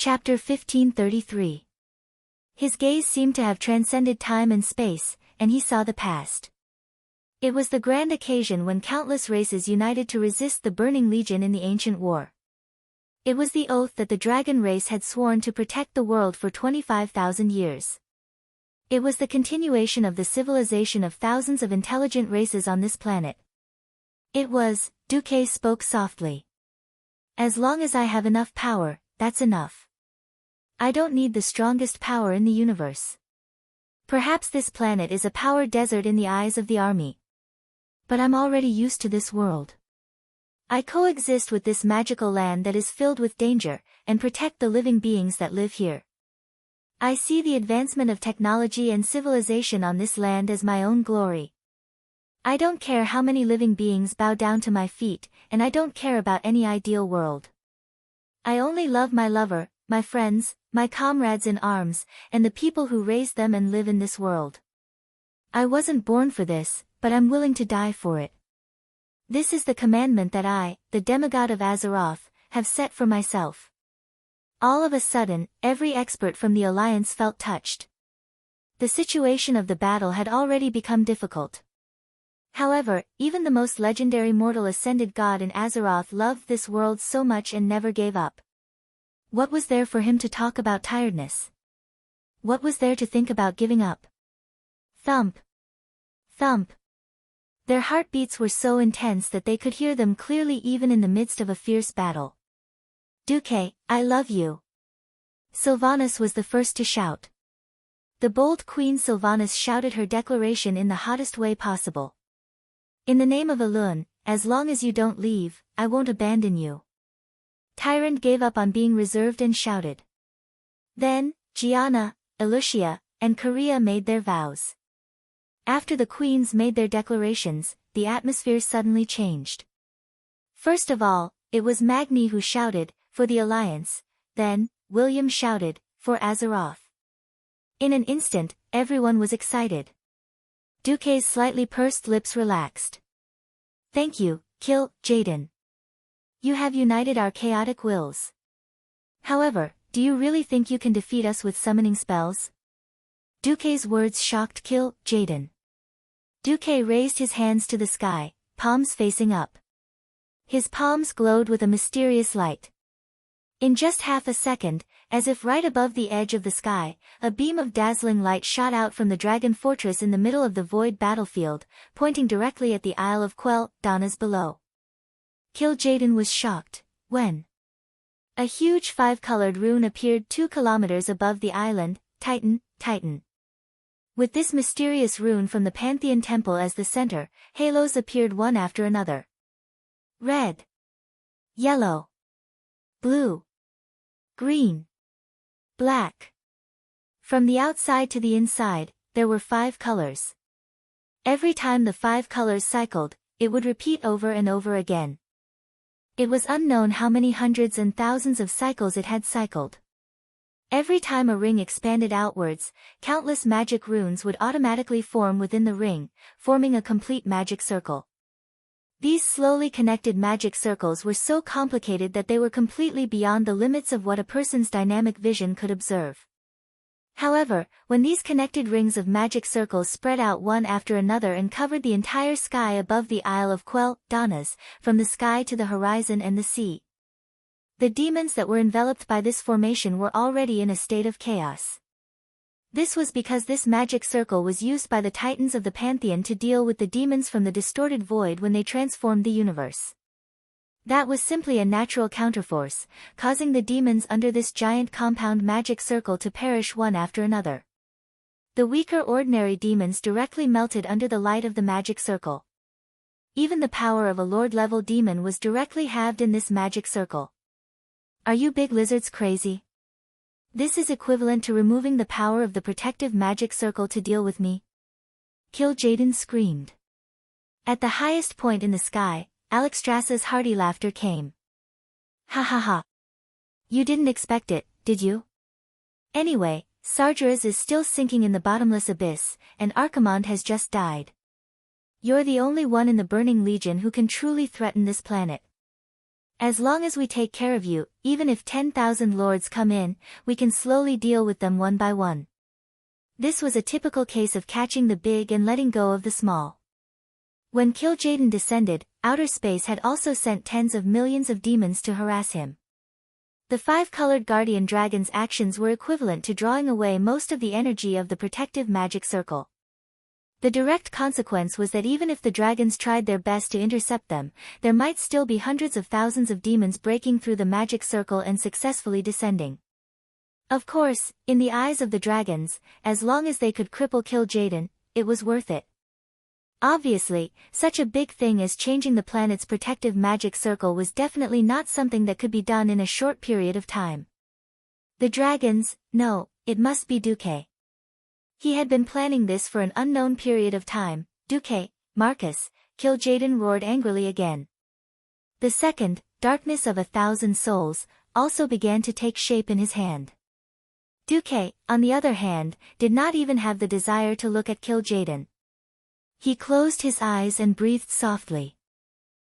Chapter 1533. His gaze seemed to have transcended time and space, and he saw the past. It was the grand occasion when countless races united to resist the Burning Legion in the ancient war. It was the oath that the dragon race had sworn to protect the world for 25,000 years. It was the continuation of the civilization of thousands of intelligent races on this planet. It was, Duque spoke softly. As long as I have enough power, that's enough. I don't need the strongest power in the universe. Perhaps this planet is a power desert in the eyes of the army. But I'm already used to this world. I coexist with this magical land that is filled with danger, and protect the living beings that live here. I see the advancement of technology and civilization on this land as my own glory. I don't care how many living beings bow down to my feet, and I don't care about any ideal world. I only love my lover, my friends, my comrades in arms, and the people who raised them and live in this world. I wasn't born for this, but I'm willing to die for it. This is the commandment that I, the demigod of Azeroth, have set for myself. All of a sudden, every expert from the Alliance felt touched. The situation of the battle had already become difficult. However, even the most legendary mortal ascended god in Azeroth loved this world so much and never gave up. What was there for him to talk about tiredness? What was there to think about giving up? Thump. Thump. Their heartbeats were so intense that they could hear them clearly even in the midst of a fierce battle. Duque, I love you. Sylvanas was the first to shout. The bold Queen Sylvanas shouted her declaration in the hottest way possible. In the name of Elune, as long as you don't leave, I won't abandon you. Tyrant gave up on being reserved and shouted. Then, Gianna, Elucia, and Korea made their vows. After the queens made their declarations, the atmosphere suddenly changed. First of all, it was Magni who shouted, for the Alliance, then, William shouted, for Azeroth. In an instant, everyone was excited. Duque's slightly pursed lips relaxed. Thank you, Kill, Jaden. You have united our chaotic wills. However, do you really think you can defeat us with summoning spells? Duque's words shocked Kill, Jaden. Duque raised his hands to the sky, palms facing up. His palms glowed with a mysterious light. In just half a second, as if right above the edge of the sky, a beam of dazzling light shot out from the dragon fortress in the middle of the void battlefield, pointing directly at the Isle of Quell, Donna's below. Kill Jaden was shocked, when a huge five-colored rune appeared 2 kilometers above the island, Titan, Titan. With this mysterious rune from the Pantheon Temple as the center, halos appeared one after another. Red, yellow, blue, green, black. From the outside to the inside, there were 5 colors. Every time the 5 colors cycled, it would repeat over and over again. It was unknown how many hundreds and thousands of cycles it had cycled. Every time a ring expanded outwards, countless magic runes would automatically form within the ring, forming a complete magic circle. These slowly connected magic circles were so complicated that they were completely beyond the limits of what a person's dynamic vision could observe. However, when these connected rings of magic circles spread out one after another and covered the entire sky above the Isle of Quell, Donna's, from the sky to the horizon and the sea, the demons that were enveloped by this formation were already in a state of chaos. This was because this magic circle was used by the titans of the Pantheon to deal with the demons from the distorted void when they transformed the universe. That was simply a natural counterforce, causing the demons under this giant compound magic circle to perish one after another. The weaker ordinary demons directly melted under the light of the magic circle. Even the power of a lord-level demon was directly halved in this magic circle. Are you big lizards crazy? This is equivalent to removing the power of the protective magic circle to deal with me. Kill Jaden screamed. At the highest point in the sky, Alexstrasza's hearty laughter came. Ha ha ha. You didn't expect it, did you? Anyway, Sargeras is still sinking in the bottomless abyss, and Archimonde has just died. You're the only one in the Burning Legion who can truly threaten this planet. As long as we take care of you, even if 10,000 lords come in, we can slowly deal with them one by one. This was a typical case of catching the big and letting go of the small. When Kil'jaeden descended, outer space had also sent tens of millions of demons to harass him. The five-colored guardian dragon's actions were equivalent to drawing away most of the energy of the protective magic circle. The direct consequence was that even if the dragons tried their best to intercept them, there might still be hundreds of thousands of demons breaking through the magic circle and successfully descending. Of course, in the eyes of the dragons, as long as they could cripple Kil'jaeden, it was worth it. Obviously, such a big thing as changing the planet's protective magic circle was definitely not something that could be done in a short period of time. The dragons, no, it must be Duque. He had been planning this for an unknown period of time. Duque, Marcus, Kil'jaeden roared angrily again. The second, darkness of 1,000 souls, also began to take shape in his hand. Duque, on the other hand, did not even have the desire to look at Kil'jaeden. He closed his eyes and breathed softly.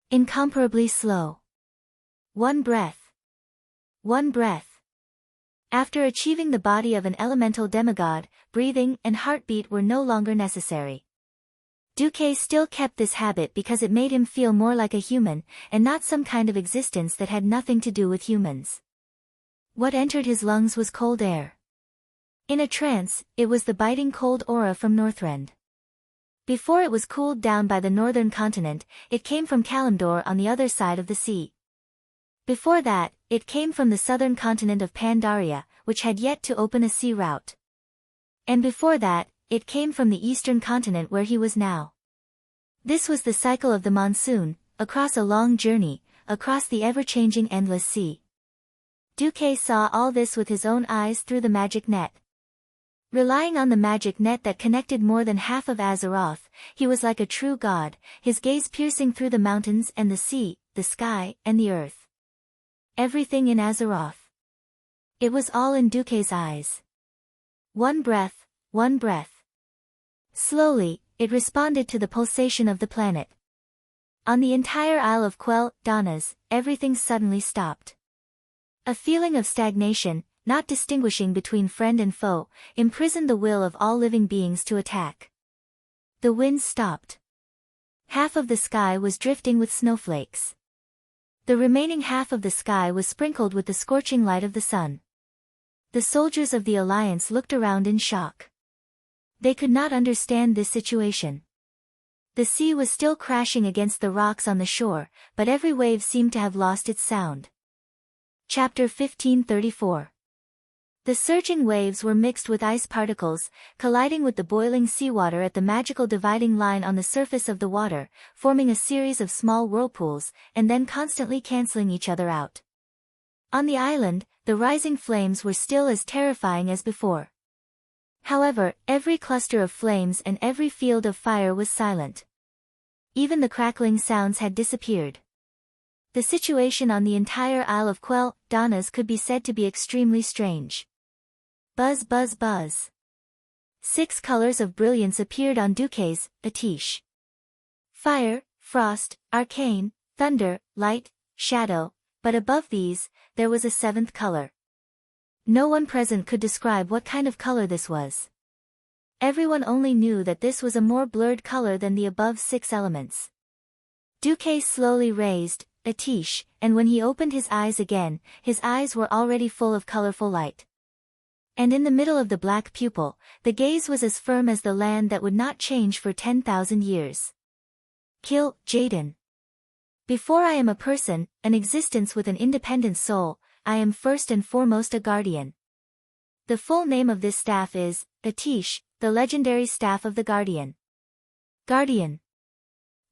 Incomparably slow. One breath. One breath. After achieving the body of an elemental demigod, breathing and heartbeat were no longer necessary. Duque still kept this habit because it made him feel more like a human, and not some kind of existence that had nothing to do with humans. What entered his lungs was cold air. In a trance, it was the biting cold aura from Northrend. Before it was cooled down by the northern continent, it came from Kalimdor on the other side of the sea. Before that, it came from the southern continent of Pandaria, which had yet to open a sea route. And before that, it came from the eastern continent where he was now. This was the cycle of the monsoon, across a long journey, across the ever-changing endless sea. Duque saw all this with his own eyes through the magic net. Relying on the magic net that connected more than half of Azeroth, he was like a true god, his gaze piercing through the mountains and the sea, the sky and the earth. Everything in Azeroth. It was all in Duque's eyes. One breath, one breath. Slowly, it responded to the pulsation of the planet. On the entire Isle of Quel'Danas, everything suddenly stopped. A feeling of stagnation, not distinguishing between friend and foe, imprisoned the will of all living beings to attack. The wind stopped. Half of the sky was drifting with snowflakes. The remaining half of the sky was sprinkled with the scorching light of the sun. The soldiers of the Alliance looked around in shock. They could not understand this situation. The sea was still crashing against the rocks on the shore, but every wave seemed to have lost its sound. Chapter 1534. The surging waves were mixed with ice particles, colliding with the boiling seawater at the magical dividing line on the surface of the water, forming a series of small whirlpools, and then constantly canceling each other out. On the island, the rising flames were still as terrifying as before. However, every cluster of flames and every field of fire was silent. Even the crackling sounds had disappeared. The situation on the entire Isle of Quel'Danas could be said to be extremely strange. Buzz buzz buzz. 6 colors of brilliance appeared on Duque's Atish. Fire, frost, arcane, thunder, light, shadow, but above these, there was a 7th color. No one present could describe what kind of color this was. Everyone only knew that this was a more blurred color than the above 6 elements. Duque slowly raised Atish, and when he opened his eyes again, his eyes were already full of colorful light. And in the middle of the black pupil, the gaze was as firm as the land that would not change for 10,000 years. Kil'jaeden. Before I am a person, an existence with an independent soul, I am first and foremost a guardian. The full name of this staff is Atish, the legendary staff of the guardian. Guardian.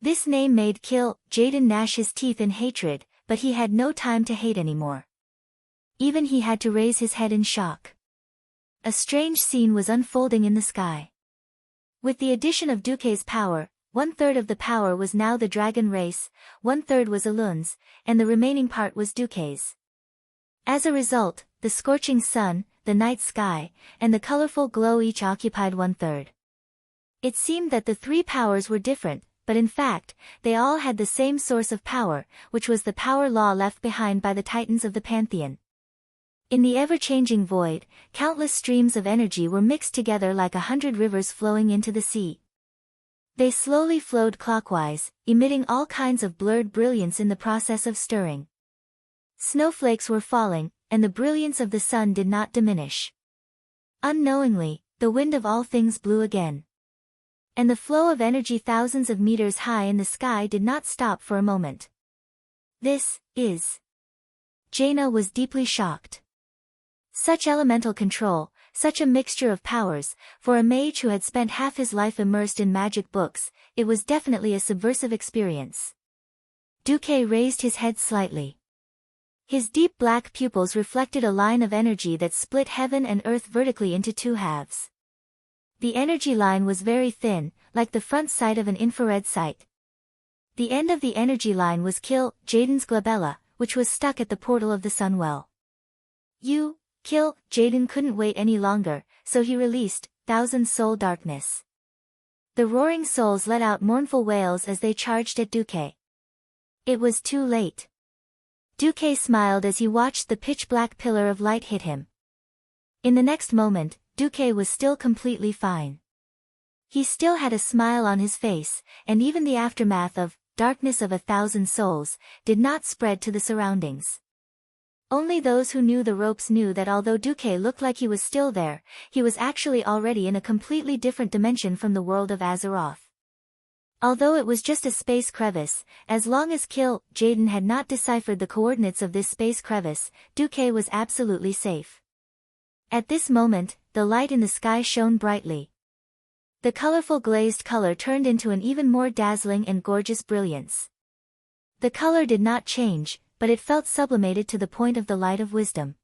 This name made Kil'jaeden gnash his teeth in hatred, but he had no time to hate anymore. Even he had to raise his head in shock. A strange scene was unfolding in the sky. With the addition of Duque's power, 1/3 of the power was now the dragon race, 1/3 was Elun's, and the remaining part was Duque's. As a result, the scorching sun, the night sky, and the colorful glow each occupied 1/3. It seemed that the 3 powers were different, but in fact, they all had the same source of power, which was the power law left behind by the titans of the pantheon. In the ever-changing void, countless streams of energy were mixed together like 100 rivers flowing into the sea. They slowly flowed clockwise, emitting all kinds of blurred brilliance in the process of stirring. Snowflakes were falling, and the brilliance of the sun did not diminish. Unknowingly, the wind of all things blew again. And the flow of energy thousands of meters high in the sky did not stop for a moment. This is... Jaina was deeply shocked. Such elemental control, such a mixture of powers, for a mage who had spent half his life immersed in magic books, it was definitely a subversive experience. Duque raised his head slightly. His deep black pupils reflected a line of energy that split heaven and earth vertically into two halves. The energy line was very thin, like the front sight of an infrared sight. The end of the energy line was Kill Jaden's glabella, which was stuck at the portal of the Sunwell. Kill Jaden couldn't wait any longer, so he released Thousand Soul Darkness. The roaring souls let out mournful wails as they charged at Duque. It was too late. Duque smiled as he watched the pitch-black pillar of light hit him. In the next moment, Duque was still completely fine. He still had a smile on his face, and even the aftermath of darkness of 1,000 souls did not spread to the surroundings. Only those who knew the ropes knew that although Duque looked like he was still there, he was actually already in a completely different dimension from the world of Azeroth. Although it was just a space crevice, as long as Kill Jaden had not deciphered the coordinates of this space crevice, Duque was absolutely safe. At this moment, the light in the sky shone brightly. The colorful glazed color turned into an even more dazzling and gorgeous brilliance. The color did not change, but it felt sublimated to the point of the light of wisdom.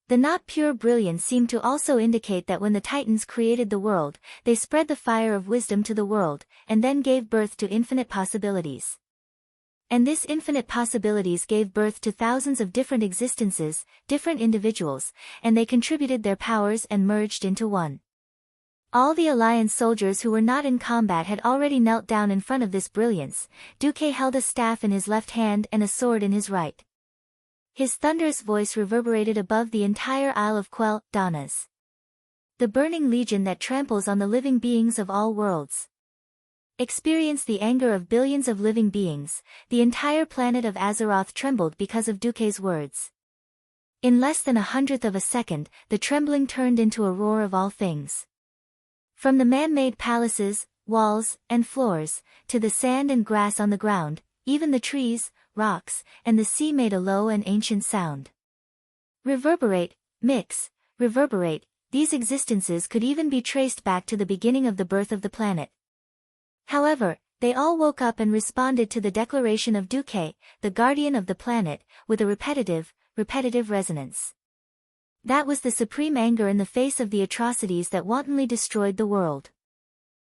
The not pure brilliance seemed to also indicate that when the Titans created the world, they spread the fire of wisdom to the world, and then gave birth to infinite possibilities. And this infinite possibilities gave birth to thousands of different existences, different individuals, and they contributed their powers and merged into one. All the Alliance soldiers who were not in combat had already knelt down in front of this brilliance. Duque held a staff in his left hand and a sword in his right. His thunderous voice reverberated above the entire Isle of Quell, Donnas. The burning legion that tramples on the living beings of all worlds. Experience the anger of billions of living beings. The entire planet of Azeroth trembled because of Duque's words. In less than 1/100th of a second, the trembling turned into a roar of all things. From the man-made palaces, walls, and floors, to the sand and grass on the ground, even the trees, rocks, and the sea made a low and ancient sound. Reverberate, mix, reverberate, these existences could even be traced back to the beginning of the birth of the planet. However, they all woke up and responded to the declaration of Duque, the guardian of the planet, with a repetitive resonance. That was the supreme anger in the face of the atrocities that wantonly destroyed the world.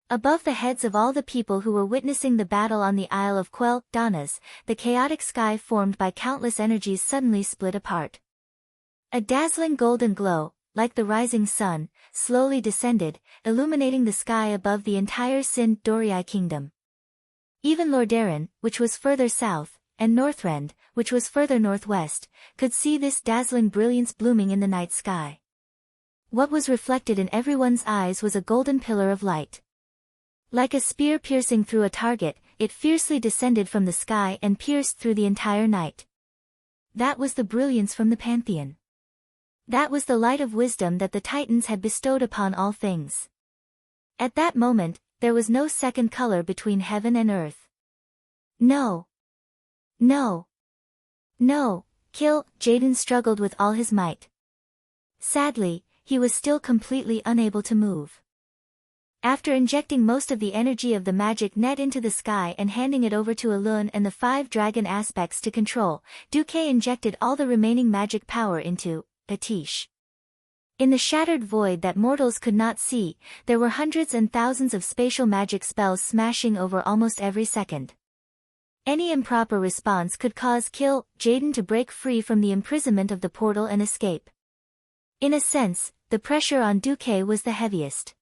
Above the heads of all the people who were witnessing the battle on the Isle of Quell, Donnas, the chaotic sky formed by countless energies suddenly split apart. A dazzling golden glow, like the rising sun, slowly descended, illuminating the sky above the entire Sind Dorii kingdom. Even Lordaeron, which was further south, and Northrend, which was further northwest, could see this dazzling brilliance blooming in the night sky. What was reflected in everyone's eyes was a golden pillar of light. Like a spear piercing through a target, it fiercely descended from the sky and pierced through the entire night. That was the brilliance from the Pantheon. That was the light of wisdom that the Titans had bestowed upon all things. At that moment, there was no second color between heaven and earth. No. Kill Jaden struggled with all his might. Sadly, he was still completely unable to move. After injecting most of the energy of the magic net into the sky and handing it over to Elune and the 5 dragon aspects to control, Duque injected all the remaining magic power into Atish. In the shattered void that mortals could not see, there were hundreds and thousands of spatial magic spells smashing over almost every second. Any improper response could cause Kill Jaden to break free from the imprisonment of the portal and escape. In a sense, the pressure on Duque was the heaviest.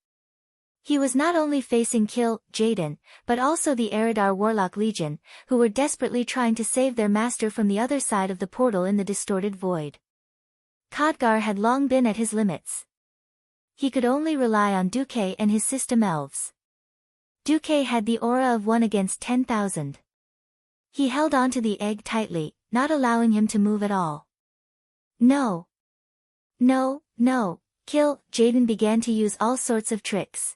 He was not only facing Kill Jaden, but also the Eridar Warlock Legion, who were desperately trying to save their master from the other side of the portal in the distorted void. Khadgar had long been at his limits. He could only rely on Duque and his system elves. Duque had the aura of 1 against 10,000. He held onto the egg tightly, not allowing him to move at all. No. No, no, Kill Jaden began to use all sorts of tricks.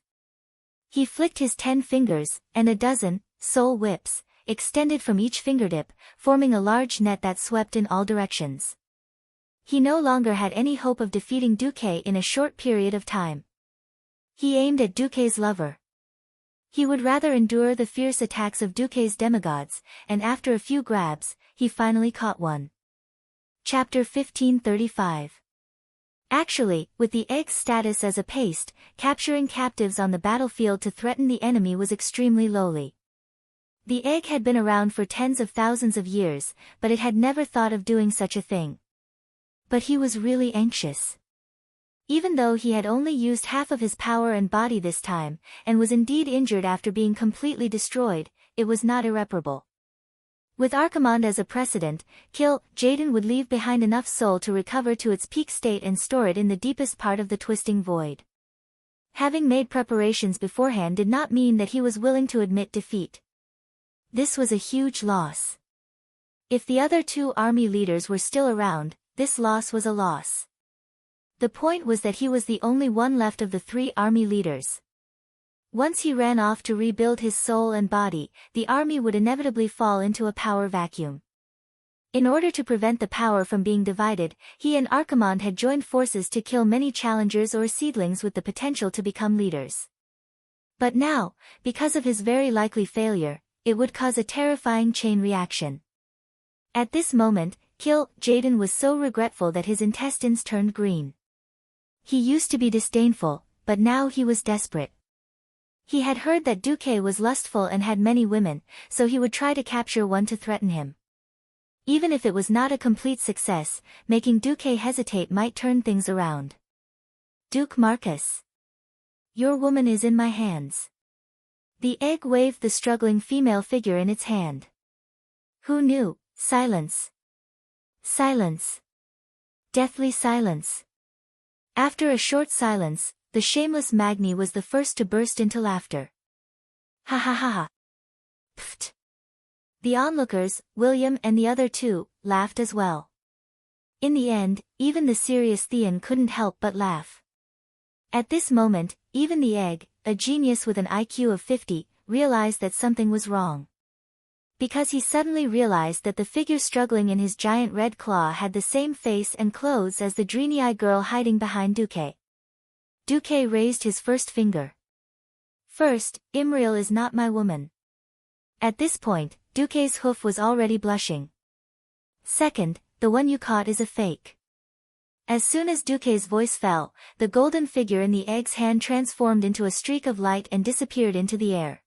He flicked his 10 fingers, and a dozen soul whips extended from each fingertip, forming a large net that swept in all directions. He no longer had any hope of defeating Duque in a short period of time. He aimed at Duque's lover. He would rather endure the fierce attacks of Duque's demigods, and after a few grabs, he finally caught one. Chapter 1535. Actually, with the egg's status as a paste, capturing captives on the battlefield to threaten the enemy was extremely lowly. The egg had been around for tens of thousands of years, but it had never thought of doing such a thing. But he was really anxious. Even though he had only used half of his power and body this time, and was indeed injured after being completely destroyed, it was not irreparable. With Archimonde as a precedent, Kill Jaden would leave behind enough soul to recover to its peak state and store it in the deepest part of the twisting void. Having made preparations beforehand did not mean that he was willing to admit defeat. This was a huge loss. If the other 2 army leaders were still around, this loss was a loss. The point was that he was the only one left of the 3 army leaders. Once he ran off to rebuild his soul and body, the army would inevitably fall into a power vacuum. In order to prevent the power from being divided, he and Archimonde had joined forces to kill many challengers or seedlings with the potential to become leaders. But now, because of his very likely failure, it would cause a terrifying chain reaction. At this moment, Kill Jaden was so regretful that his intestines turned green. He used to be disdainful, but now he was desperate. He had heard that Duque was lustful and had many women, so he would try to capture one to threaten him. Even if it was not a complete success, making Duque hesitate might turn things around. Duke Marcus. Your woman is in my hands. The egg waved the struggling female figure in its hand. Who knew? Silence. Silence. Deathly silence. After a short silence, the shameless Magni was the first to burst into laughter. Ha ha ha ha. Pfft. The onlookers, William and the other 2, laughed as well. In the end, even the serious Theon couldn't help but laugh. At this moment, even the egg, a genius with an IQ of 50, realized that something was wrong. Because he suddenly realized that the figure struggling in his giant red claw had the same face and clothes as the dreamy-eyed girl hiding behind Duque. Duque raised his first finger. First, Imriel is not my woman. At this point, Duque's hoof was already blushing. Second, the one you caught is a fake. As soon as Duque's voice fell, the golden figure in the egg's hand transformed into a streak of light and disappeared into the air.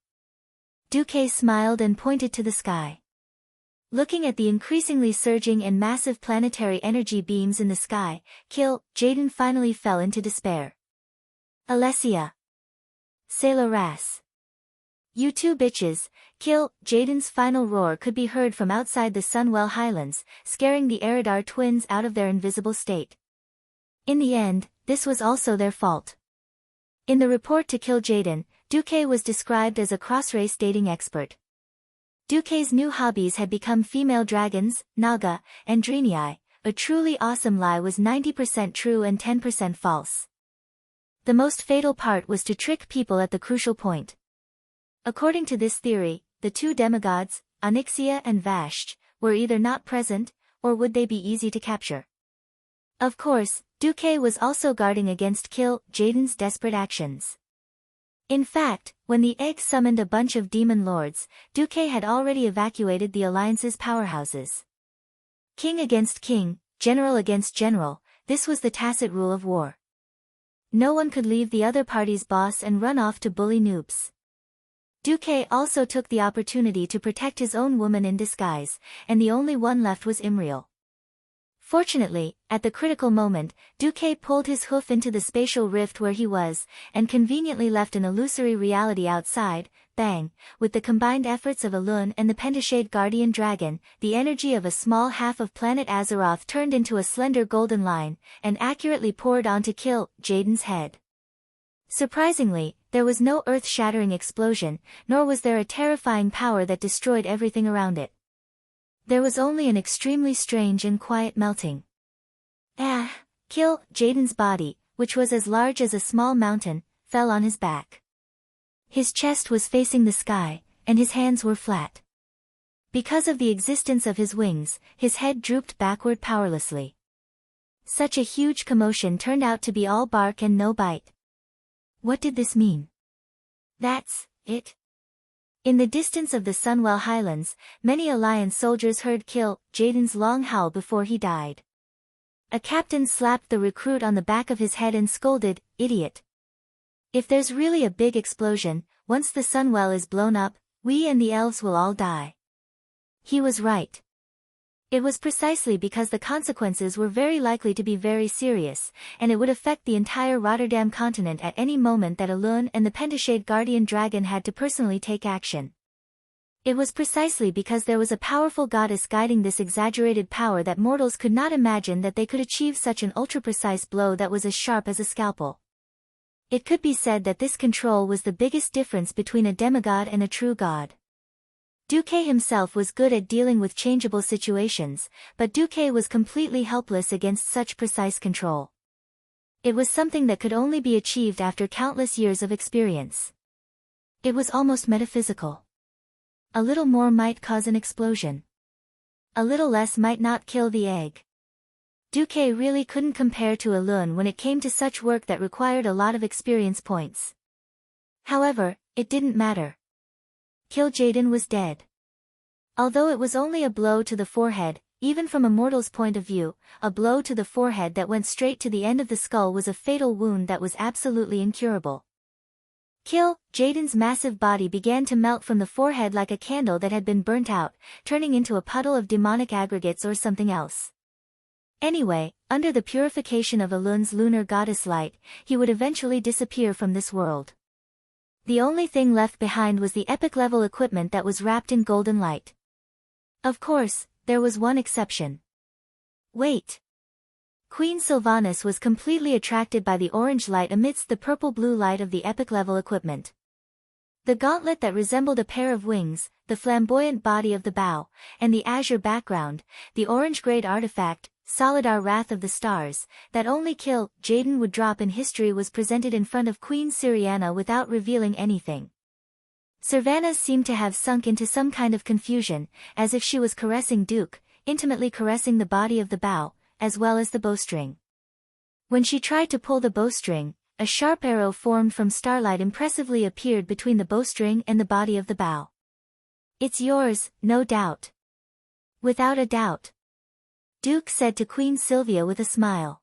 Duque smiled and pointed to the sky. Looking at the increasingly surging and massive planetary energy beams in the sky, Kill Jaden finally fell into despair. Alessia. C'est la race. You 2 bitches. Kill Jaden's final roar could be heard from outside the Sunwell Highlands, scaring the Eridar twins out of their invisible state. In the end, this was also their fault. In the report to Kill Jaden, Duque was described as a cross-race dating expert. Duque's new hobbies had become female dragons, Naga, and Dreenii. A truly awesome lie was 90% true and 10% false. The most fatal part was to trick people at the crucial point. According to this theory, the 2 demigods, Onyxia and Vashti, were either not present, or would they be easy to capture. Of course, Duque was also guarding against Kill Jaden's desperate actions. In fact, when the egg summoned a bunch of demon lords, Duque had already evacuated the Alliance's powerhouses. King against king, general against general, this was the tacit rule of war. No one could leave the other party's boss and run off to bully noobs. Duque also took the opportunity to protect his own woman in disguise, and the only one left was Imriel. Fortunately, at the critical moment, Duque pulled his hoof into the spatial rift where he was, and conveniently left an illusory reality outside. Bang! With the combined efforts of Elun and the Pentashade Guardian Dragon, the energy of a small half of planet Azeroth turned into a slender golden line, and accurately poured on to kill Jaden's head. Surprisingly, there was no earth-shattering explosion, nor was there a terrifying power that destroyed everything around it. There was only an extremely strange and quiet melting. Kill Jaden's body, which was as large as a small mountain, fell on his back. His chest was facing the sky, and his hands were flat. Because of the existence of his wings, his head drooped backward powerlessly. Such a huge commotion turned out to be all bark and no bite. What did this mean? That's it. In the distance of the Sunwell Highlands, many Alliance soldiers heard Kill Jaden's long howl before he died. A captain slapped the recruit on the back of his head and scolded, "Idiot. If there's really a big explosion, once the Sunwell is blown up, we and the elves will all die." He was right. It was precisely because the consequences were very likely to be very serious, and it would affect the entire Rotterdam continent at any moment that Elun and the Pentashade Guardian Dragon had to personally take action. It was precisely because there was a powerful goddess guiding this exaggerated power that mortals could not imagine that they could achieve such an ultra-precise blow that was as sharp as a scalpel. It could be said that this control was the biggest difference between a demigod and a true god. Duque himself was good at dealing with changeable situations, but Duque was completely helpless against such precise control. It was something that could only be achieved after countless years of experience. It was almost metaphysical. A little more might cause an explosion. A little less might not kill the egg. Duque really couldn't compare to Elun when it came to such work that required a lot of experience points. However, it didn't matter. Kill Jaden was dead. Although it was only a blow to the forehead, even from a mortal's point of view, a blow to the forehead that went straight to the end of the skull was a fatal wound that was absolutely incurable. Kill Jaden's massive body began to melt from the forehead like a candle that had been burnt out, turning into a puddle of demonic aggregates or something else. Anyway, under the purification of Elun's lunar goddess light, he would eventually disappear from this world. The only thing left behind was the epic-level equipment that was wrapped in golden light. Of course, there was one exception. Wait. Queen Sylvanas was completely attracted by the orange light amidst the purple-blue light of the epic-level equipment. The gauntlet that resembled a pair of wings, the flamboyant body of the bow, and the azure background, the orange-grade artifact, Solidar Wrath of the Stars, that only Kill Jaden would drop in history was presented in front of Queen Syriana without revealing anything. Sylvanas seemed to have sunk into some kind of confusion, as if she was caressing Duke, intimately caressing the body of the bow, as well as the bowstring. When she tried to pull the bowstring, a sharp arrow formed from starlight impressively appeared between the bowstring and the body of the bow. "It's yours, no doubt." "Without a doubt," Duke said to Queen Sylvia with a smile.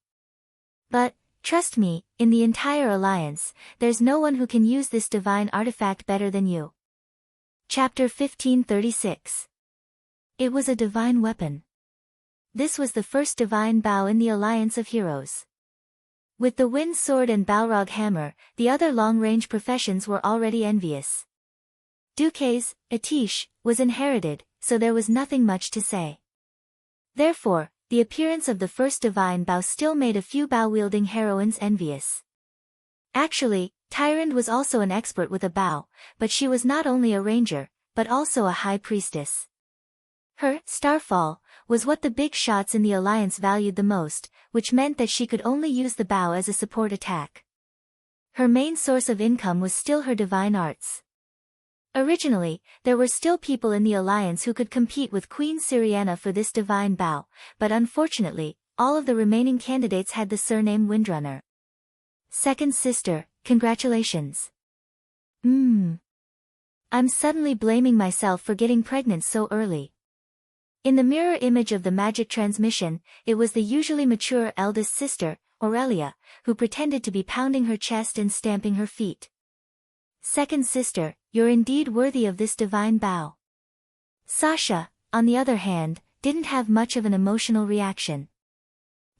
"But, trust me, in the entire alliance, there's no one who can use this divine artifact better than you." Chapter 1536. It was a divine weapon. This was the first divine bow in the alliance of heroes. With the wind sword and Balrog hammer, the other long-range professions were already envious. Duque's, Atish, was inherited, so there was nothing much to say. Therefore, the appearance of the first divine bow still made a few bow-wielding heroines envious. Actually, Tyrande was also an expert with a bow, but she was not only a ranger, but also a high priestess. Her starfall was what the big shots in the alliance valued the most, which meant that she could only use the bow as a support attack. Her main source of income was still her divine arts. Originally, there were still people in the alliance who could compete with Queen Syriana for this divine bow, but unfortunately, all of the remaining candidates had the surname Windrunner. Second sister, congratulations. I'm suddenly blaming myself for getting pregnant so early. In the mirror image of the magic transmission, it was the usually mature eldest sister, Aurelia, who pretended to be pounding her chest and stamping her feet. Second sister, you're indeed worthy of this divine bow. Sasha, on the other hand, didn't have much of an emotional reaction.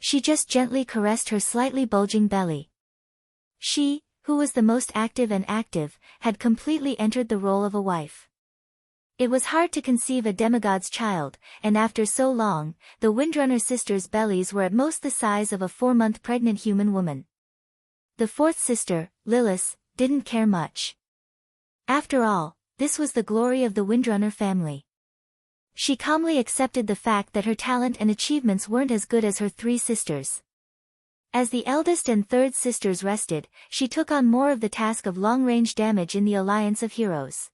She just gently caressed her slightly bulging belly. She, who was the most active, had completely entered the role of a wife. It was hard to conceive a demigod's child, and after so long, the Windrunner sisters' bellies were at most the size of a 4-month pregnant human woman. The fourth sister, Lilith, didn't care much. After all, this was the glory of the Windrunner family. She calmly accepted the fact that her talent and achievements weren't as good as her 3 sisters. As the eldest and third sisters rested, she took on more of the task of long-range damage in the Alliance of Heroes.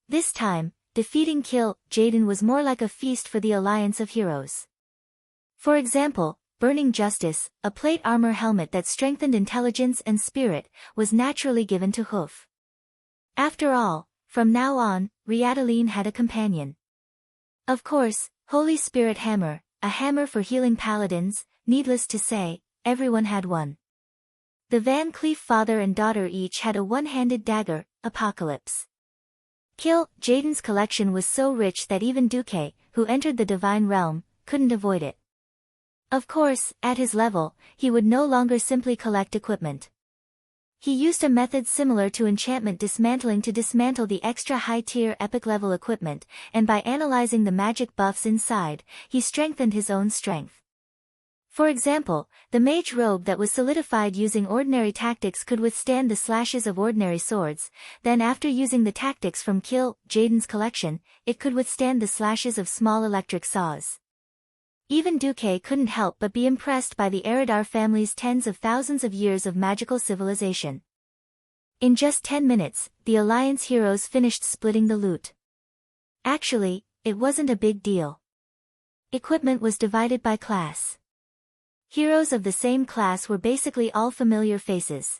This time, defeating Kill Jaden was more like a feast for the Alliance of Heroes. For example, Burning Justice, a plate armor helmet that strengthened intelligence and spirit, was naturally given to Hoof. After all, from now on, Riadaline had a companion. Of course, Holy Spirit Hammer, a hammer for healing paladins. Needless to say, everyone had one. The Van Cleef father and daughter each had a one-handed dagger, Apocalypse. Kill Jaden's collection was so rich that even Duque, who entered the Divine Realm, couldn't avoid it. Of course, at his level, he would no longer simply collect equipment. He used a method similar to enchantment dismantling to dismantle the extra high-tier epic-level equipment, and by analyzing the magic buffs inside, he strengthened his own strength. For example, the mage robe that was solidified using ordinary tactics could withstand the slashes of ordinary swords, then after using the tactics from Kill Jaden's collection, it could withstand the slashes of small electric saws. Even Duque couldn't help but be impressed by the Eridar family's tens of thousands of years of magical civilization. In just 10 minutes, the Alliance heroes finished splitting the loot. Actually, it wasn't a big deal. Equipment was divided by class. Heroes of the same class were basically all familiar faces.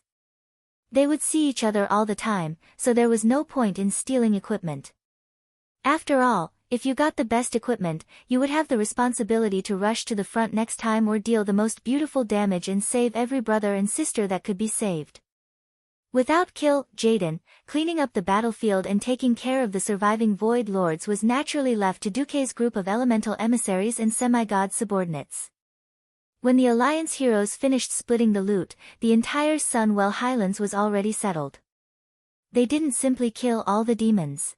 They would see each other all the time, so there was no point in stealing equipment. After all, if you got the best equipment, you would have the responsibility to rush to the front next time or deal the most beautiful damage and save every brother and sister that could be saved. Without Kill Jaden, cleaning up the battlefield and taking care of the surviving Void Lords was naturally left to Duque's group of elemental emissaries and semi-god subordinates. When the Alliance heroes finished splitting the loot, the entire Sunwell Highlands was already settled. They didn't simply kill all the demons.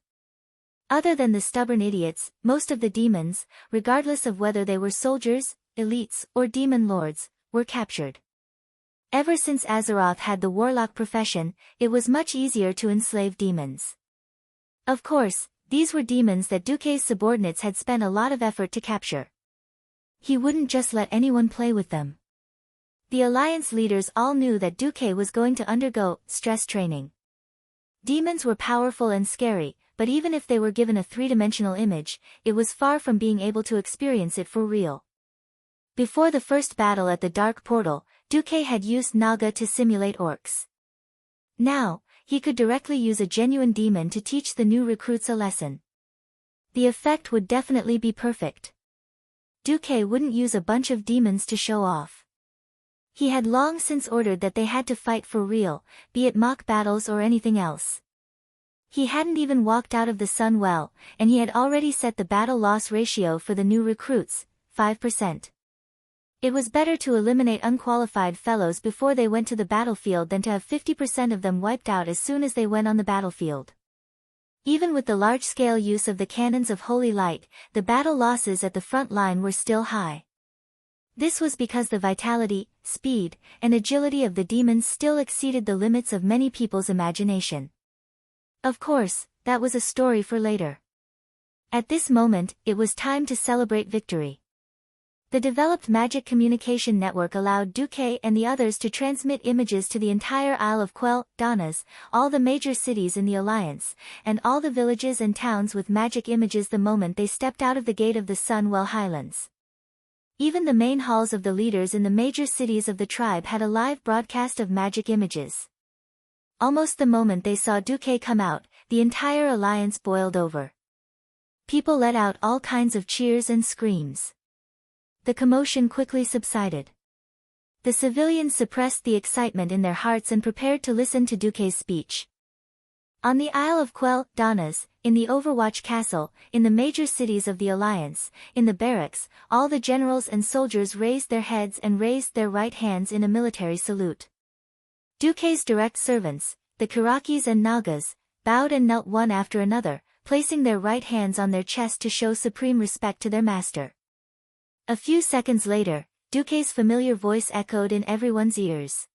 Other than the stubborn idiots, most of the demons, regardless of whether they were soldiers, elites, or demon lords, were captured. Ever since Azeroth had the warlock profession, it was much easier to enslave demons. Of course, these were demons that Duque's subordinates had spent a lot of effort to capture. He wouldn't just let anyone play with them. The Alliance leaders all knew that Duque was going to undergo stress training. Demons were powerful and scary, but even if they were given a 3-dimensional image, it was far from being able to experience it for real. Before the first battle at the Dark Portal, Duque had used Naga to simulate orcs. Now, he could directly use a genuine demon to teach the new recruits a lesson. The effect would definitely be perfect. Duque wouldn't use a bunch of demons to show off. He had long since ordered that they had to fight for real, be it mock battles or anything else. He hadn't even walked out of the Sunwell, and he had already set the battle loss ratio for the new recruits, 5%. It was better to eliminate unqualified fellows before they went to the battlefield than to have 50% of them wiped out as soon as they went on the battlefield. Even with the large-scale use of the cannons of Holy Light, the battle losses at the front line were still high. This was because the vitality, speed, and agility of the demons still exceeded the limits of many people's imagination. Of course, that was a story for later. At this moment, it was time to celebrate victory. The developed magic communication network allowed Duque and the others to transmit images to the entire Isle of Quell, Donnas, all the major cities in the Alliance, and all the villages and towns with magic images the moment they stepped out of the gate of the Sunwell Highlands. Even the main halls of the leaders in the major cities of the tribe had a live broadcast of magic images. Almost the moment they saw Duque come out, the entire Alliance boiled over. People let out all kinds of cheers and screams. The commotion quickly subsided. The civilians suppressed the excitement in their hearts and prepared to listen to Duque's speech. On the Isle of Danas, in the Overwatch Castle, in the major cities of the Alliance, in the barracks, all the generals and soldiers raised their heads and raised their right hands in a military salute. Duke's direct servants, the Kirakis and Nagas, bowed and knelt one after another, placing their right hands on their chest to show supreme respect to their master. A few seconds later, Duke's familiar voice echoed in everyone's ears.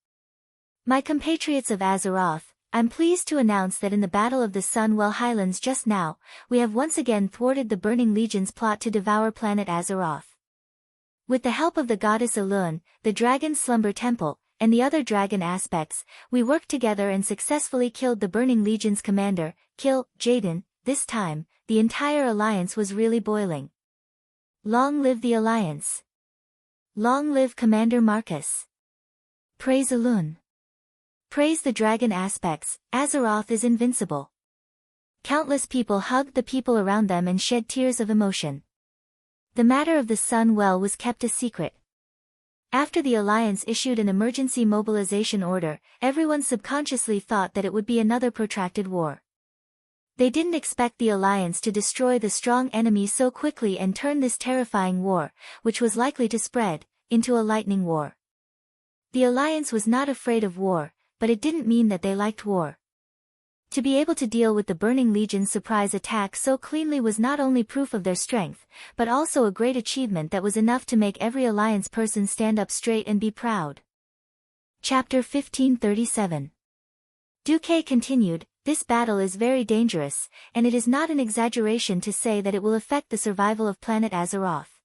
My compatriots of Azeroth, I'm pleased to announce that in the Battle of the Sunwell Highlands just now, we have once again thwarted the Burning Legion's plot to devour planet Azeroth. With the help of the goddess Elune, the Dragon Slumber Temple, and the other dragon aspects, we worked together and successfully killed the Burning Legion's commander, Jaden. This time, the entire alliance was really boiling. Long live the alliance! Long live Commander Marcus! Praise Elune! Praise the dragon aspects, Azeroth is invincible. Countless people hugged the people around them and shed tears of emotion. The matter of the Sun Well was kept a secret. After the Alliance issued an emergency mobilization order, everyone subconsciously thought that it would be another protracted war. They didn't expect the Alliance to destroy the strong enemy so quickly and turn this terrifying war, which was likely to spread, into a lightning war. The Alliance was not afraid of war, but it didn't mean that they liked war. To be able to deal with the Burning Legion's surprise attack so cleanly was not only proof of their strength, but also a great achievement that was enough to make every Alliance person stand up straight and be proud. Chapter 1537. Duque continued, this battle is very dangerous, and it is not an exaggeration to say that it will affect the survival of planet Azeroth.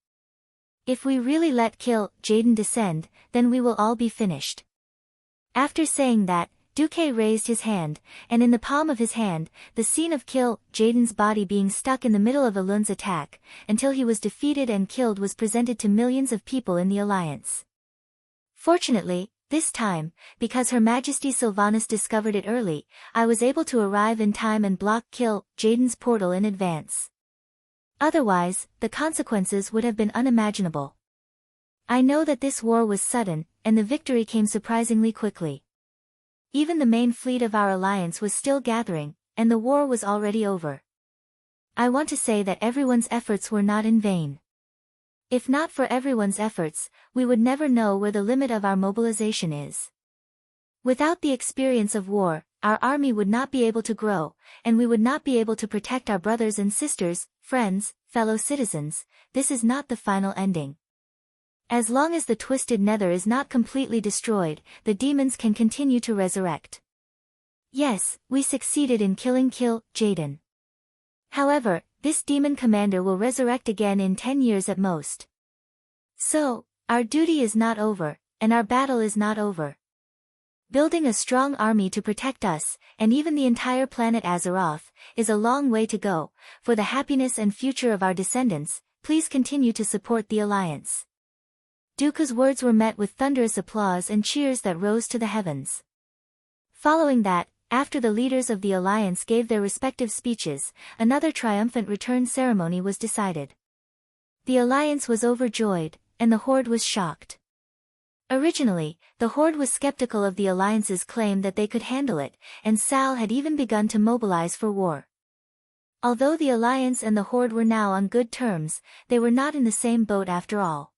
If we really let Jaden descend, then we will all be finished. After saying that, Duque raised his hand, and in the palm of his hand, the scene of Jaden's body being stuck in the middle of Elune's attack, until he was defeated and killed was presented to millions of people in the Alliance. Fortunately, this time, because Her Majesty Sylvanas discovered it early, I was able to arrive in time and block Jaden's portal in advance. Otherwise, the consequences would have been unimaginable. I know that this war was sudden, and the victory came surprisingly quickly. Even the main fleet of our alliance was still gathering, and the war was already over. I want to say that everyone's efforts were not in vain. If not for everyone's efforts, we would never know where the limit of our mobilization is. Without the experience of war, our army would not be able to grow, and we would not be able to protect our brothers and sisters, friends, fellow citizens. This is not the final ending. As long as the Twisted Nether is not completely destroyed, the demons can continue to resurrect. Yes, we succeeded in killing Jaden. However, this demon commander will resurrect again in 10 years at most. So, our duty is not over, and our battle is not over. Building a strong army to protect us, and even the entire planet Azeroth, is a long way to go. For the happiness and future of our descendants, please continue to support the Alliance. Duke's words were met with thunderous applause and cheers that rose to the heavens. Following that, after the leaders of the Alliance gave their respective speeches, another triumphant return ceremony was decided. The Alliance was overjoyed, and the Horde was shocked. Originally, the Horde was skeptical of the Alliance's claim that they could handle it, and Sal had even begun to mobilize for war. Although the Alliance and the Horde were now on good terms, they were not in the same boat after all.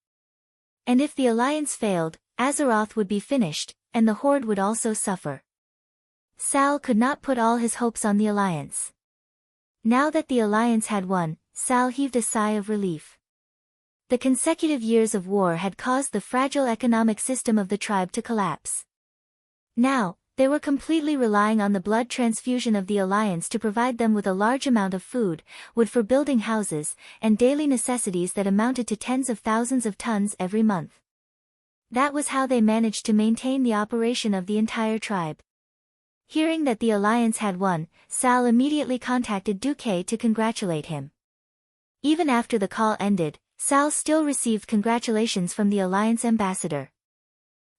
And if the Alliance failed, Azeroth would be finished, and the Horde would also suffer. Sal could not put all his hopes on the Alliance. Now that the Alliance had won, Sal heaved a sigh of relief. The consecutive years of war had caused the fragile economic system of the tribe to collapse. Now, they were completely relying on the blood transfusion of the Alliance to provide them with a large amount of food, wood for building houses, and daily necessities that amounted to tens of thousands of tons every month. That was how they managed to maintain the operation of the entire tribe. Hearing that the Alliance had won, Sal immediately contacted Duque to congratulate him. Even after the call ended, Sal still received congratulations from the Alliance ambassador.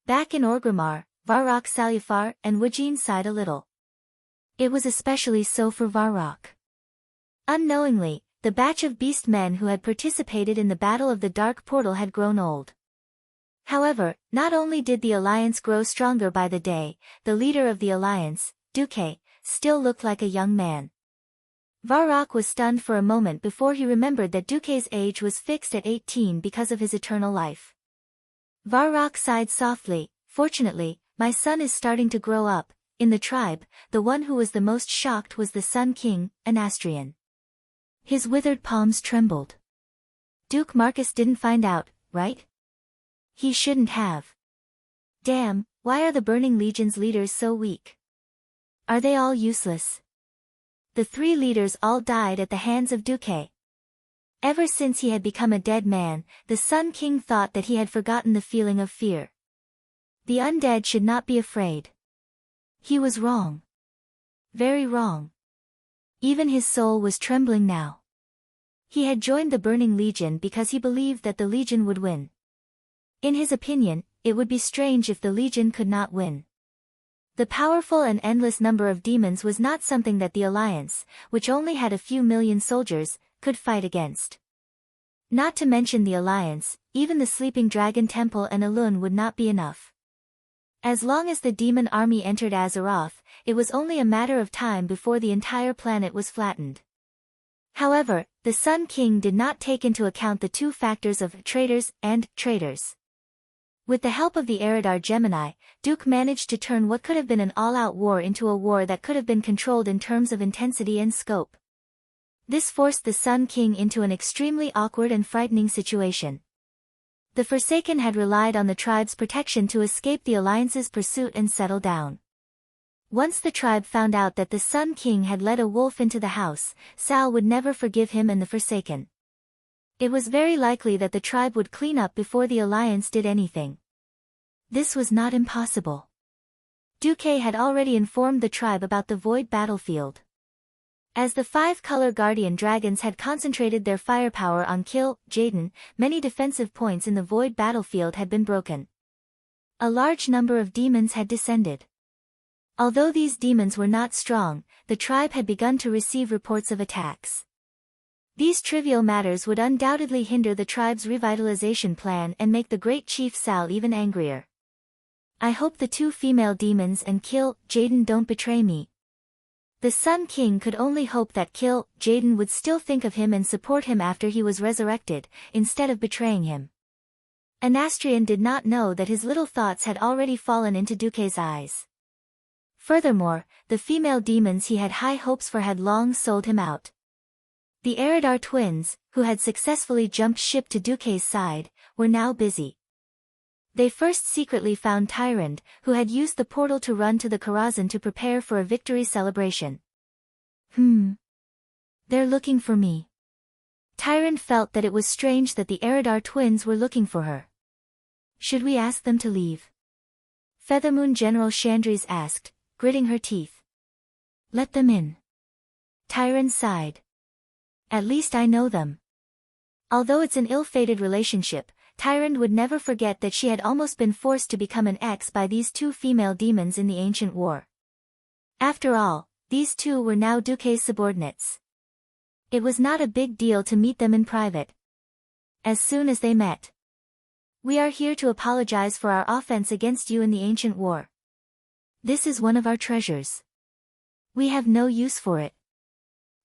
Back in Orgrimmar, Varrock Salufar and Wajin sighed a little. It was especially so for Varrock. Unknowingly, the batch of beast men who had participated in the Battle of the Dark Portal had grown old. However, not only did the Alliance grow stronger by the day, the leader of the Alliance, Duque, still looked like a young man. Varrock was stunned for a moment before he remembered that Duque's age was fixed at 18 because of his eternal life. Varrock sighed softly. Fortunately, my son is starting to grow up. In the tribe, the one who was the most shocked was the Sun King, Anastrian. His withered palms trembled. Duke Marcus didn't find out, right? He shouldn't have. Damn, why are the Burning Legion's leaders so weak? Are they all useless? The 3 leaders all died at the hands of Duque. Ever since he had become a dead man, the Sun King thought that he had forgotten the feeling of fear. The undead should not be afraid. He was wrong. Very wrong. Even his soul was trembling now. He had joined the Burning Legion because he believed that the Legion would win. In his opinion, it would be strange if the Legion could not win. The powerful and endless number of demons was not something that the Alliance, which only had a few million soldiers, could fight against. Not to mention the Alliance, even the Sleeping Dragon Temple and Elun would not be enough. As long as the demon army entered Azeroth, it was only a matter of time before the entire planet was flattened. However, the Sun King did not take into account the 2 factors of traitors and traitors. With the help of the Eridar Gemini, Duke managed to turn what could have been an all-out war into a war that could have been controlled in terms of intensity and scope. This forced the Sun King into an extremely awkward and frightening situation. The Forsaken had relied on the tribe's protection to escape the Alliance's pursuit and settle down. Once the tribe found out that the Sun King had led a wolf into the house, Sal would never forgive him and the Forsaken. It was very likely that the tribe would clean up before the Alliance did anything. This was not impossible. Duque had already informed the tribe about the Void battlefield. As the 5 color guardian dragons had concentrated their firepower on Kill Jaden, many defensive points in the Void battlefield had been broken. A large number of demons had descended. Although these demons were not strong, the tribe had begun to receive reports of attacks. These trivial matters would undoubtedly hinder the tribe's revitalization plan and make the great chief Sal even angrier. I hope the 2 female demons and Kill Jaden don't betray me. The Sun King could only hope that Kill Jaden would still think of him and support him after he was resurrected, instead of betraying him. Anastrian did not know that his little thoughts had already fallen into Duque's eyes. Furthermore, the female demons he had high hopes for had long sold him out. The Eridar twins, who had successfully jumped ship to Duque's side, were now busy. They first secretly found Tyrande, who had used the portal to run to the Karazhan to prepare for a victory celebration. They're looking for me. Tyrande felt that it was strange that the Eridar twins were looking for her. Should we ask them to leave? Feathermoon General Chandris asked, gritting her teeth. Let them in. Tyrande sighed. At least I know them. Although it's an ill-fated relationship, Tyrande would never forget that she had almost been forced to become an ex by these 2 female demons in the ancient war. After all, these 2 were now Duque's subordinates. It was not a big deal to meet them in private. As soon as they met. We are here to apologize for our offense against you in the ancient war. This is one of our treasures. We have no use for it.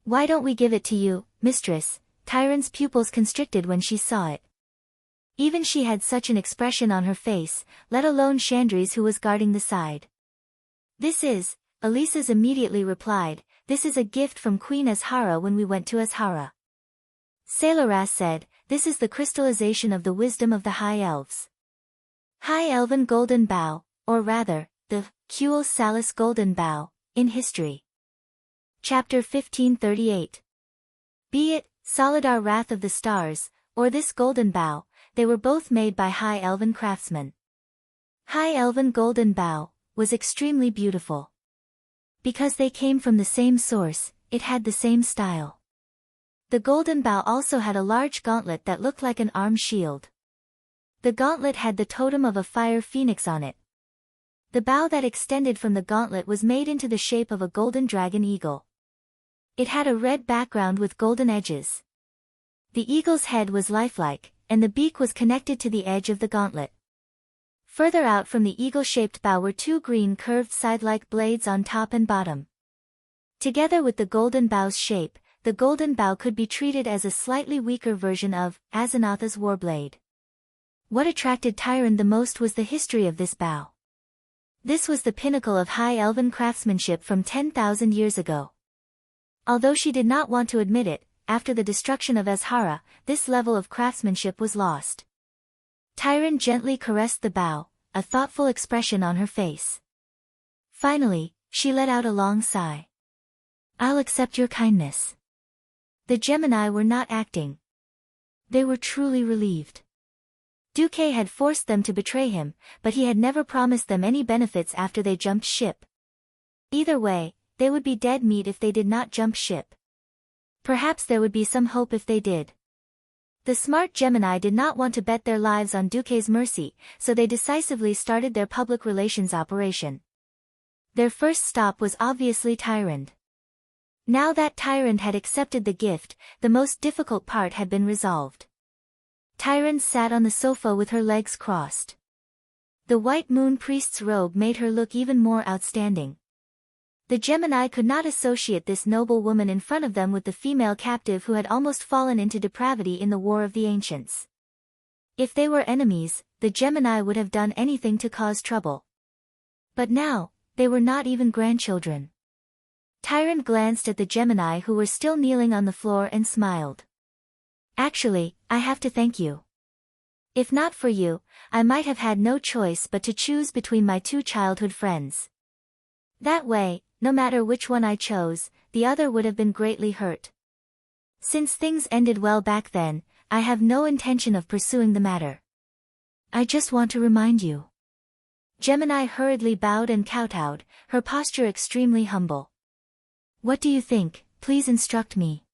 Why don't we give it to you, mistress? Tyrande's pupils constricted when she saw it. Even she had such an expression on her face, let alone Chandris who was guarding the side. This is, Elisa's immediately replied, this is a gift from Queen Azhara when we went to Azhara. Sailoras said, this is the crystallization of the wisdom of the High Elves. High Elven Golden Bough, or rather, the Kuel Salis Golden Bough, in history. Chapter 1538. Be it, Solidar Wrath of the Stars, or this Golden Bough, they were both made by High Elven craftsmen. High Elven Golden Bough was extremely beautiful. Because they came from the same source, it had the same style. The Golden Bough also had a large gauntlet that looked like an arm shield. The gauntlet had the totem of a fire phoenix on it. The bough that extended from the gauntlet was made into the shape of a golden dragon eagle. It had a red background with golden edges. The eagle's head was lifelike, and the beak was connected to the edge of the gauntlet. Further out from the eagle-shaped bough were 2 green curved side-like blades on top and bottom. Together with the golden bow's shape, the golden bow could be treated as a slightly weaker version of Azanatha's warblade. What attracted Tyrande the most was the history of this bow. This was the pinnacle of high elven craftsmanship from 10,000 years ago. Although she did not want to admit it, after the destruction of Azhara, this level of craftsmanship was lost. Tyrande gently caressed the bow, a thoughtful expression on her face. Finally, she let out a long sigh. "I'll accept your kindness." The Gemini were not acting. They were truly relieved. Duque had forced them to betray him, but he had never promised them any benefits after they jumped ship. Either way, they would be dead meat if they did not jump ship. Perhaps there would be some hope if they did. The smart Gemini did not want to bet their lives on Duque's mercy, so they decisively started their public relations operation. Their first stop was obviously Tyrande. Now that Tyrande had accepted the gift, the most difficult part had been resolved. Tyrande sat on the sofa with her legs crossed. The white moon priest's robe made her look even more outstanding. The Gemini could not associate this noble woman in front of them with the female captive who had almost fallen into depravity in the War of the Ancients. If they were enemies, the Gemini would have done anything to cause trouble. But now, they were not even grandchildren. Tyrande glanced at the Gemini who were still kneeling on the floor and smiled. "Actually, I have to thank you. If not for you, I might have had no choice but to choose between my two childhood friends. That way, no matter which one I chose, the other would have been greatly hurt. Since things ended well back then, I have no intention of pursuing the matter. I just want to remind you." Gemini hurriedly bowed and kowtowed, her posture extremely humble. "What do you think? Please instruct me."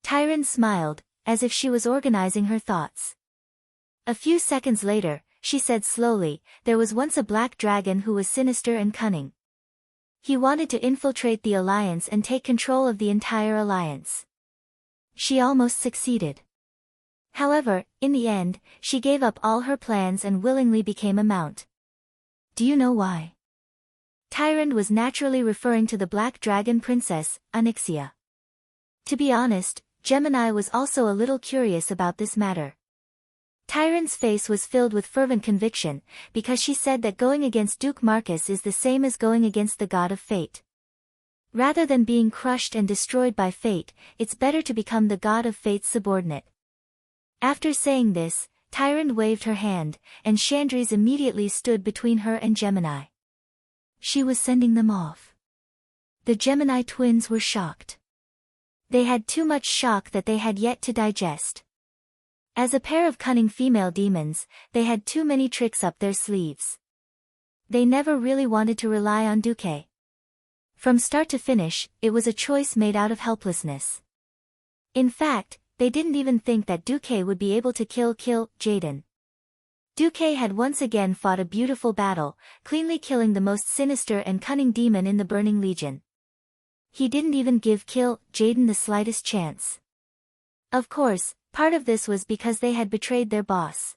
Tyrande smiled, as if she was organizing her thoughts. A few seconds later, she said slowly, "There was once a black dragon who was sinister and cunning. He wanted to infiltrate the Alliance and take control of the entire Alliance. She almost succeeded. However, in the end, she gave up all her plans and willingly became a mount. Do you know why?" Tyrande was naturally referring to the Black Dragon Princess, Onyxia. To be honest, Gemini was also a little curious about this matter. Tyrande's face was filled with fervent conviction, because she said that going against Duke Marcus is the same as going against the god of fate. Rather than being crushed and destroyed by fate, it's better to become the god of fate's subordinate. After saying this, Tyrande waved her hand, and Chandrise immediately stood between her and Gemini. She was sending them off. The Gemini twins were shocked. They had too much shock that they had yet to digest. As a pair of cunning female demons, they had too many tricks up their sleeves. They never really wanted to rely on Duque. From start to finish, it was a choice made out of helplessness. In fact, they didn't even think that Duque would be able to kill Jaden. Duque had once again fought a beautiful battle, cleanly killing the most sinister and cunning demon in the Burning Legion. He didn't even give Jaden the slightest chance. Of course, part of this was because they had betrayed their boss.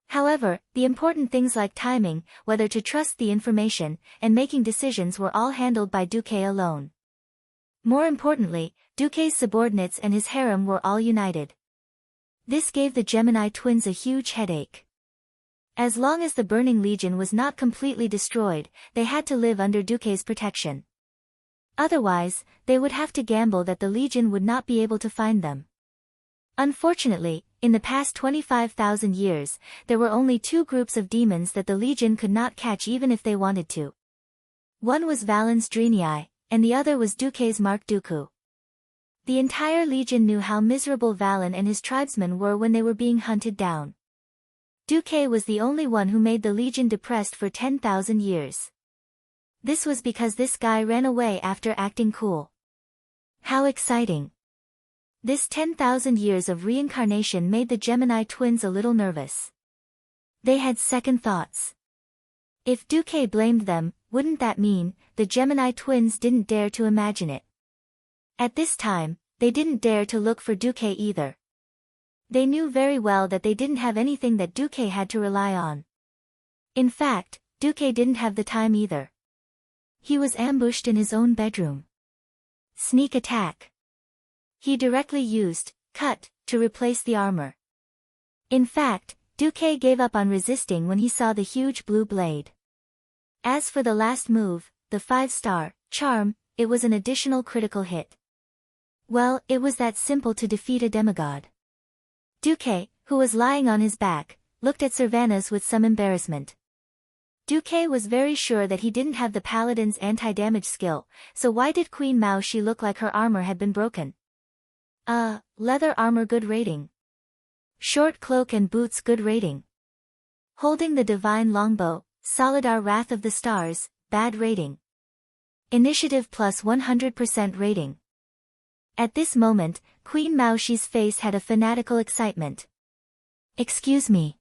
However, the important things like timing, whether to trust the information, and making decisions were all handled by Duque alone. More importantly, Duque's subordinates and his harem were all united. This gave the Gemini twins a huge headache. As long as the Burning Legion was not completely destroyed, they had to live under Duque's protection. Otherwise, they would have to gamble that the Legion would not be able to find them. Unfortunately, in the past 25,000 years, there were only two groups of demons that the Legion could not catch even if they wanted to. One was Valen's Drenii, and the other was Duque's Mark Dooku. The entire Legion knew how miserable Valen and his tribesmen were when they were being hunted down. Duque was the only one who made the Legion depressed for 10,000 years. This was because this guy ran away after acting cool. How exciting! This 10,000 years of reincarnation made the Gemini twins a little nervous. They had second thoughts. If Duque blamed them, wouldn't that mean the Gemini twins didn't dare to imagine it? At this time, they didn't dare to look for Duque either. They knew very well that they didn't have anything that Duque had to rely on. In fact, Duque didn't have the time either. He was ambushed in his own bedroom. Sneak attack. He directly used cut to replace the armor. In fact, Duque gave up on resisting when he saw the huge blue blade. As for the last move, the 5-star charm, it was an additional critical hit. Well, it was that simple to defeat a demigod. Duque, who was lying on his back, looked at Sylvanas with some embarrassment. Duque was very sure that he didn't have the paladin's anti-damage skill, so why did Queen Mao Shi look like her armor had been broken? Leather armor good rating. Short cloak and boots good rating. Holding the divine longbow, Solidar Wrath of the Stars, bad rating. Initiative plus 100% rating. At this moment, Queen Mao Shi's face had a fanatical excitement. Excuse me.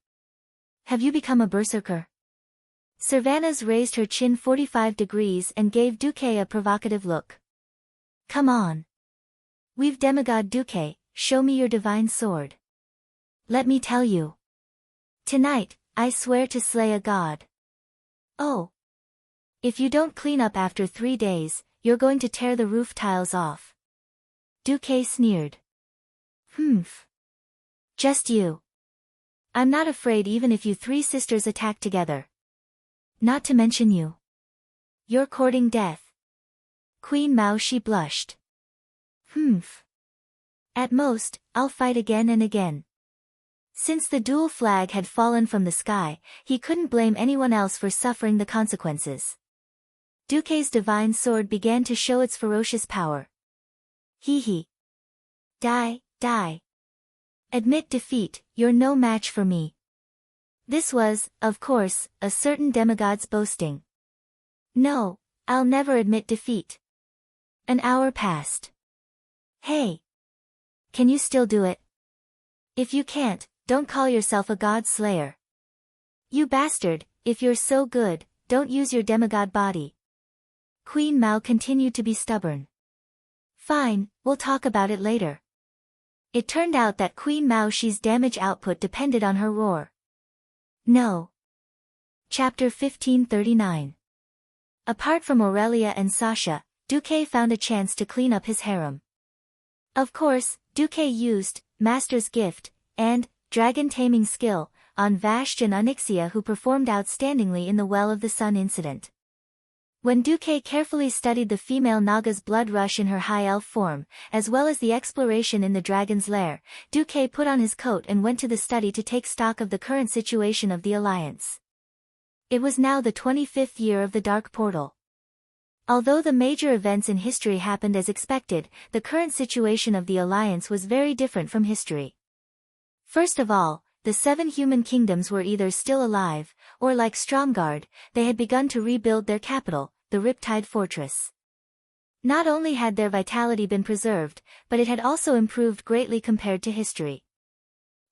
Have you become a berserker? Sylvanas raised her chin 45 degrees and gave Duque a provocative look. Come on. We've demigod Duque, show me your divine sword. Let me tell you. Tonight, I swear to slay a god. Oh. If you don't clean up after 3 days, you're going to tear the roof tiles off. Duque sneered. Humph. Just you. I'm not afraid even if you 3 sisters attack together. Not to mention you. You're courting death. Queen Mao Shi blushed. Humph. At most, I'll fight again and again. Since the dual flag had fallen from the sky, he couldn't blame anyone else for suffering the consequences. Duque's divine sword began to show its ferocious power. Hee. Die. Admit defeat, you're no match for me. This was, of course, a certain demigod's boasting. No, I'll never admit defeat. An hour passed. Hey. Can you still do it? If you can't, don't call yourself a god slayer. You bastard, if you're so good, don't use your demigod body. Queen Mao continued to be stubborn. Fine, we'll talk about it later. It turned out that Queen Mao Shi's damage output depended on her roar. No. Chapter 1539. Apart from Aurelia and Sasha, Duque found a chance to clean up his harem. Of course, Duque used Master's Gift and Dragon Taming Skill on Vashj and Onyxia, who performed outstandingly in the Well of the Sun incident. When Duque carefully studied the female Naga's blood rush in her high elf form, as well as the exploration in the dragon's lair, Duque put on his coat and went to the study to take stock of the current situation of the Alliance. It was now the 25th year of the Dark Portal. Although the major events in history happened as expected, the current situation of the Alliance was very different from history. First of all, the 7 human kingdoms were either still alive, or like Stromgard, they had begun to rebuild their capital, the Riptide Fortress. Not only had their vitality been preserved, but it had also improved greatly compared to history.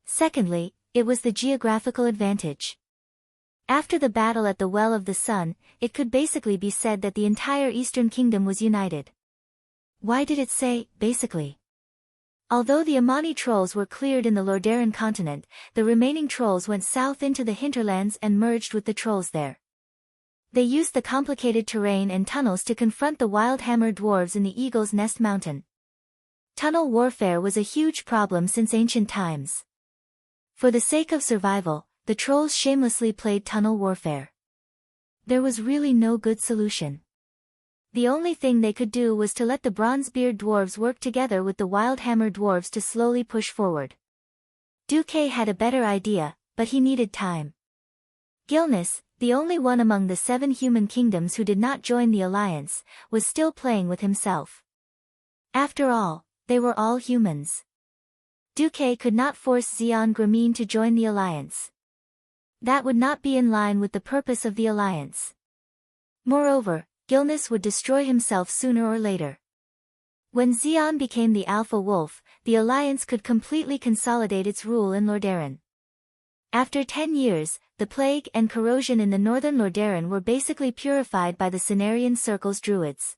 Secondly, it was the geographical advantage. After the battle at the Well of the Sun, it could basically be said that the entire Eastern Kingdom was united. Why did it say, basically? Although the Amani trolls were cleared in the Lordaeron continent, the remaining trolls went south into the hinterlands and merged with the trolls there. They used the complicated terrain and tunnels to confront the Wildhammer dwarves in the Eagle's Nest Mountain. Tunnel warfare was a huge problem since ancient times. For the sake of survival, the trolls shamelessly played tunnel warfare. There was really no good solution. The only thing they could do was to let the Bronzebeard dwarves work together with the Wildhammer dwarves to slowly push forward. Duque had a better idea, but he needed time. Gilnis, the only one among the 7 human kingdoms who did not join the alliance, was still playing with himself. After all, they were all humans. Duque could not force Xian Grameen to join the alliance. That would not be in line with the purpose of the alliance. Moreover, Gilnis would destroy himself sooner or later. When Xian became the Alpha Wolf, the alliance could completely consolidate its rule in Lordaeron. After 10 years, the plague and corrosion in the northern Lordaeron were basically purified by the Cenarian Circle's druids.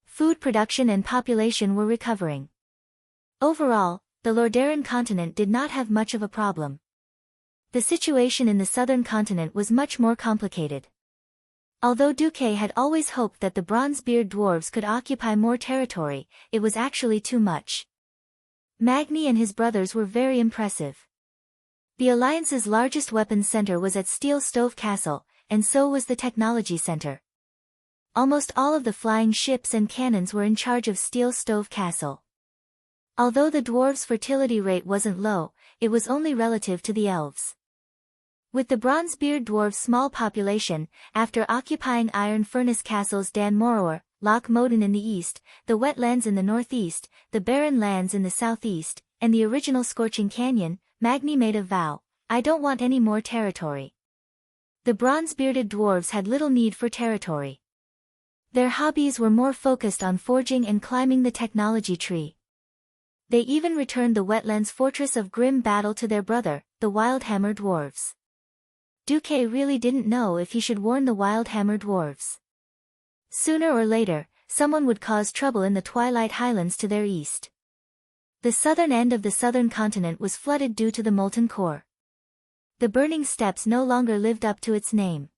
Food production and population were recovering. Overall, the Lordaeron continent did not have much of a problem. The situation in the southern continent was much more complicated. Although Duque had always hoped that the Bronzebeard dwarves could occupy more territory, it was actually too much. Magni and his brothers were very impressive. The Alliance's largest weapons center was at Steel Stove Castle, and so was the Technology Center. Almost all of the flying ships and cannons were in charge of Steel Stove Castle. Although the dwarves' fertility rate wasn't low, it was only relative to the elves. With the Bronzebeard dwarves' small population, after occupying Iron Furnace Castles Dan Moror, Loch Moden in the east, the wetlands in the northeast, the barren lands in the southeast, and the original Scorching Canyon, Magni made a vow: I don't want any more territory. The bronze-bearded dwarves had little need for territory. Their hobbies were more focused on forging and climbing the technology tree. They even returned the wetlands fortress of Grim Battle to their brother, the Wildhammer dwarves. Duque really didn't know if he should warn the Wildhammer dwarves. Sooner or later, someone would cause trouble in the Twilight Highlands to their east. The southern end of the southern continent was flooded due to the molten core. The burning steppes no longer lived up to its name.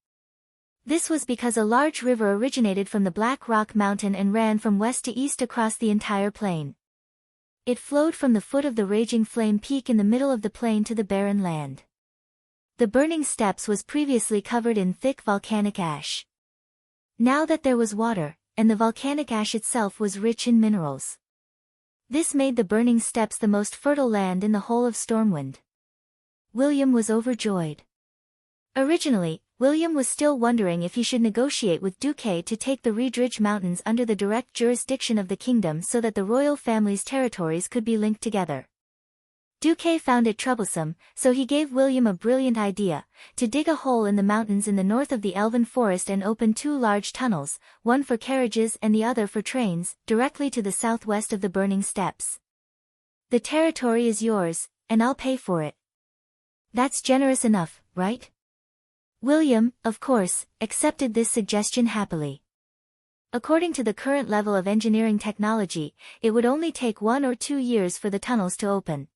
This was because a large river originated from the Black Rock Mountain and ran from west to east across the entire plain. It flowed from the foot of the Raging Flame Peak in the middle of the plain to the barren land. The burning steppes was previously covered in thick volcanic ash. Now that there was water, and the volcanic ash itself was rich in minerals. This made the burning steppes the most fertile land in the whole of Stormwind. William was overjoyed. Originally, William was still wondering if he should negotiate with Duque to take the Riedridge Mountains under the direct jurisdiction of the kingdom so that the royal family's territories could be linked together. Duque found it troublesome, so he gave William a brilliant idea: to dig a hole in the mountains in the north of the Elven Forest and open two large tunnels, one for carriages and the other for trains, directly to the southwest of the burning steppes. The territory is yours, and I'll pay for it. That's generous enough, right? William, of course, accepted this suggestion happily. According to the current level of engineering technology, it would only take 1 or 2 years for the tunnels to open.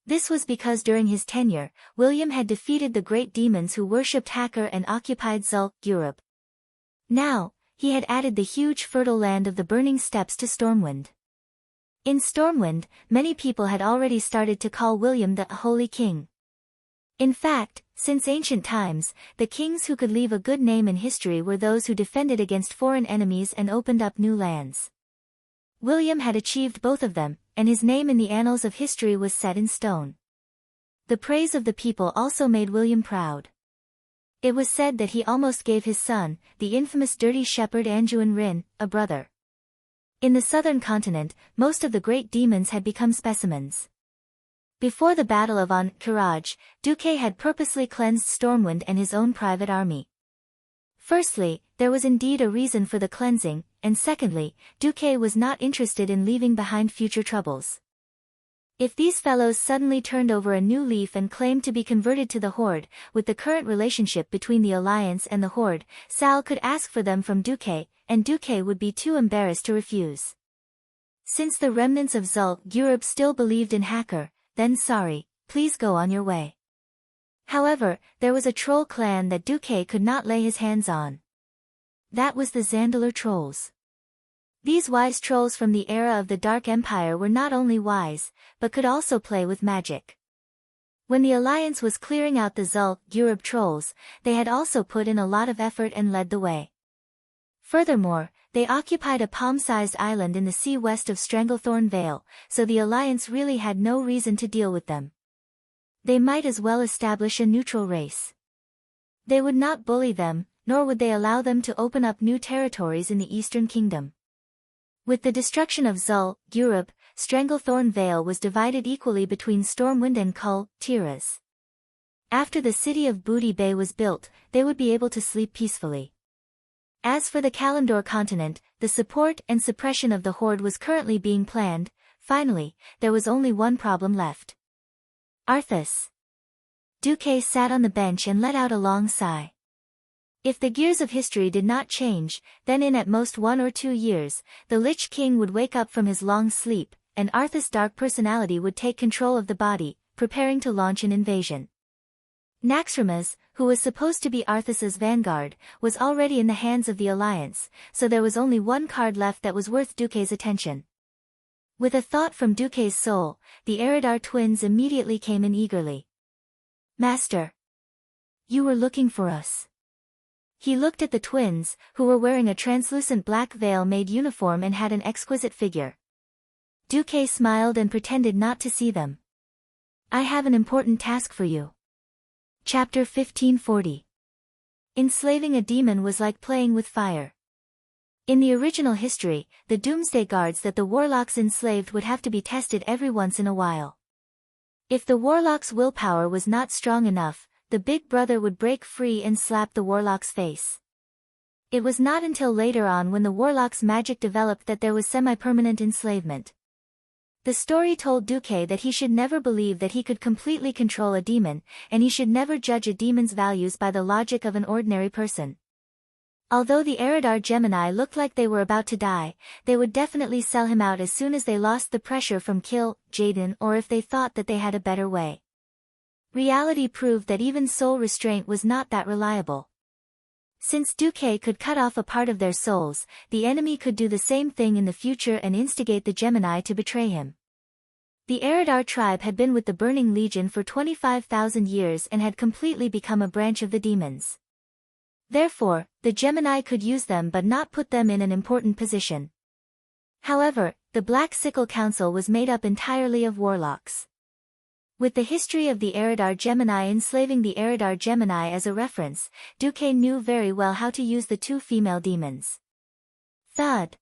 This was because during his tenure, William had defeated the great demons who worshipped Hacker and occupied Zulk, Europe. Now, he had added the huge fertile land of the burning steppes to Stormwind. In Stormwind, many people had already started to call William the Holy King. In fact, since ancient times, the kings who could leave a good name in history were those who defended against foreign enemies and opened up new lands. William had achieved both of them, and his name in the annals of history was set in stone. The praise of the people also made William proud. It was said that he almost gave his son, the infamous dirty shepherd Anduin Rin, a brother. In the southern continent, most of the great demons had become specimens. Before the Battle of Kiraj, Duque had purposely cleansed Stormwind and his own private army. Firstly, there was indeed a reason for the cleansing, and secondly, Duque was not interested in leaving behind future troubles. If these fellows suddenly turned over a new leaf and claimed to be converted to the Horde, with the current relationship between the Alliance and the Horde, Sal could ask for them from Duque, and Duque would be too embarrassed to refuse. Since the remnants of Zulk Europe still believed in Hacker, then sorry, please go on your way. However, there was a troll clan that Duque could not lay his hands on. That was the Zandalar trolls. These wise trolls from the era of the Dark Empire were not only wise, but could also play with magic. When the Alliance was clearing out the Zulk Europe trolls, they had also put in a lot of effort and led the way. Furthermore, they occupied a palm-sized island in the sea west of Stranglethorn Vale, so the Alliance really had no reason to deal with them. They might as well establish a neutral race. They would not bully them, nor would they allow them to open up new territories in the Eastern Kingdom. With the destruction of Zulk Europe, Stranglethorn Vale was divided equally between Stormwind and Kull Tiras. After the city of Booty Bay was built, they would be able to sleep peacefully. As for the Kalimdor continent, the support and suppression of the Horde was currently being planned. Finally, there was only one problem left. Arthas. Duque sat on the bench and let out a long sigh. If the gears of history did not change, then in at most 1 or 2 years, the Lich King would wake up from his long sleep, and Arthas' dark personality would take control of the body, preparing to launch an invasion. Naxxramas, who was supposed to be Arthas's vanguard, was already in the hands of the Alliance, so there was only one card left that was worth Duque's attention. With a thought from Duque's soul, the Eridar twins immediately came in eagerly. "Master! You were looking for us." He looked at the twins, who were wearing a translucent black veil-made uniform and had an exquisite figure. Duque smiled and pretended not to see them. "I have an important task for you." Chapter 1540. Enslaving a demon was like playing with fire. In the original history, the Doomsday Guards that the warlocks enslaved would have to be tested every once in a while. If the warlock's willpower was not strong enough, the big brother would break free and slap the warlock's face. It was not until later on when the warlock's magic developed that there was semi-permanent enslavement. The story told Duque that he should never believe that he could completely control a demon, and he should never judge a demon's values by the logic of an ordinary person. Although the Eridar Gemini looked like they were about to die, they would definitely sell him out as soon as they lost the pressure from Kill, Jaden, or if they thought that they had a better way. Reality proved that even soul restraint was not that reliable. Since Duque could cut off a part of their souls, the enemy could do the same thing in the future and instigate the Gemini to betray him. The Eridar tribe had been with the Burning Legion for 25,000 years and had completely become a branch of the demons. Therefore, the Gemini could use them but not put them in an important position. However, the Black Sickle Council was made up entirely of warlocks. With the history of the Eridar Gemini enslaving the Eridar Gemini as a reference, Duque knew very well how to use the two female demons. Thud!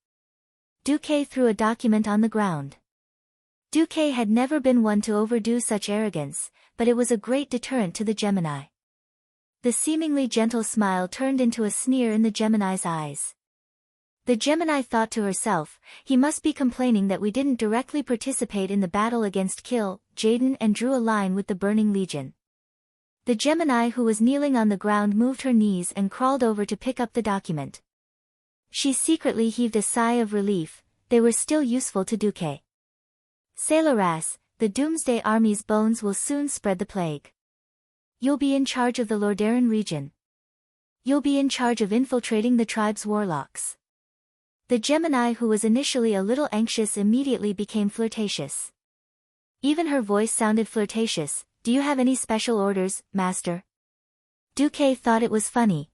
Duque threw a document on the ground. Duque had never been one to overdo such arrogance, but it was a great deterrent to the Gemini. The seemingly gentle smile turned into a sneer in the Gemini's eyes. The Gemini thought to herself, he must be complaining that we didn't directly participate in the battle against Kill, Jaden, and drew a line with the Burning Legion. The Gemini who was kneeling on the ground moved her knees and crawled over to pick up the document. She secretly heaved a sigh of relief. They were still useful to Duque. Sailoras, the Doomsday Army's bones will soon spread the plague. You'll be in charge of the Lordaeron region. You'll be in charge of infiltrating the tribe's warlocks. The Gemini who was initially a little anxious immediately became flirtatious. Even her voice sounded flirtatious. "Do you have any special orders, Master?" Duque thought it was funny.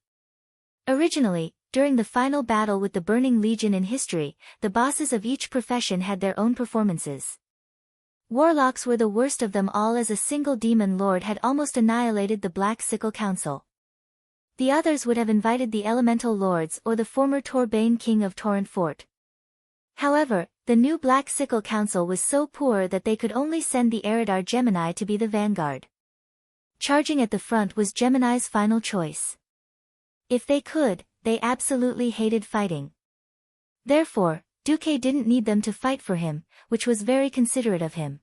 Originally, during the final battle with the Burning Legion in history, the bosses of each profession had their own performances. Warlocks were the worst of them all as a single demon lord had almost annihilated the Black Sickle Council. The others would have invited the Elemental Lords or the former Torbane King of Torrent Fort. However, the new Black Sickle Council was so poor that they could only send the Eridar Gemini to be the vanguard. Charging at the front was Gemini's final choice. If they could, they absolutely hated fighting. Therefore, Duque didn't need them to fight for him, which was very considerate of him.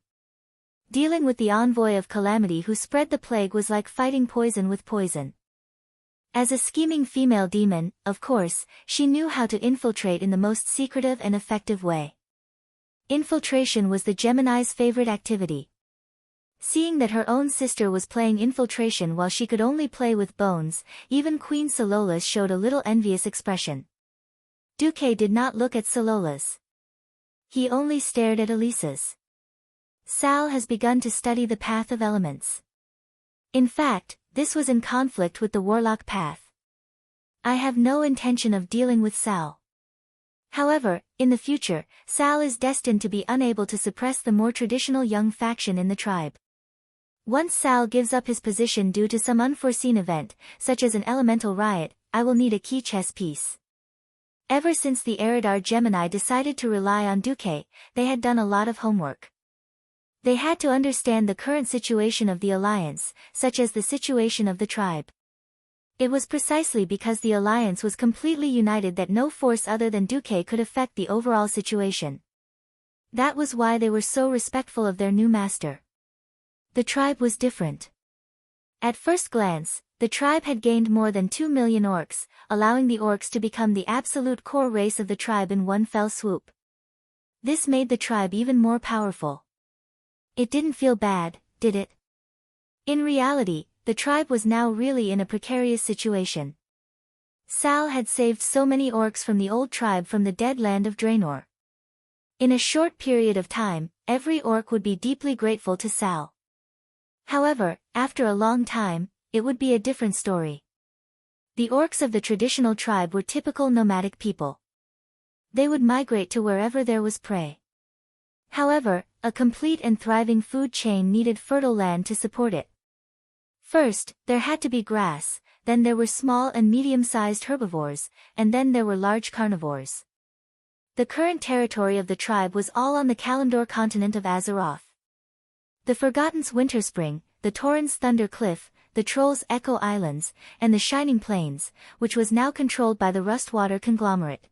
Dealing with the envoy of calamity who spread the plague was like fighting poison with poison. As a scheming female demon, of course, she knew how to infiltrate in the most secretive and effective way. Infiltration was the Gemini's favorite activity. Seeing that her own sister was playing infiltration while she could only play with bones, even Queen Salolas showed a little envious expression. Duque did not look at Salolas. He only stared at Elisa's. Sal has begun to study the path of elements. In fact, this was in conflict with the warlock path. I have no intention of dealing with Sal. However, in the future, Sal is destined to be unable to suppress the more traditional young faction in the tribe. Once Sal gives up his position due to some unforeseen event, such as an elemental riot, I will need a key chess piece. Ever since the Eridar Gemini decided to rely on Duque, they had done a lot of homework. They had to understand the current situation of the Alliance, such as the situation of the tribe. It was precisely because the Alliance was completely united that no force other than Duque could affect the overall situation. That was why they were so respectful of their new master. The tribe was different. At first glance, the tribe had gained more than 2 million orcs, allowing the orcs to become the absolute core race of the tribe in one fell swoop. This made the tribe even more powerful. It didn't feel bad, did it? In reality, the tribe was now really in a precarious situation. Sal had saved so many orcs from the old tribe from the dead land of Draenor. In a short period of time, every orc would be deeply grateful to Sal. However, after a long time, it would be a different story. The orcs of the traditional tribe were typical nomadic people. They would migrate to wherever there was prey. However, a complete and thriving food chain needed fertile land to support it. First, there had to be grass, then there were small and medium-sized herbivores, and then there were large carnivores. The current territory of the tribe was all on the Kalimdor continent of Azeroth. The Forgotten's Winter Spring, the Tauren's Thunder Cliff, the Troll's Echo Islands, and the Shining Plains, which was now controlled by the Rustwater conglomerate.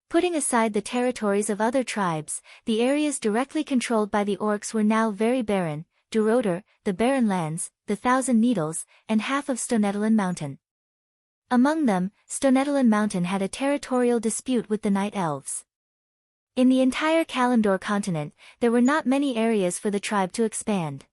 Putting aside the territories of other tribes, the areas directly controlled by the orcs were now very barren: Duroder, the Barren Lands, the Thousand Needles, and half of Stonedalin Mountain. Among them, Stonedalin Mountain had a territorial dispute with the Night Elves. In the entire Kalimdor continent, there were not many areas for the tribe to expand.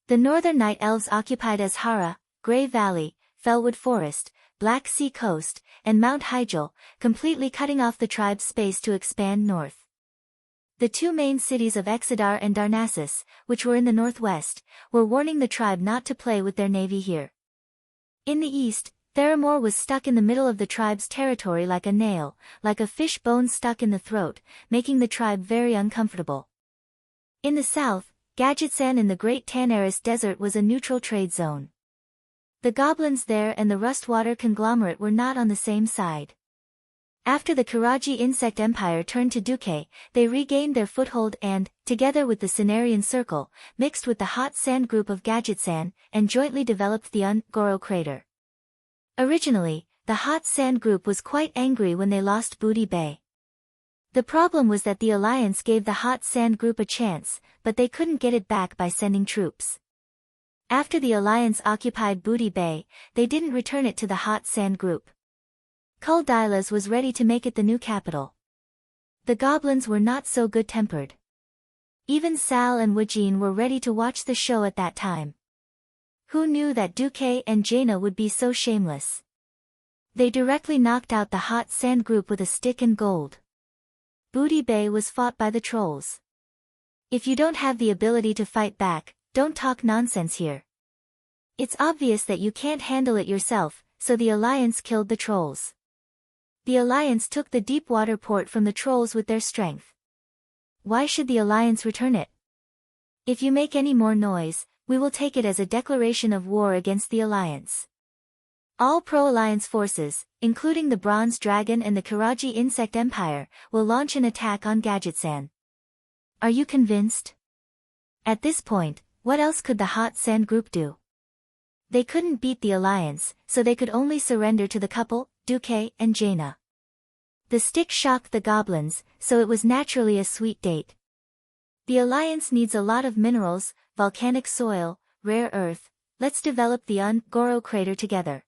The northern Night Elves occupied Azhara, Grey Valley, Fellwood Forest, Black Sea Coast, and Mount Hyjal, completely cutting off the tribe's space to expand north. The two main cities of Exodar and Darnassus, which were in the northwest, were warning the tribe not to play with their navy here. In the east, Theramore was stuck in the middle of the tribe's territory like a nail, like a fish bone stuck in the throat, making the tribe very uncomfortable. In the south, Gadgetzan in the Great Tanaris Desert was a neutral trade zone. The goblins there and the Rustwater conglomerate were not on the same side. After the Kiraji insect empire turned to Duque, they regained their foothold and, together with the Cenarian Circle, mixed with the hot sand group of Gadgetzan, and jointly developed the Goro crater. Originally, the hot sand group was quite angry when they lost Booty Bay. The problem was that the Alliance gave the hot sand group a chance, but they couldn't get it back by sending troops. After the Alliance occupied Booty Bay, they didn't return it to the hot sand group. Kul Dylas was ready to make it the new capital. The goblins were not so good-tempered. Even Sal and Wajin were ready to watch the show at that time. Who knew that Duque and Jaina would be so shameless? They directly knocked out the hot sand group with a stick and gold. Booty Bay was fought by the trolls. If you don't have the ability to fight back, don't talk nonsense here. It's obvious that you can't handle it yourself, so the Alliance killed the trolls. The Alliance took the deep water port from the trolls with their strength. Why should the Alliance return it? If you make any more noise, we will take it as a declaration of war against the Alliance. All pro-Alliance forces, including the Bronze Dragon and the Kiraji Insect Empire, will launch an attack on Gadgetzan. Are you convinced? At this point, what else could the hot sand group do? They couldn't beat the Alliance, so they could only surrender to the couple, Duque and Jaina. The stick shocked the goblins, so it was naturally a sweet date. The Alliance needs a lot of minerals, volcanic soil, rare earth. Let's develop the Goro crater together.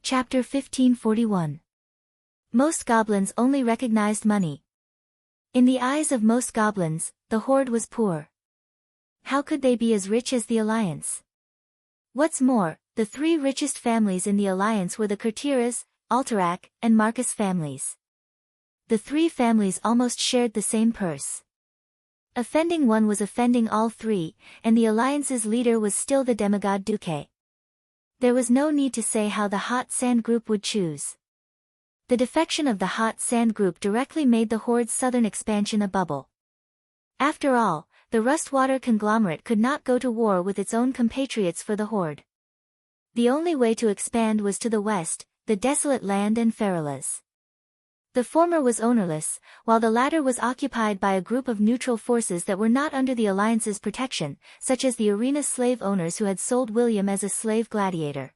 Chapter 1541. Most goblins only recognized money. In the eyes of most goblins, the Horde was poor. How could they be as rich as the Alliance? What's more, the three richest families in the Alliance were the Kurtiras, Alterac, and Marcus families. The three families almost shared the same purse. Offending one was offending all three, and the Alliance's leader was still the demigod Duque. There was no need to say how the hot sand group would choose. The defection of the hot sand group directly made the Horde's southern expansion a bubble. After all, the Rustwater conglomerate could not go to war with its own compatriots for the Horde. The only way to expand was to the west, the desolate land and Feralas. The former was ownerless, while the latter was occupied by a group of neutral forces that were not under the Alliance's protection, such as the arena slave owners who had sold William as a slave gladiator.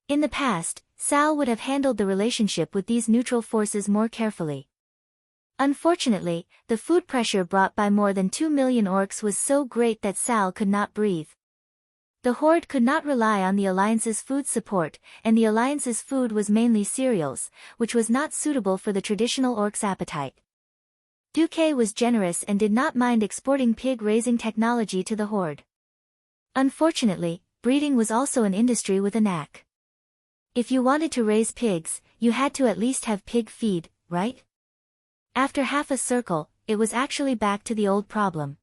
In the past, Sal would have handled the relationship with these neutral forces more carefully. Unfortunately, the food pressure brought by more than 2 million orcs was so great that Sal could not breathe. The Horde could not rely on the Alliance's food support, and the Alliance's food was mainly cereals, which was not suitable for the traditional orc's appetite. Duque was generous and did not mind exporting pig-raising technology to the Horde. Unfortunately, breeding was also an industry with a knack. If you wanted to raise pigs, you had to at least have pig feed, right? After half a circle, it was actually back to the old problem.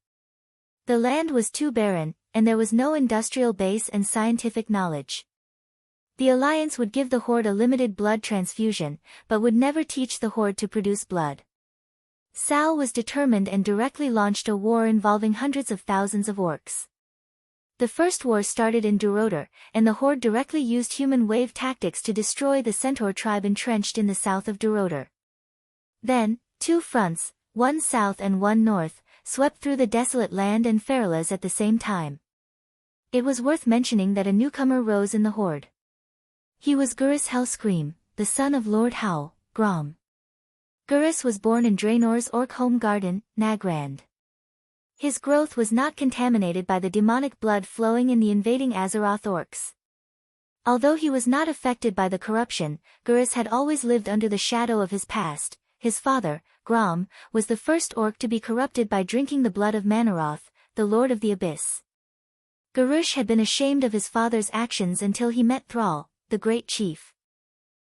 The land was too barren, and there was no industrial base and scientific knowledge. The Alliance would give the Horde a limited blood transfusion, but would never teach the Horde to produce blood. Sal was determined and directly launched a war involving hundreds of thousands of orcs. The first war started in Duroder, and the Horde directly used human wave tactics to destroy the Centaur tribe entrenched in the south of Duroder. Then, two fronts, one south and one north, swept through the desolate land and Feralas at the same time. It was worth mentioning that a newcomer rose in the Horde. He was Gurus Hellscream, the son of Lord Howl, Grom. Gurus was born in Draenor's orc home garden, Nagrand. His growth was not contaminated by the demonic blood flowing in the invading Azeroth orcs. Although he was not affected by the corruption, Gurus had always lived under the shadow of his past. His father, Grom, was the first orc to be corrupted by drinking the blood of Manaroth, the Lord of the Abyss. Garush had been ashamed of his father's actions until he met Thrall, the great chief.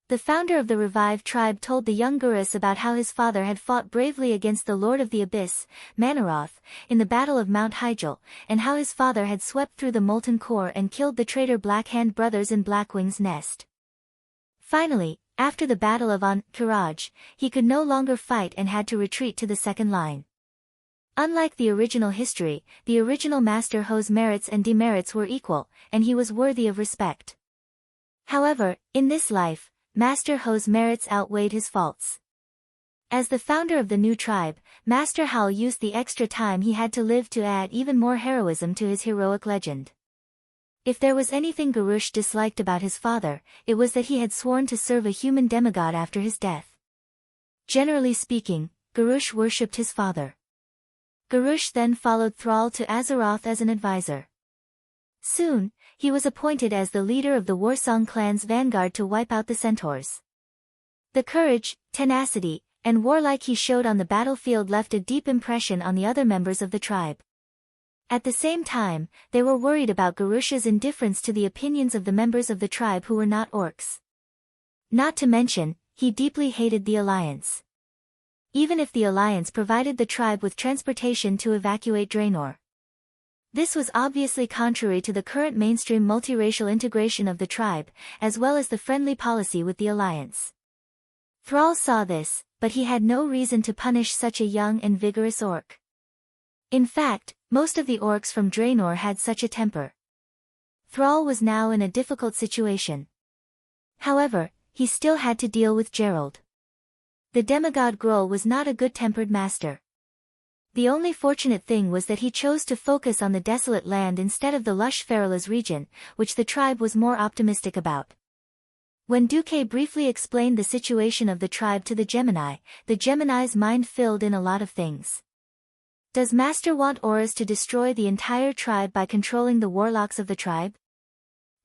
The founder of the revived tribe told the young Gurus about how his father had fought bravely against the Lord of the Abyss, Manaroth, in the Battle of Mount Hyjal, and how his father had swept through the Molten Core and killed the traitor Blackhand brothers in Blackwing's nest. Finally, after the Battle of Kiraj, he could no longer fight and had to retreat to the second line. Unlike the original history, the original Master Ho's merits and demerits were equal, and he was worthy of respect. However, in this life, Master Ho's merits outweighed his faults. As the founder of the new tribe, Master Howl used the extra time he had to live to add even more heroism to his heroic legend. If there was anything Garush disliked about his father, it was that he had sworn to serve a human demigod after his death. Generally speaking, Garush worshipped his father. Garush then followed Thrall to Azeroth as an advisor. Soon, he was appointed as the leader of the Warsong clan's vanguard to wipe out the Centaurs. The courage, tenacity, and warlike he showed on the battlefield left a deep impression on the other members of the tribe. At the same time, they were worried about Garush's indifference to the opinions of the members of the tribe who were not orcs. Not to mention, he deeply hated the Alliance. Even if the Alliance provided the tribe with transportation to evacuate Draenor. This was obviously contrary to the current mainstream multiracial integration of the tribe, as well as the friendly policy with the Alliance. Thrall saw this, but he had no reason to punish such a young and vigorous orc. In fact, most of the orcs from Draenor had such a temper. Thrall was now in a difficult situation. However, he still had to deal with Gerald. The demigod Gruul was not a good-tempered master. The only fortunate thing was that he chose to focus on the desolate land instead of the lush Feralas region, which the tribe was more optimistic about. When Duque briefly explained the situation of the tribe to the Gemini's mind filled in a lot of things. Does Master want auras to destroy the entire tribe by controlling the warlocks of the tribe?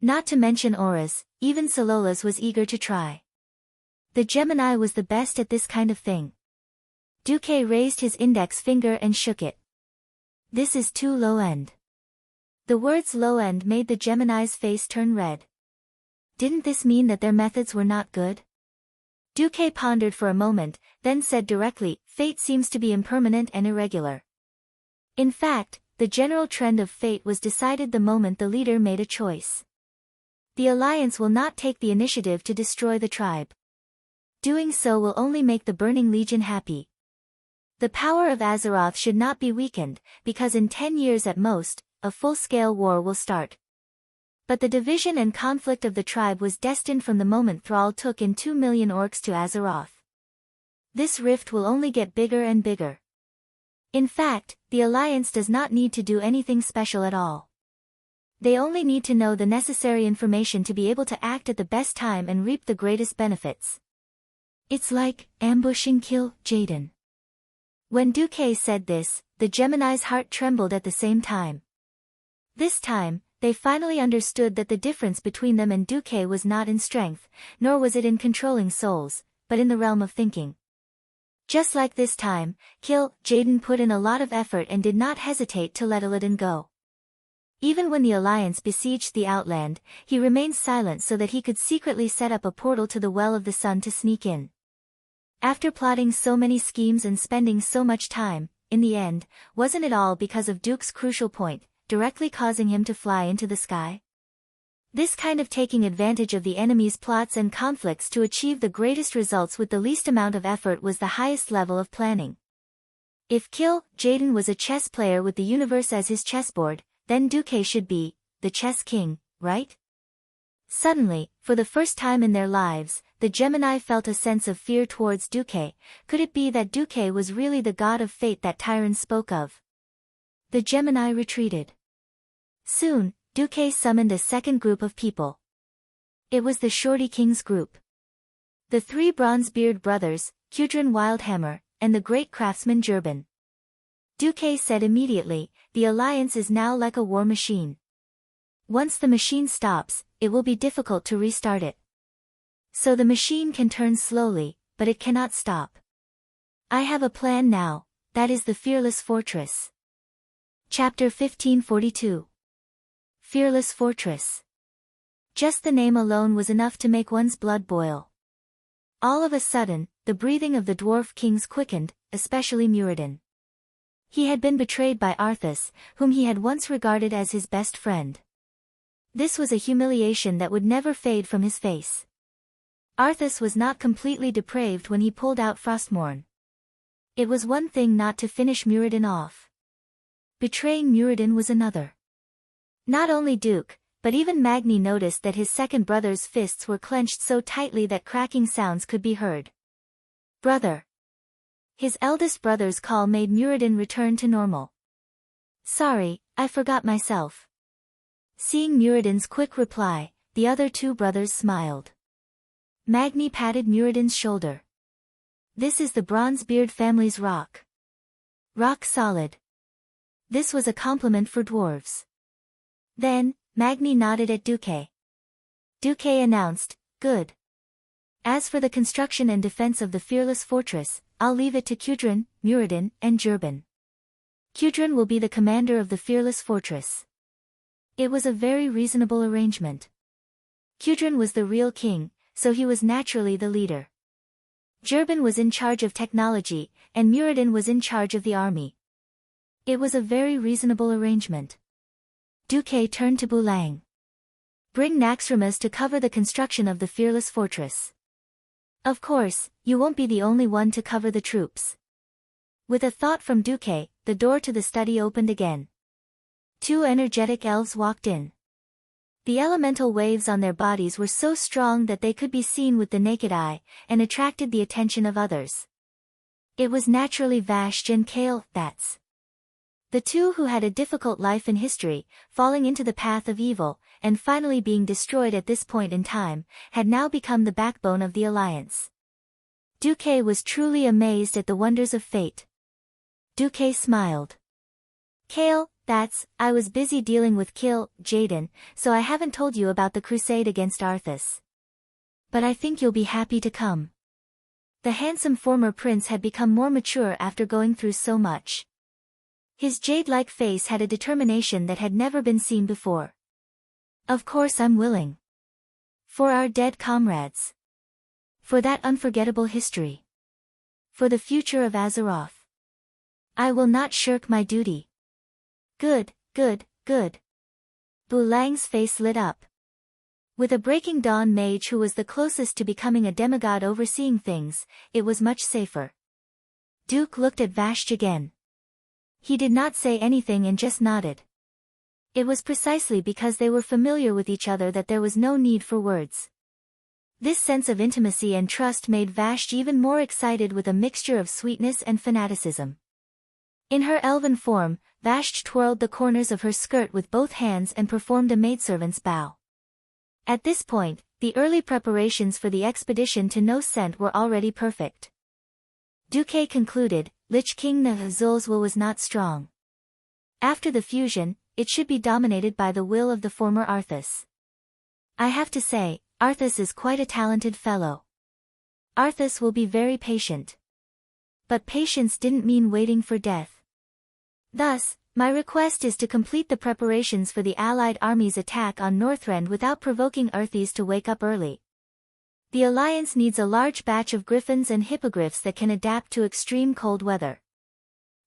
Not to mention auras, even Sololas was eager to try. The Gemini was the best at this kind of thing. Duque raised his index finger and shook it. This is too low-end. The words low-end made the Gemini's face turn red. Didn't this mean that their methods were not good? Duque pondered for a moment, then said directly, fate seems to be impermanent and irregular. In fact, the general trend of fate was decided the moment the leader made a choice. The Alliance will not take the initiative to destroy the tribe. Doing so will only make the Burning Legion happy. The power of Azeroth should not be weakened, because in 10 years at most, a full-scale war will start. But the division and conflict of the tribe was destined from the moment Thrall took in 2 million orcs to Azeroth. This rift will only get bigger and bigger. In fact, the Alliance does not need to do anything special at all. They only need to know the necessary information to be able to act at the best time and reap the greatest benefits. It's like ambushing Kill Jaden. When Duque said this, the Gemini's heart trembled at the same time. This time, they finally understood that the difference between them and Duque was not in strength, nor was it in controlling souls, but in the realm of thinking. Just like this time, Kill Jaden put in a lot of effort and did not hesitate to let Illidan go. Even when the Alliance besieged the Outland, he remained silent so that he could secretly set up a portal to the Well of the Sun to sneak in. After plotting so many schemes and spending so much time, in the end, wasn't it all because of Duke's crucial point, directly causing him to fly into the sky? This kind of taking advantage of the enemy's plots and conflicts to achieve the greatest results with the least amount of effort was the highest level of planning. If Jaden was a chess player with the universe as his chessboard, then Duque should be the chess king, right? Suddenly, for the first time in their lives, the Gemini felt a sense of fear towards Duque. Could it be that Duque was really the god of fate that Tyron spoke of? The Gemini retreated. Soon, Duque summoned a second group of people. It was the Shorty King's group. The three Bronzebeard brothers, Kudrin Wildhammer, and the great craftsman Jurban. Duque said immediately, the Alliance is now like a war machine. Once the machine stops, it will be difficult to restart it. So the machine can turn slowly, but it cannot stop. I have a plan now, that is the Fearless Fortress. Chapter 1542. Fearless Fortress. Just the name alone was enough to make one's blood boil. All of a sudden, the breathing of the Dwarf Kings quickened, especially Muradin. He had been betrayed by Arthas, whom he had once regarded as his best friend. This was a humiliation that would never fade from his face. Arthas was not completely depraved when he pulled out Frostmourne. It was one thing not to finish Muradin off. Betraying Muradin was another. Not only Duke, but even Magni noticed that his second brother's fists were clenched so tightly that cracking sounds could be heard. Brother. His eldest brother's call made Muradin return to normal. Sorry, I forgot myself. Seeing Muradin's quick reply, the other two brothers smiled. Magni patted Muradin's shoulder. This is the Bronzebeard family's rock. Rock solid. This was a compliment for dwarves. Then, Magni nodded at Duque. Duque announced, good. As for the construction and defense of the Fearless Fortress, I'll leave it to Kudrin, Muradin, and Jurban. Kudrin will be the commander of the Fearless Fortress. It was a very reasonable arrangement. Kudrin was the real king, so he was naturally the leader. Jurban was in charge of technology, and Muradin was in charge of the army. It was a very reasonable arrangement. Duque turned to Bulang. Bring Naxxramas to cover the construction of the Fearless Fortress. Of course, you won't be the only one to cover the troops. With a thought from Duque, the door to the study opened again. Two energetic elves walked in. The elemental waves on their bodies were so strong that they could be seen with the naked eye, and attracted the attention of others. It was naturally Vashj and Kale, that's. The two who had a difficult life in history, falling into the path of evil, and finally being destroyed at this point in time, had now become the backbone of the Alliance. Duque was truly amazed at the wonders of fate. Duque smiled. Kale, I was busy dealing with Jaden, so I haven't told you about the crusade against Arthas. But I think you'll be happy to come. The handsome former prince had become more mature after going through so much. His jade-like face had a determination that had never been seen before. Of course I'm willing. For our dead comrades. For that unforgettable history. For the future of Azeroth. I will not shirk my duty. Good. Bulang's face lit up. With a Breaking Dawn mage who was the closest to becoming a demigod overseeing things, it was much safer. Duke looked at Vashj again. He did not say anything and just nodded. It was precisely because they were familiar with each other that there was no need for words. This sense of intimacy and trust made Vashj even more excited with a mixture of sweetness and fanaticism. In her elven form, Vashj twirled the corners of her skirt with both hands and performed a maidservant's bow. At this point, the early preparations for the expedition to No Scent were already perfect. Duque concluded, Lich King Nahazulzwa was not strong. After the fusion, it should be dominated by the will of the former Arthas. I have to say, Arthas is quite a talented fellow. Arthas will be very patient. But patience didn't mean waiting for death. Thus, My request is to complete the preparations for the Allied army's attack on Northrend without provoking Earthies to wake up early. The Alliance needs a large batch of griffins and hippogriffs that can adapt to extreme cold weather.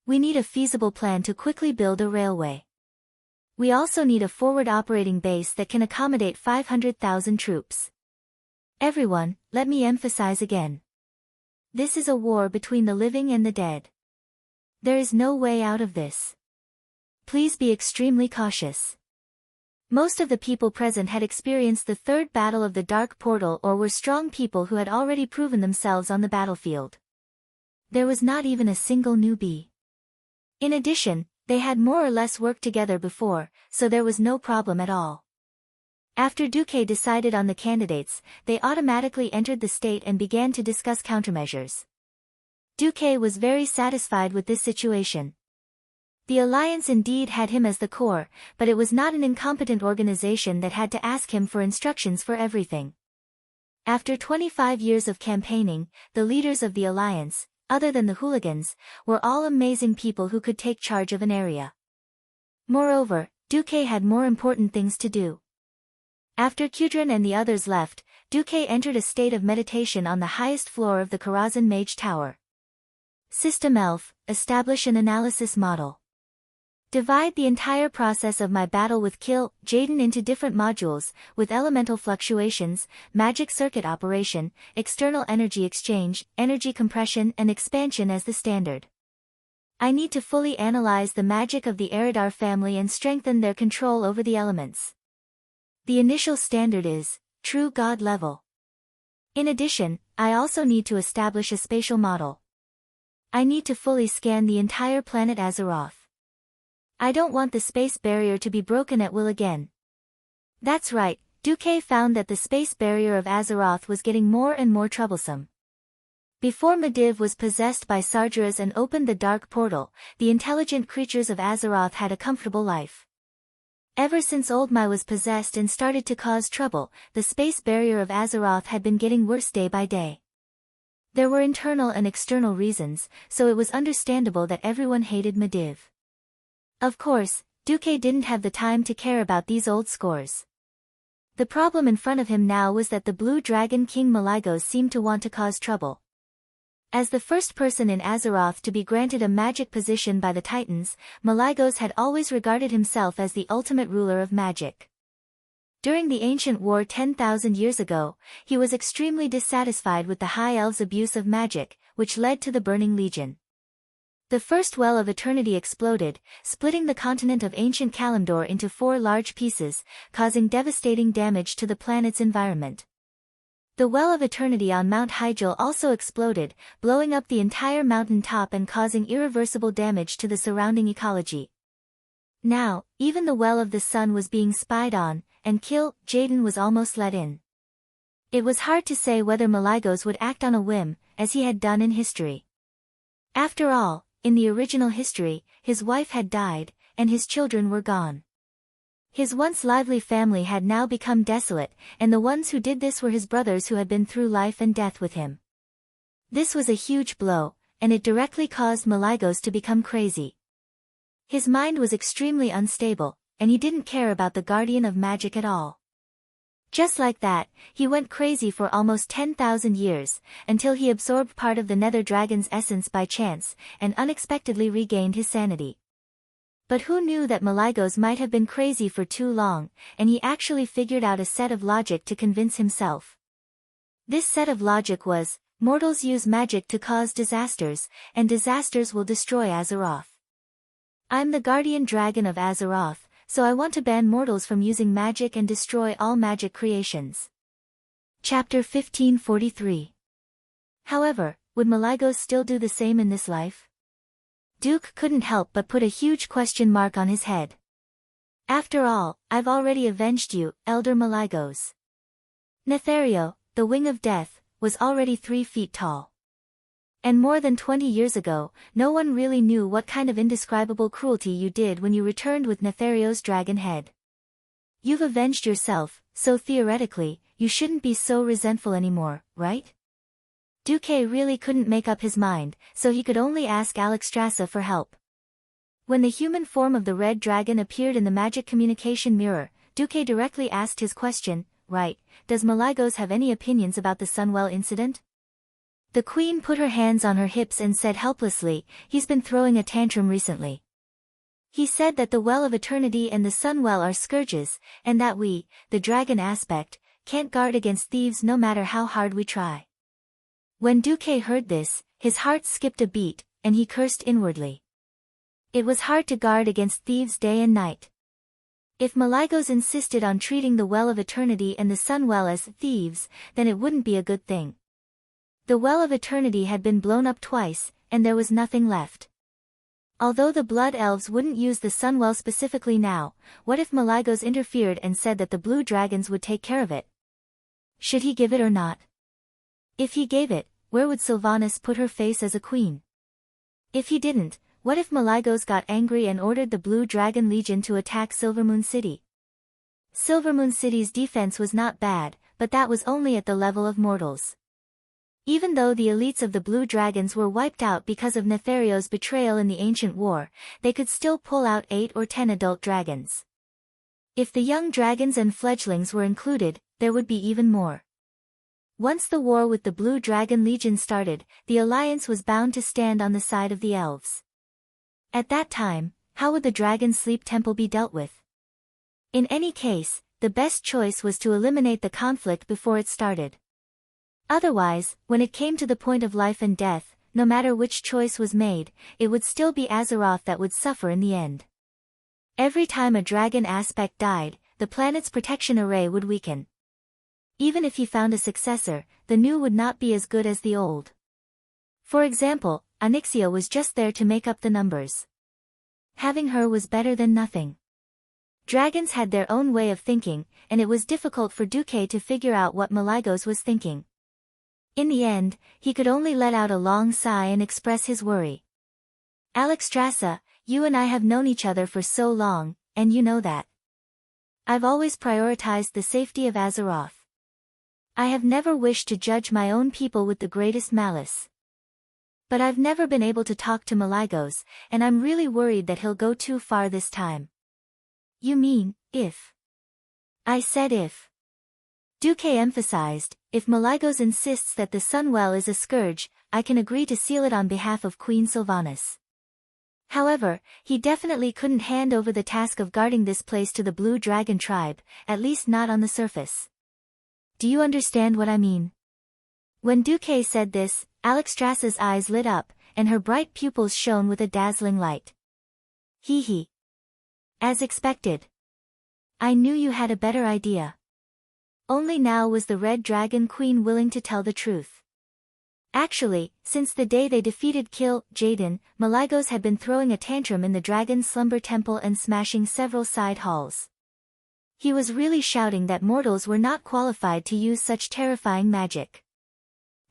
We need a feasible plan to quickly build a railway. We also need a forward operating base that can accommodate 500,000 troops. Everyone, let me emphasize again. This is a war between the living and the dead. There is no way out of this. Please be extremely cautious. Most of the people present had experienced the third battle of the Dark Portal or were strong people who had already proven themselves on the battlefield. There was not even a single newbie. In addition, they had more or less worked together before, so there was no problem at all. After Duque decided on the candidates, they automatically entered the state and began to discuss countermeasures. Duque was very satisfied with this situation. The Alliance indeed had him as the core, but it was not an incompetent organization that had to ask him for instructions for everything. After 25 years of campaigning, the leaders of the Alliance, other than the hooligans, were all amazing people who could take charge of an area. Moreover, Duque had more important things to do. After Kudrin and the others left, Duque entered a state of meditation on the highest floor of the Karazhan Mage Tower. System Elf, establish an analysis model. Divide the entire process of my battle with Jaden into different modules, with elemental fluctuations, magic circuit operation, external energy exchange, energy compression and expansion as the standard. I need to fully analyze the magic of the Eridar family and strengthen their control over the elements. The initial standard is true god level. In addition, I also need to establish a spatial model. I need to fully scan the entire planet Azeroth. I don't want the space barrier to be broken at will again. That's right, Duque found that the space barrier of Azeroth was getting more and more troublesome. Before Medivh was possessed by Sargeras and opened the Dark Portal, the intelligent creatures of Azeroth had a comfortable life. Ever since Old Mai was possessed and started to cause trouble, the space barrier of Azeroth had been getting worse day by day. There were internal and external reasons, so it was understandable that everyone hated Medivh. Of course, Duque didn't have the time to care about these old scores. The problem in front of him now was that the Blue Dragon King Malygos seemed to want to cause trouble. As the first person in Azeroth to be granted a magic position by the Titans, Malygos had always regarded himself as the ultimate ruler of magic. During the ancient war 10,000 years ago, he was extremely dissatisfied with the High Elves' abuse of magic, which led to the Burning Legion. The first Well of Eternity exploded, splitting the continent of ancient Kalimdor into 4 large pieces, causing devastating damage to the planet's environment. The Well of Eternity on Mount Hyjal also exploded, blowing up the entire mountain top and causing irreversible damage to the surrounding ecology. Now, even the Well of the Sun was being spied on, and Jaden was almost let in. It was hard to say whether Malygos would act on a whim, as he had done in history. After all, in the original history, his wife had died, and his children were gone. His once lively family had now become desolate, and the ones who did this were his brothers who had been through life and death with him. This was a huge blow, and it directly caused Malygos to become crazy. His mind was extremely unstable, and he didn't care about the Guardian of Magic at all. Just like that, he went crazy for almost 10,000 years, until he absorbed part of the Nether Dragon's essence by chance, and unexpectedly regained his sanity. But who knew that Malygos might have been crazy for too long, and he actually figured out a set of logic to convince himself. This set of logic was, mortals use magic to cause disasters, and disasters will destroy Azeroth. I'm the guardian dragon of Azeroth, so I want to ban mortals from using magic and destroy all magic creations. Chapter 1543. However, would Malygos still do the same in this life? Duke couldn't help but put a huge question mark on his head. After all, I've already avenged you, Elder Malygos. Nethario, the Wing of Death, was already 3 feet tall. And more than 20 years ago, no one really knew what kind of indescribable cruelty you did when you returned with Nethario's dragon head. You've avenged yourself, so theoretically, you shouldn't be so resentful anymore, right? Duque really couldn't make up his mind, so he could only ask Alexstrasza for help. When the human form of the red dragon appeared in the magic communication mirror, Duque directly asked his question, "Right, does Malygos have any opinions about the Sunwell incident?" The queen put her hands on her hips and said helplessly, "He's been throwing a tantrum recently. He said that the Well of Eternity and the Sunwell are scourges, and that we, the dragon aspect, can't guard against thieves no matter how hard we try." When Duque heard this, his heart skipped a beat, and he cursed inwardly. It was hard to guard against thieves day and night. If Malygos insisted on treating the Well of Eternity and the Sunwell as thieves, then it wouldn't be a good thing. The Well of Eternity had been blown up twice, and there was nothing left. Although the Blood Elves wouldn't use the Sunwell specifically now, what if Malygos interfered and said that the Blue Dragons would take care of it? Should he give it or not? If he gave it, where would Sylvanas put her face as a queen? If he didn't, what if Malygos got angry and ordered the Blue Dragon Legion to attack Silvermoon City? Silvermoon City's defense was not bad, but that was only at the level of mortals. Even though the elites of the Blue Dragons were wiped out because of Netherio's betrayal in the Ancient War, they could still pull out 8 or 10 adult dragons. If the young dragons and fledglings were included, there would be even more. Once the war with the Blue Dragon Legion started, the alliance was bound to stand on the side of the elves. At that time, how would the Dragon Sleep Temple be dealt with? In any case, the best choice was to eliminate the conflict before it started. Otherwise, when it came to the point of life and death, no matter which choice was made, it would still be Azeroth that would suffer in the end. Every time a dragon aspect died, the planet's protection array would weaken. Even if he found a successor, the new would not be as good as the old. For example, Onyxia was just there to make up the numbers. Having her was better than nothing. Dragons had their own way of thinking, and it was difficult for Duque to figure out what Malygos was thinking. In the end, he could only let out a long sigh and express his worry. "Alexstrasza, you and I have known each other for so long, and you know that. I've always prioritized the safety of Azeroth. I have never wished to judge my own people with the greatest malice. But I've never been able to talk to Malygos, and I'm really worried that he'll go too far this time." "You mean, if?" "I said if." Duque emphasized, "If Malygos insists that the Sunwell is a scourge, I can agree to seal it on behalf of Queen Sylvanas. However, he definitely couldn't hand over the task of guarding this place to the Blue Dragon tribe, at least not on the surface. Do you understand what I mean?" When Duque said this, Alexstrasza's eyes lit up, and her bright pupils shone with a dazzling light. He. As expected. I knew you had a better idea. Only now was the Red Dragon Queen willing to tell the truth. Actually, since the day they defeated Jaden, Malygos had been throwing a tantrum in the Dragon's Slumber Temple and smashing several side halls. He was really shouting that mortals were not qualified to use such terrifying magic.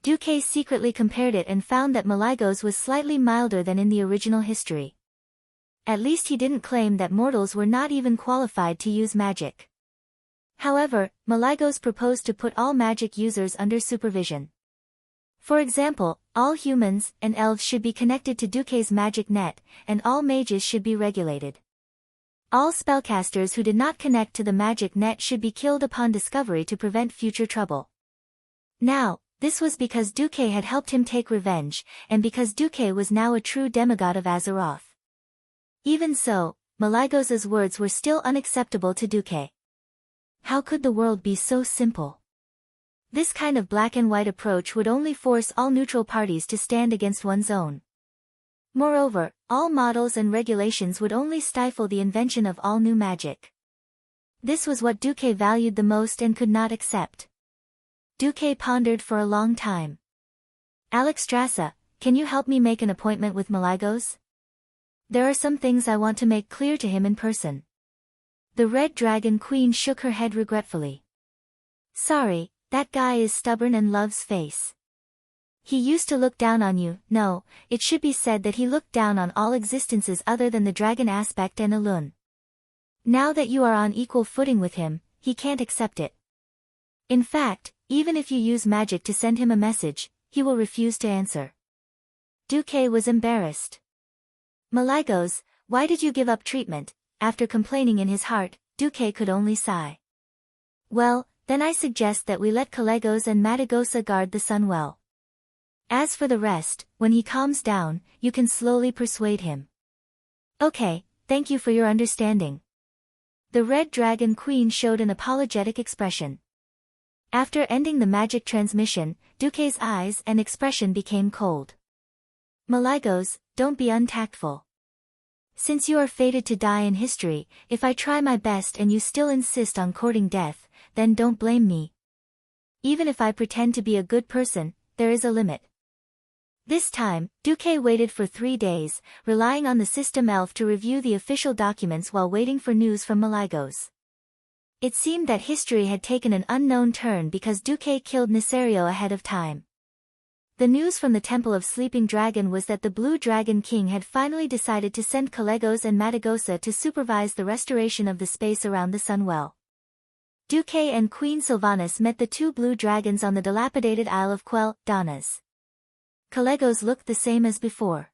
Duque secretly compared it and found that Malygos was slightly milder than in the original history. At least he didn't claim that mortals were not even qualified to use magic. However, Malygos proposed to put all magic users under supervision. For example, all humans and elves should be connected to Duque's magic net, and all mages should be regulated. All spellcasters who did not connect to the magic net should be killed upon discovery to prevent future trouble. Now, this was because Duque had helped him take revenge, and because Duque was now a true demigod of Azeroth. Even so, Malygos's words were still unacceptable to Duque. How could the world be so simple? This kind of black and white approach would only force all neutral parties to stand against one's own. Moreover, all models and regulations would only stifle the invention of all new magic. This was what Duque valued the most and could not accept. Duque pondered for a long time. "Alexstrasza, can you help me make an appointment with Malygos? There are some things I want to make clear to him in person." The Red Dragon Queen shook her head regretfully. "Sorry, that guy is stubborn and loves face. He used to look down on you. No, it should be said that he looked down on all existences other than the dragon aspect and Elun. Now that you are on equal footing with him, he can't accept it. In fact, even if you use magic to send him a message, he will refuse to answer." Duque was embarrassed. "Malygos, Why did you give up treatment? After complaining in his heart, Duque could only sigh. Well, then I suggest that we let Calegos and Matagosa guard the sun well. As for the rest, when he calms down, you can slowly persuade him. Okay, thank you for your understanding. The Red Dragon Queen showed an apologetic expression. After ending the magic transmission, Duque's eyes and expression became cold. Malygos, don't be untactful. Since you are fated to die in history, if I try my best and you still insist on courting death, then don't blame me. Even if I pretend to be a good person, there is a limit. This time, Duque waited for 3 days, relying on the system elf to review the official documents while waiting for news from Malygos. It seemed that history had taken an unknown turn because Duque killed Nisario ahead of time. The news from the Temple of Sleeping Dragon was that the Blue Dragon King had finally decided to send Calegos and Matagosa to supervise the restoration of the space around the Sunwell. Duque and Queen Sylvanas met the 2 blue dragons on the dilapidated Isle of Quel, Danas. Calegos looked the same as before.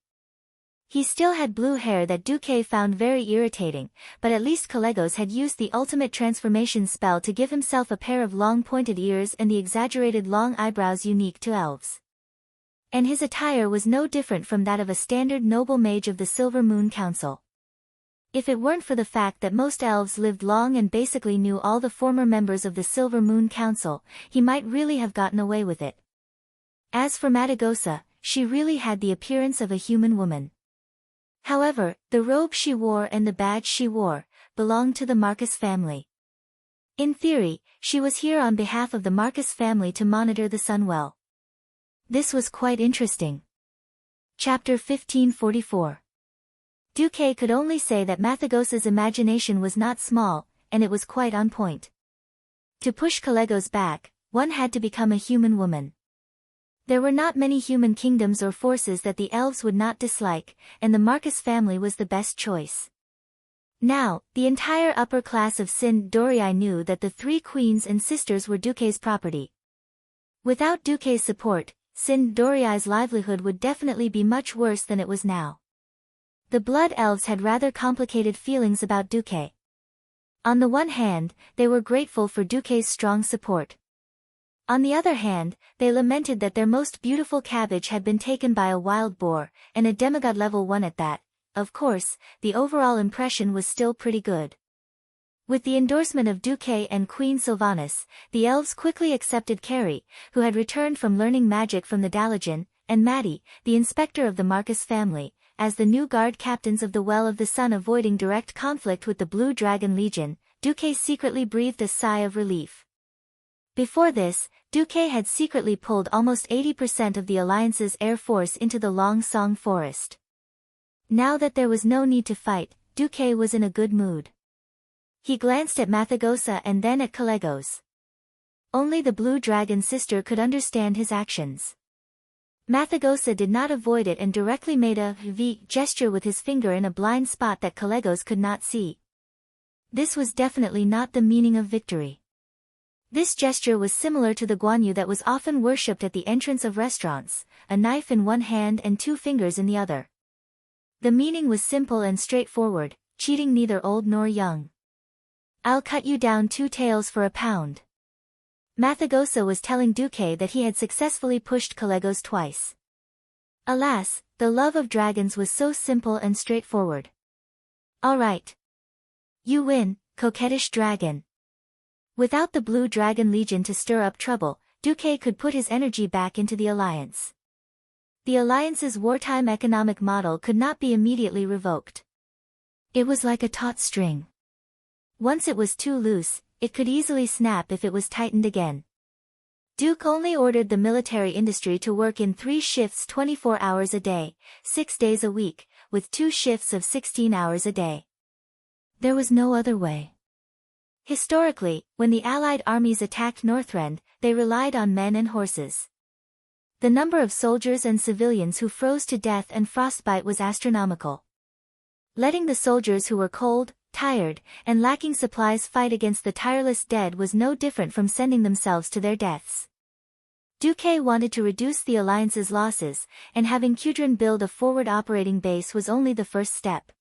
He still had blue hair that Duque found very irritating, but at least Calegos had used the ultimate transformation spell to give himself a pair of long pointed ears and the exaggerated long eyebrows unique to elves. And his attire was no different from that of a standard noble mage of the Silver Moon Council. If it weren't for the fact that most elves lived long and basically knew all the former members of the Silver Moon Council, he might really have gotten away with it. As for Matagosa, she really had the appearance of a human woman. However, the robe she wore and the badge she wore belonged to the Marcus family. In theory, she was here on behalf of the Marcus family to monitor the Sunwell. This was quite interesting. Chapter 1544. Duque could only say that Matagosa's imagination was not small, and it was quite on point. To push Calegos back, one had to become a human woman. There were not many human kingdoms or forces that the elves would not dislike, and the Marcus family was the best choice. Now, the entire upper class of Sind Dorii knew that the 3 queens and sisters were Duque's property. Without Duque's support, Sind Dorii's livelihood would definitely be much worse than it was now. The Blood Elves had rather complicated feelings about Duque. On the one hand, they were grateful for Duque's strong support. On the other hand, they lamented that their most beautiful cabbage had been taken by a wild boar, and a demigod level 1 at that. Of course, the overall impression was still pretty good. With the endorsement of Duque and Queen Sylvanas, the elves quickly accepted Carrie, who had returned from learning magic from the Dalajan, and Maddie, the inspector of the Marcus family, as the new guard captains of the Well of the Sun. Avoiding direct conflict with the Blue Dragon Legion, Duque secretly breathed a sigh of relief. Before this, Duque had secretly pulled almost 80% of the Alliance's air force into the Long Song Forest. Now that there was no need to fight, Duque was in a good mood. He glanced at Matagosa and then at Calegos. Only the Blue Dragon sister could understand his actions. Matagosa did not avoid it and directly made a V gesture with his finger in a blind spot that Calegos could not see. This was definitely not the meaning of victory. This gesture was similar to the guanyu that was often worshipped at the entrance of restaurants, a knife in one hand and 2 fingers in the other. The meaning was simple and straightforward, cheating neither old nor young. I'll cut you down 2 taels for £1. Matagosa was telling Duque that he had successfully pushed Calegos twice. Alas, the love of dragons was so simple and straightforward. All right. You win, coquettish dragon. Without the Blue Dragon Legion to stir up trouble, Duque could put his energy back into the Alliance. The Alliance's wartime economic model could not be immediately revoked. It was like a taut string. Once it was too loose, it could easily snap if it was tightened again. Duke only ordered the military industry to work in 3 shifts 24 hours a day, 6 days a week, with 2 shifts of 16 hours a day. There was no other way. Historically, when the Allied armies attacked Northrend, they relied on men and horses. The number of soldiers and civilians who froze to death and frostbite was astronomical. Letting the soldiers who were cold, tired, and lacking supplies fight against the tireless dead was no different from sending themselves to their deaths. Duque wanted to reduce the Alliance's losses, and having Kudrin build a forward operating base was only the first step.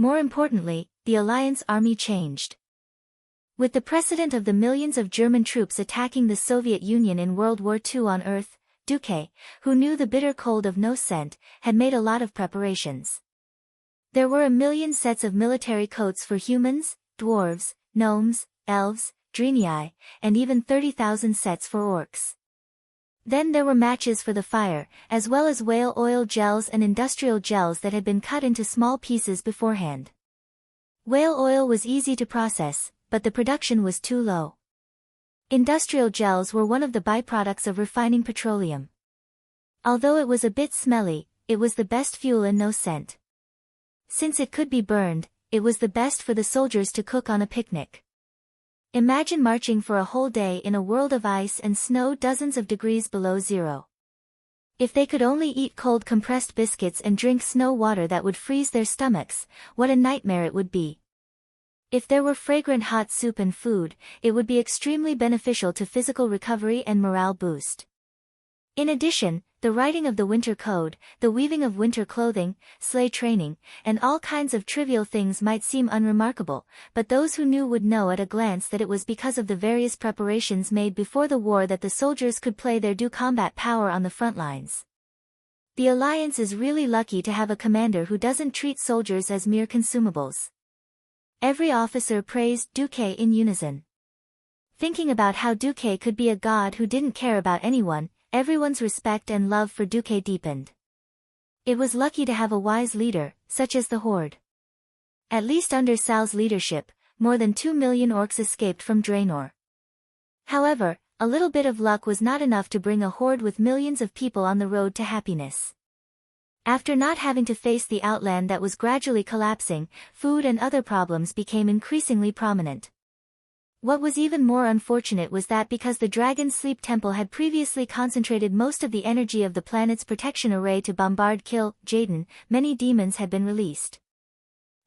More importantly, the Alliance army changed. With the precedent of the millions of German troops attacking the Soviet Union in World War II on Earth, Duque, who knew the bitter cold of no scent, had made a lot of preparations. There were 1,000,000 sets of military coats for humans, dwarves, gnomes, elves, draenei, and even 30,000 sets for orcs. Then there were matches for the fire, as well as whale oil gels and industrial gels that had been cut into small pieces beforehand. Whale oil was easy to process, but the production was too low. Industrial gels were one of the byproducts of refining petroleum. Although it was a bit smelly, it was the best fuel in no scent. Since it could be burned, it was the best for the soldiers to cook on a picnic. Imagine marching for a whole day in a world of ice and snow dozens of degrees below zero. If they could only eat cold compressed biscuits and drink snow water that would freeze their stomachs, what a nightmare it would be. If there were fragrant hot soup and food, it would be extremely beneficial to physical recovery and morale boost. In addition, the writing of the winter code, the weaving of winter clothing, sleigh training, and all kinds of trivial things might seem unremarkable, but those who knew would know at a glance that it was because of the various preparations made before the war that the soldiers could play their due combat power on the front lines. The Alliance is really lucky to have a commander who doesn't treat soldiers as mere consumables. Every officer praised Duque in unison. Thinking about how Duque could be a god who didn't care about anyone, everyone's respect and love for Duque deepened. It was lucky to have a wise leader, such as the Horde. At least under Sal's leadership, more than 2,000,000 orcs escaped from Draenor. However, a little bit of luck was not enough to bring a horde with millions of people on the road to happiness. After not having to face the outland that was gradually collapsing, food and other problems became increasingly prominent. What was even more unfortunate was that because the Dragon's Sleep Temple had previously concentrated most of the energy of the planet's protection array to bombard kill Jaden, many demons had been released.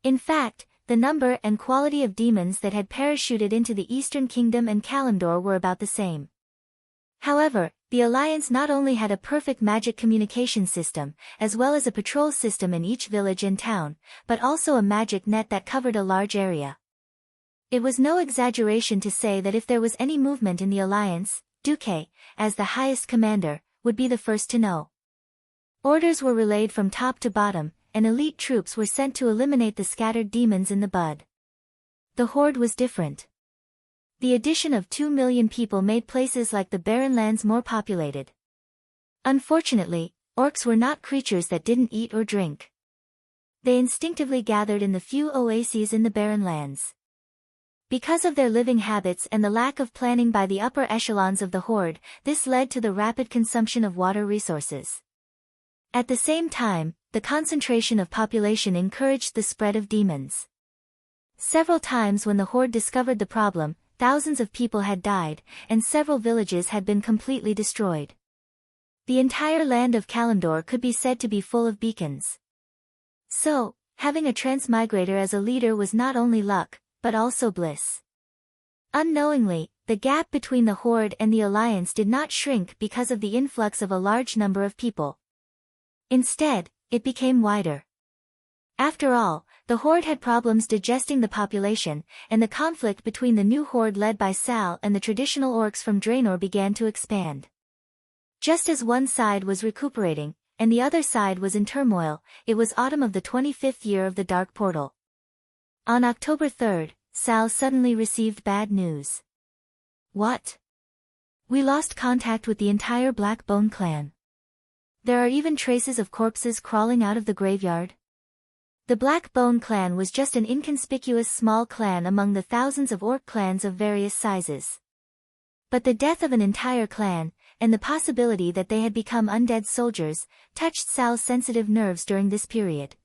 In fact, the number and quality of demons that had parachuted into the Eastern Kingdom and Kalimdor were about the same. However, the Alliance not only had a perfect magic communication system, as well as a patrol system in each village and town, but also a magic net that covered a large area. It was no exaggeration to say that if there was any movement in the Alliance, Duque, as the highest commander, would be the first to know. Orders were relayed from top to bottom, and elite troops were sent to eliminate the scattered demons in the bud. The Horde was different. The addition of 2,000,000 people made places like the Barren Lands more populated. Unfortunately, orcs were not creatures that didn't eat or drink. They instinctively gathered in the few oases in the Barren Lands. Because of their living habits and the lack of planning by the upper echelons of the Horde, this led to the rapid consumption of water resources. At the same time, the concentration of population encouraged the spread of demons. Several times when the Horde discovered the problem, thousands of people had died, and several villages had been completely destroyed. The entire land of Kalimdor could be said to be full of beacons. So, having a transmigrator as a leader was not only luck, but also bliss. Unknowingly, the gap between the Horde and the Alliance did not shrink because of the influx of a large number of people. Instead, it became wider. After all, the Horde had problems digesting the population, and the conflict between the new Horde led by Sal and the traditional orcs from Draenor began to expand. Just as one side was recuperating, and the other side was in turmoil, it was autumn of the 25th year of the Dark Portal. On October 3rd, Sal suddenly received bad news. What? We lost contact with the entire Blackbone clan. There are even traces of corpses crawling out of the graveyard. The Blackbone clan was just an inconspicuous small clan among the thousands of orc clans of various sizes. But the death of an entire clan, and the possibility that they had become undead soldiers, touched Sal's sensitive nerves during this period.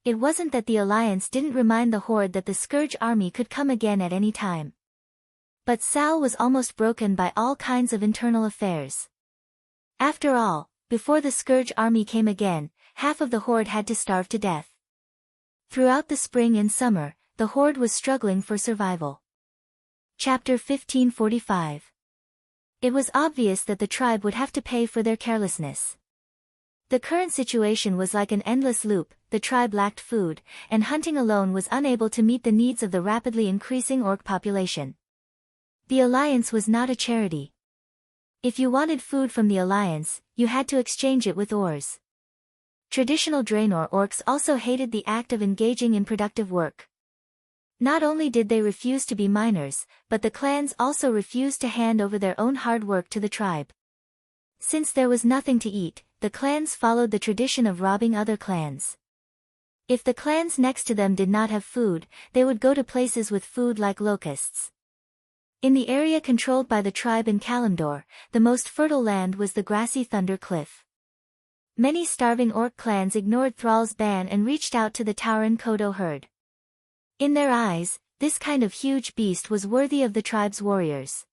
It wasn't that the Alliance didn't remind the Horde that the Scourge army could come again at any time. But Sal was almost broken by all kinds of internal affairs. After all, before the Scourge army came again, half of the Horde had to starve to death. Throughout the spring and summer, the Horde was struggling for survival. Chapter 1545. It was obvious that the tribe would have to pay for their carelessness. The current situation was like an endless loop. The tribe lacked food, and hunting alone was unable to meet the needs of the rapidly increasing orc population. The alliance was not a charity. If you wanted food from the alliance, you had to exchange it with ores. Traditional Draenor orcs also hated the act of engaging in productive work. Not only did they refuse to be miners, but the clans also refused to hand over their own hard work to the tribe. Since there was nothing to eat, the clans followed the tradition of robbing other clans. If the clans next to them did not have food, they would go to places with food like locusts. In the area controlled by the tribe in Kalimdor, the most fertile land was the grassy Thunder Cliff. Many starving orc clans ignored Thrall's ban and reached out to the Tauren Kodo herd. In their eyes, this kind of huge beast was worthy of the tribe's warriors.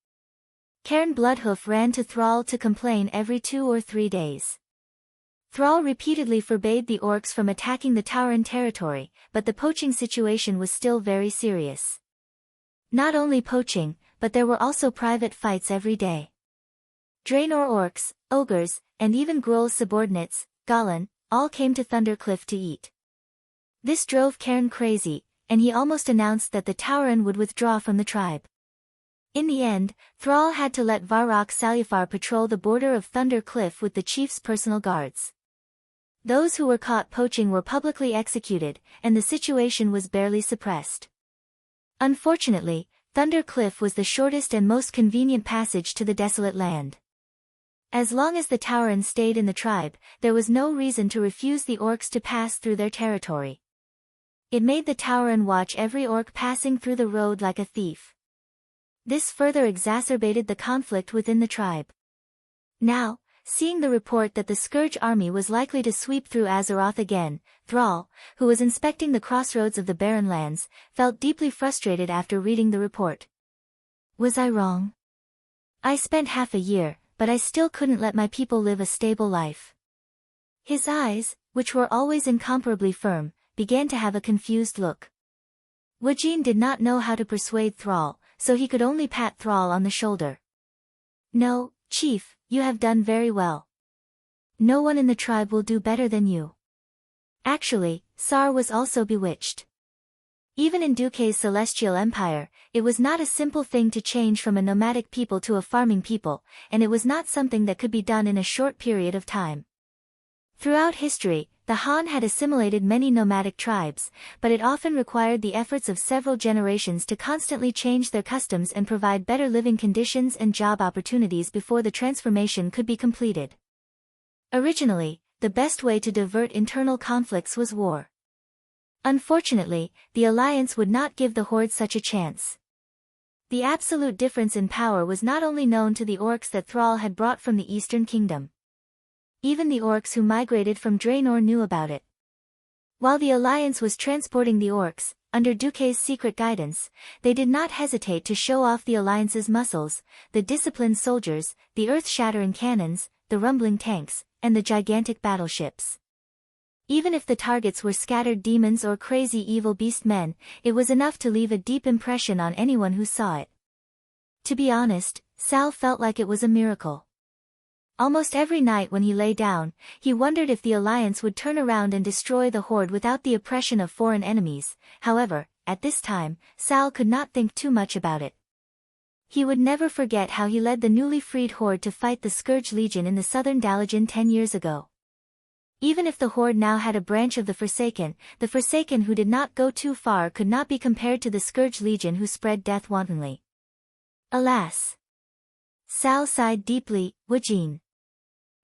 Cairn Bloodhoof ran to Thrall to complain every 2 or 3 days. Thrall repeatedly forbade the orcs from attacking the Tauren territory, but the poaching situation was still very serious. Not only poaching, but there were also private fights every day. Draenor orcs, ogres, and even Gruul's subordinates, Galan, all came to Thundercliff to eat. This drove Cairn crazy, and he almost announced that the Tauren would withdraw from the tribe. In the end, Thrall had to let Varrock Salufar patrol the border of Thundercliff with the chief's personal guards. Those who were caught poaching were publicly executed, and the situation was barely suppressed. Unfortunately, Thundercliff was the shortest and most convenient passage to the desolate land. As long as the Tauren stayed in the tribe, there was no reason to refuse the orcs to pass through their territory. It made the Tauren watch every orc passing through the road like a thief. This further exacerbated the conflict within the tribe. Now, seeing the report that the Scourge army was likely to sweep through Azeroth again, Thrall, who was inspecting the crossroads of the Barren Lands, felt deeply frustrated after reading the report. Was I wrong? I spent half a year, but I still couldn't let my people live a stable life. His eyes, which were always incomparably firm, began to have a confused look. Wajin did not know how to persuade Thrall, so he could only pat Thrall on the shoulder. No, Chief, you have done very well. No one in the tribe will do better than you. Actually, Sar was also bewitched. Even in Duke's celestial empire, it was not a simple thing to change from a nomadic people to a farming people, and it was not something that could be done in a short period of time. Throughout history, the Han had assimilated many nomadic tribes, but it often required the efforts of several generations to constantly change their customs and provide better living conditions and job opportunities before the transformation could be completed. Originally, the best way to divert internal conflicts was war. Unfortunately, the Alliance would not give the Horde such a chance. The absolute difference in power was not only known to the orcs that Thrall had brought from the Eastern Kingdom. Even the orcs who migrated from Draenor knew about it. While the Alliance was transporting the orcs, under Duke's secret guidance, they did not hesitate to show off the Alliance's muscles, the disciplined soldiers, the earth-shattering cannons, the rumbling tanks, and the gigantic battleships. Even if the targets were scattered demons or crazy evil beast men, it was enough to leave a deep impression on anyone who saw it. To be honest, Sal felt like it was a miracle. Almost every night when he lay down, he wondered if the Alliance would turn around and destroy the Horde without the oppression of foreign enemies. However, at this time, Sal could not think too much about it. He would never forget how he led the newly freed Horde to fight the Scourge Legion in the southern Dalagen 10 years ago. Even if the Horde now had a branch of the Forsaken who did not go too far could not be compared to the Scourge Legion who spread death wantonly. Alas! Sal sighed deeply. Wajin.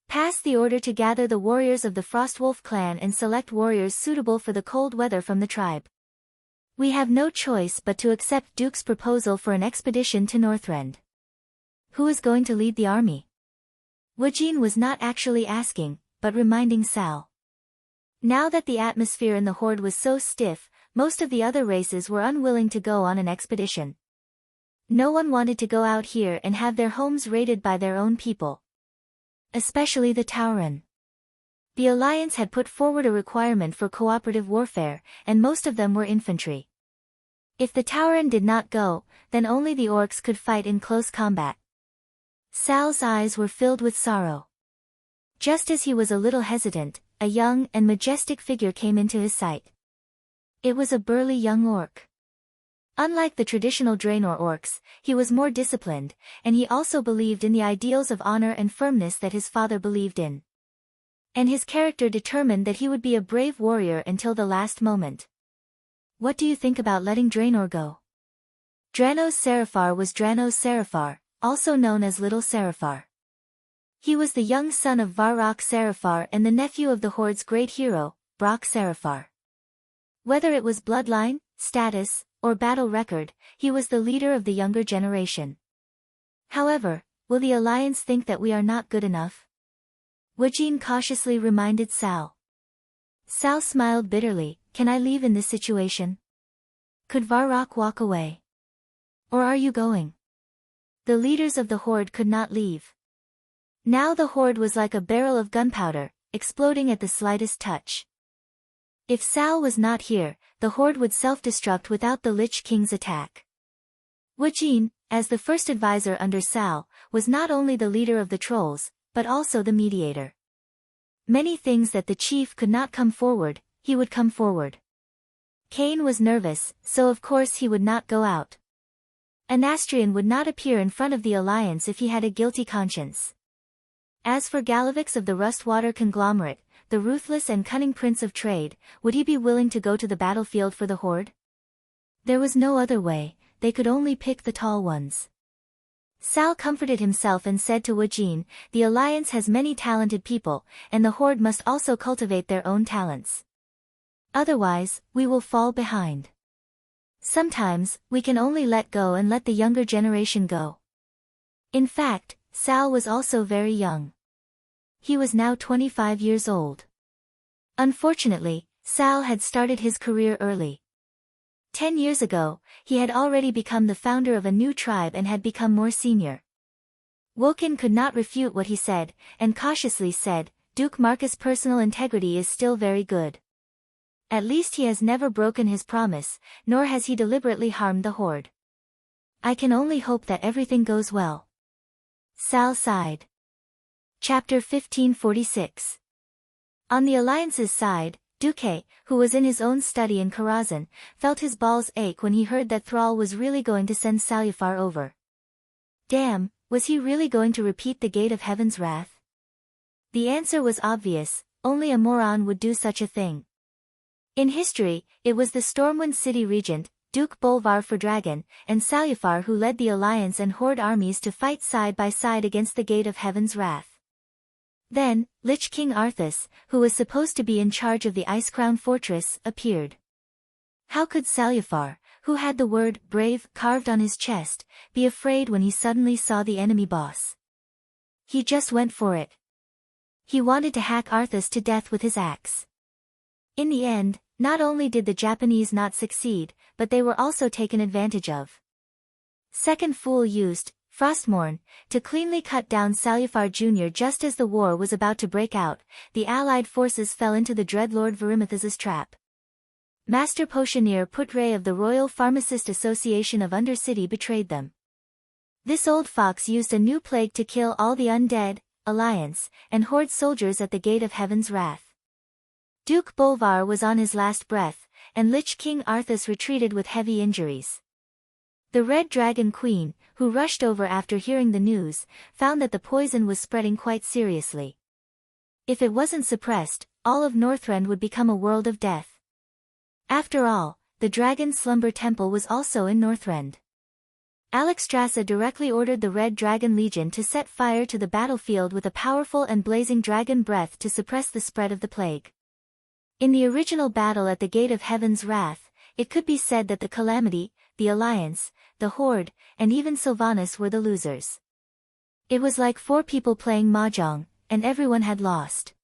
Pass the order to gather the warriors of the Frostwolf clan and select warriors suitable for the cold weather from the tribe. We have no choice but to accept Duke's proposal for an expedition to Northrend. Who is going to lead the army? Wajin was not actually asking, but reminding Sal. Now that the atmosphere in the Horde was so stiff, most of the other races were unwilling to go on an expedition. No one wanted to go out here and have their homes raided by their own people. Especially the Tauren. The Alliance had put forward a requirement for cooperative warfare, and most of them were infantry. If the Tauren did not go, then only the orcs could fight in close combat. Sal's eyes were filled with sorrow. Just as he was a little hesitant, a young and majestic figure came into his sight. It was a burly young orc. Unlike the traditional Draenor orcs, he was more disciplined, and he also believed in the ideals of honor and firmness that his father believed in. And his character determined that he would be a brave warrior until the last moment. What do you think about letting Draenor go? Dranos Seraphar was Dranos Seraphar, also known as Little Seraphar. He was the young son of Varrock Seraphar and the nephew of the Horde's great hero, Brock Seraphar. Whether it was bloodline, status, or battle record, he was the leader of the younger generation. However, will the Alliance think that we are not good enough? Wajin cautiously reminded Sal. Sal smiled bitterly. Can I leave in this situation? Could Varrock walk away? Or are you going? The leaders of the Horde could not leave. Now the Horde was like a barrel of gunpowder, exploding at the slightest touch. If Sal was not here, the Horde would self-destruct without the Lich King's attack. Wajin, as the first advisor under Sal, was not only the leader of the trolls, but also the mediator. Many things that the chief could not come forward, he would come forward. Cain was nervous, so of course he would not go out. Anastrian would not appear in front of the Alliance if he had a guilty conscience. As for Galavix of the Rustwater Conglomerate, the ruthless and cunning prince of trade, would he be willing to go to the battlefield for the Horde? There was no other way, they could only pick the tall ones. Sal comforted himself and said to Wajin, the Alliance has many talented people, and the Horde must also cultivate their own talents. Otherwise, we will fall behind. Sometimes, we can only let go and let the younger generation go. In fact, Sal was also very young. He was now 25 years old. Unfortunately, Sal had started his career early. 10 years ago, he had already become the founder of a new tribe and had become more senior. Woken could not refute what he said, and cautiously said, Duke Marcus' personal integrity is still very good. At least he has never broken his promise, nor has he deliberately harmed the Horde. I can only hope that everything goes well. Sal sighed. Chapter 1546. On the Alliance's side, Duque, who was in his own study in Karazhan, felt his balls ache when he heard that Thrall was really going to send Saluphar over. Damn, was he really going to repeat the Gate of Heaven's wrath? The answer was obvious, only a moron would do such a thing. In history, it was the Stormwind City Regent, Duke Bolvar Fordragon, and Saluphar who led the Alliance and Horde armies to fight side by side against the Gate of Heaven's wrath. Then, Lich King Arthas, who was supposed to be in charge of the Icecrown Fortress, appeared. How could Saluphar, who had the word brave carved on his chest, be afraid when he suddenly saw the enemy boss? He just went for it. He wanted to hack Arthas to death with his axe. In the end, not only did the Japanese not succeed, but they were also taken advantage of. Second Fool used Frostmourne to cleanly cut down Saluphar Jr. just as the war was about to break out. The allied forces fell into the Dreadlord Verimithas's trap. Master Potioneer Putray of the Royal Pharmacist Association of Undercity betrayed them. This old fox used a new plague to kill all the undead, Alliance, and Horde soldiers at the Gate of Heaven's wrath. Duke Bolvar was on his last breath, and Lich King Arthas retreated with heavy injuries. The Red Dragon Queen, who rushed over after hearing the news, found that the poison was spreading quite seriously. If it wasn't suppressed, all of Northrend would become a world of death. After all, the Dragon Slumber Temple was also in Northrend. Alexstrasza directly ordered the Red Dragon Legion to set fire to the battlefield with a powerful and blazing dragon breath to suppress the spread of the plague. In the original battle at the Gate of Heaven's wrath, it could be said that the Calamity, the Alliance, the Horde, and even Sylvanas were the losers. It was like 4 people playing mahjong, and everyone had lost.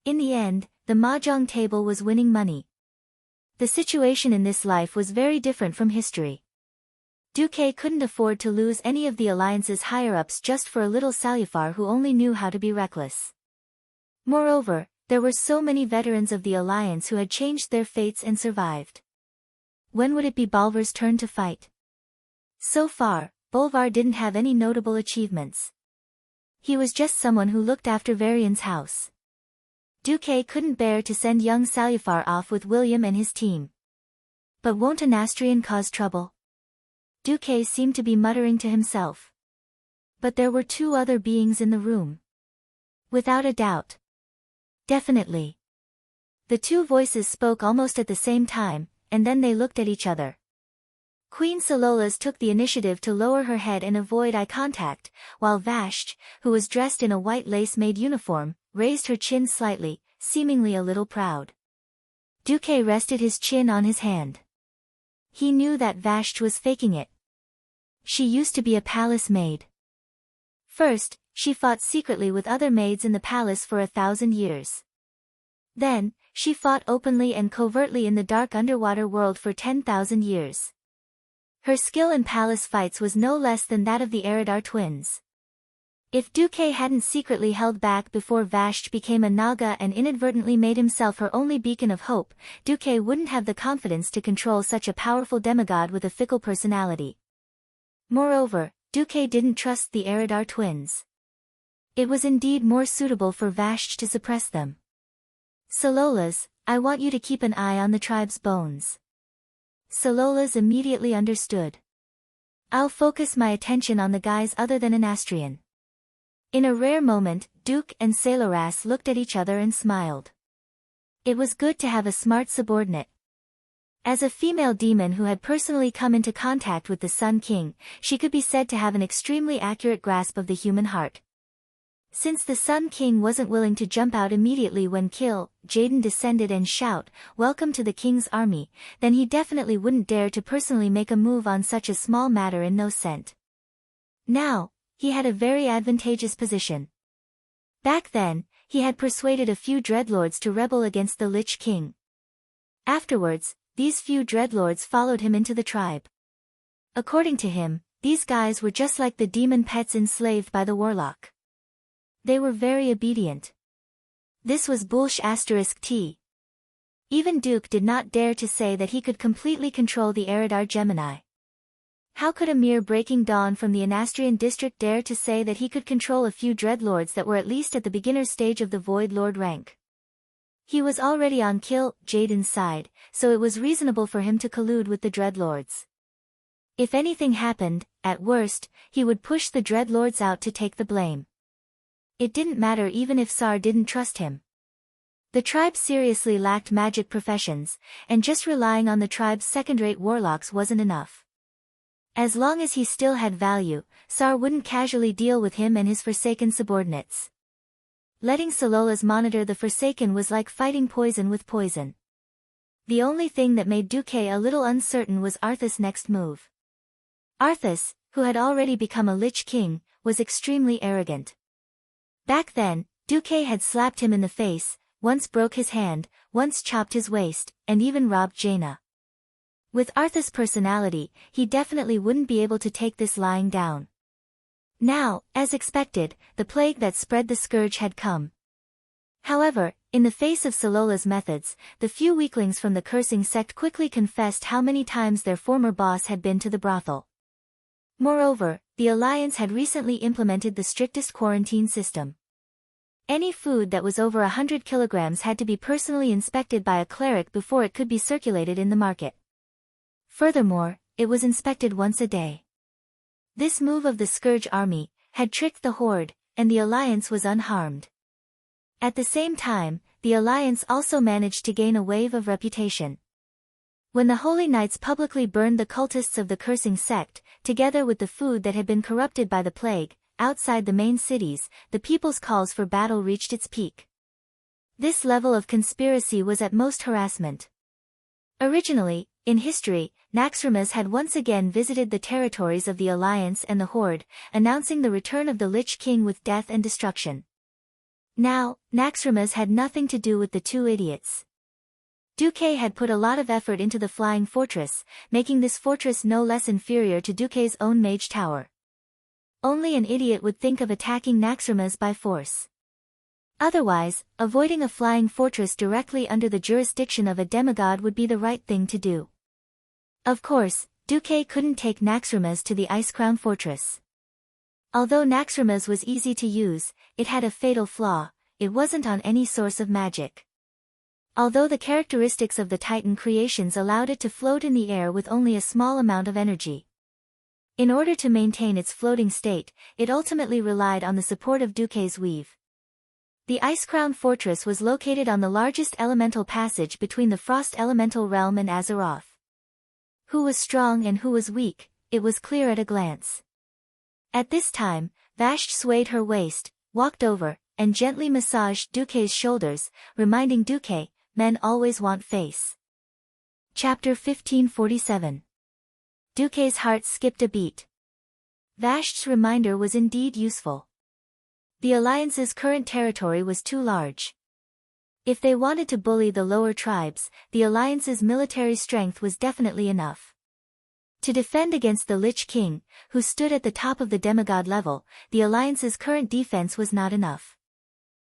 In the end, the mahjong table was winning money. The situation in this life was very different from history. Duque couldn't afford to lose any of the Alliance's higher-ups just for a little Saluphar who only knew how to be reckless. Moreover, there were so many veterans of the Alliance who had changed their fates and survived. When would it be Bolvar's turn to fight? So far, Bolvar didn't have any notable achievements. He was just someone who looked after Varian's house. Duque couldn't bear to send young Salufar off with William and his team. But won't a Nastrian cause trouble? Duque seemed to be muttering to himself. But there were two other beings in the room. Without a doubt. Definitely. The two voices spoke almost at the same time, and then they looked at each other. Queen Salolas took the initiative to lower her head and avoid eye contact, while Vashti, who was dressed in a white lace-made uniform, raised her chin slightly, seemingly a little proud. Duque rested his chin on his hand. He knew that Vashti was faking it. She used to be a palace maid. First, she fought secretly with other maids in the palace for 1,000 years. Then, she fought openly and covertly in the dark underwater world for 10,000 years. Her skill in palace fights was no less than that of the Eridar twins. If Duque hadn't secretly held back before Vashti became a Naga and inadvertently made himself her only beacon of hope, Duque wouldn't have the confidence to control such a powerful demigod with a fickle personality. Moreover, Duque didn't trust the Eridar twins. It was indeed more suitable for Vashti to suppress them. Salolas, I want you to keep an eye on the tribe's bones. Salolas immediately understood. I'll focus my attention on the guys other than an Astrian. In a rare moment, Duke and Saloras looked at each other and smiled. It was good to have a smart subordinate. As a female demon who had personally come into contact with the Sun King, she could be said to have an extremely accurate grasp of the human heart. Since the Sun King wasn't willing to jump out immediately when Jaden descended and shout, "Welcome to the King's army," then he definitely wouldn't dare to personally make a move on such a small matter in no scent. Now, he had a very advantageous position. Back then, he had persuaded a few dreadlords to rebel against the Lich King. Afterwards, these few dreadlords followed him into the tribe. According to him, these guys were just like the demon pets enslaved by the warlock. They were very obedient. This was **T. Even Duke did not dare to say that he could completely control the Eridar Gemini. How could a mere breaking dawn from the Anastrian district dare to say that he could control a few dreadlords that were at least at the beginner stage of the Void Lord rank? He was already on Jaden's side, so it was reasonable for him to collude with the dreadlords. If anything happened, at worst, he would push the dreadlords out to take the blame. It didn't matter even if Sar didn't trust him. The tribe seriously lacked magic professions, and just relying on the tribe's second-rate warlocks wasn't enough. As long as he still had value, Sar wouldn't casually deal with him and his Forsaken subordinates. Letting Salolas monitor the Forsaken was like fighting poison with poison. The only thing that made Duque a little uncertain was Arthas' next move. Arthas, who had already become a Lich King, was extremely arrogant. Back then, Duque had slapped him in the face, once broke his hand, once chopped his waist, and even robbed Jaina. With Arthas' personality, he definitely wouldn't be able to take this lying down. Now, as expected, the plague that spread the scourge had come. However, in the face of Salola's methods, the few weaklings from the cursing sect quickly confessed how many times their former boss had been to the brothel. Moreover, the Alliance had recently implemented the strictest quarantine system. Any food that was over 100 kilograms had to be personally inspected by a cleric before it could be circulated in the market. Furthermore, it was inspected once a day. This move of the Scourge army had tricked the Horde, and the Alliance was unharmed. At the same time, the Alliance also managed to gain a wave of reputation. When the Holy Knights publicly burned the cultists of the cursing sect, together with the food that had been corrupted by the plague, outside the main cities, the people's calls for battle reached its peak. This level of conspiracy was at most harassment. Originally, in history, Naxxramas had once again visited the territories of the Alliance and the Horde, announcing the return of the Lich King with death and destruction. Now, Naxxramas had nothing to do with the two idiots. Duque had put a lot of effort into the Flying Fortress, making this fortress no less inferior to Duque's own Mage Tower. Only an idiot would think of attacking Naxxramas by force. Otherwise, avoiding a flying fortress directly under the jurisdiction of a demigod would be the right thing to do. Of course, Duque couldn't take Naxxramas to the Ice Crown Fortress. Although Naxxramas was easy to use, it had a fatal flaw: it wasn't on any source of magic. Although the characteristics of the Titan creations allowed it to float in the air with only a small amount of energy. In order to maintain its floating state, it ultimately relied on the support of Duque's weave. The Ice-Crown Fortress was located on the largest elemental passage between the Frost Elemental Realm and Azeroth. Who was strong and who was weak, it was clear at a glance. At this time, Vashti swayed her waist, walked over, and gently massaged Duque's shoulders, reminding Duque, men always want face. Chapter 1547. Duque's heart skipped a beat. Vashti's reminder was indeed useful. The Alliance's current territory was too large. If they wanted to bully the lower tribes, the Alliance's military strength was definitely enough. To defend against the Lich King, who stood at the top of the demigod level, the Alliance's current defense was not enough.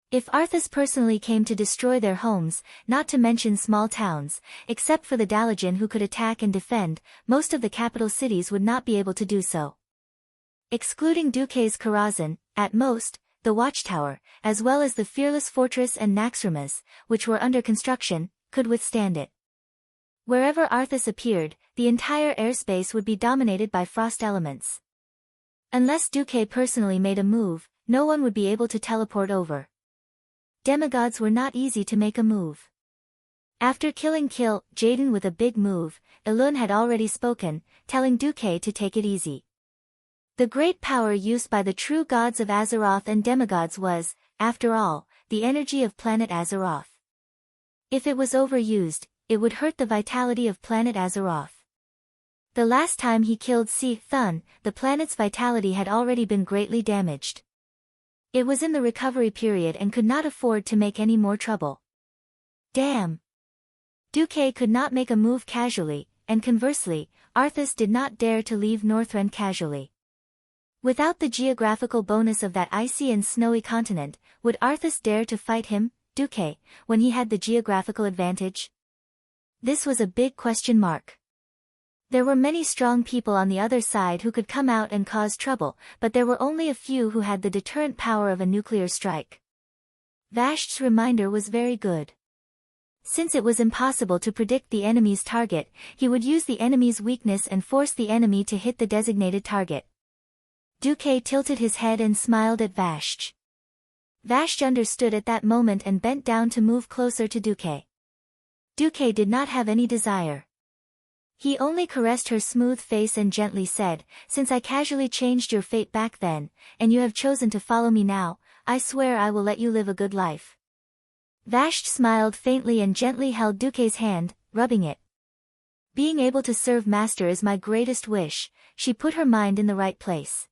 If Arthas personally came to destroy their homes, not to mention small towns, except for the Dalajan who could attack and defend, most of the capital cities would not be able to do so. Excluding Duque's Karazhan, at most, the Watchtower, as well as the Fearless Fortress and Naxxramas, which were under construction, could withstand it. Wherever Arthas appeared, the entire airspace would be dominated by frost elements. Unless Duque personally made a move, no one would be able to teleport over. Demigods were not easy to make a move. After killing Jaden with a big move, Elun had already spoken, telling Duque to take it easy. The great power used by the true gods of Azeroth and demigods was, after all, the energy of planet Azeroth. If it was overused, it would hurt the vitality of planet Azeroth. The last time he killed Thun, the planet's vitality had already been greatly damaged. It was in the recovery period and could not afford to make any more trouble. Damn! Duque could not make a move casually, and conversely, Arthas did not dare to leave Northrend casually. Without the geographical bonus of that icy and snowy continent, would Arthas dare to fight him, Duque, when he had the geographical advantage? This was a big question mark. There were many strong people on the other side who could come out and cause trouble, but there were only a few who had the deterrent power of a nuclear strike. Vashti's reminder was very good. Since it was impossible to predict the enemy's target, he would use the enemy's weakness and force the enemy to hit the designated target. Duque tilted his head and smiled at Vashti. Vashti understood at that moment and bent down to move closer to Duque. Duque did not have any desire. He only caressed her smooth face and gently said, "Since I casually changed your fate back then, and you have chosen to follow me now, I swear I will let you live a good life." Vashti smiled faintly and gently held Duque's hand, rubbing it. Being able to serve Master is my greatest wish. She put her mind in the right place.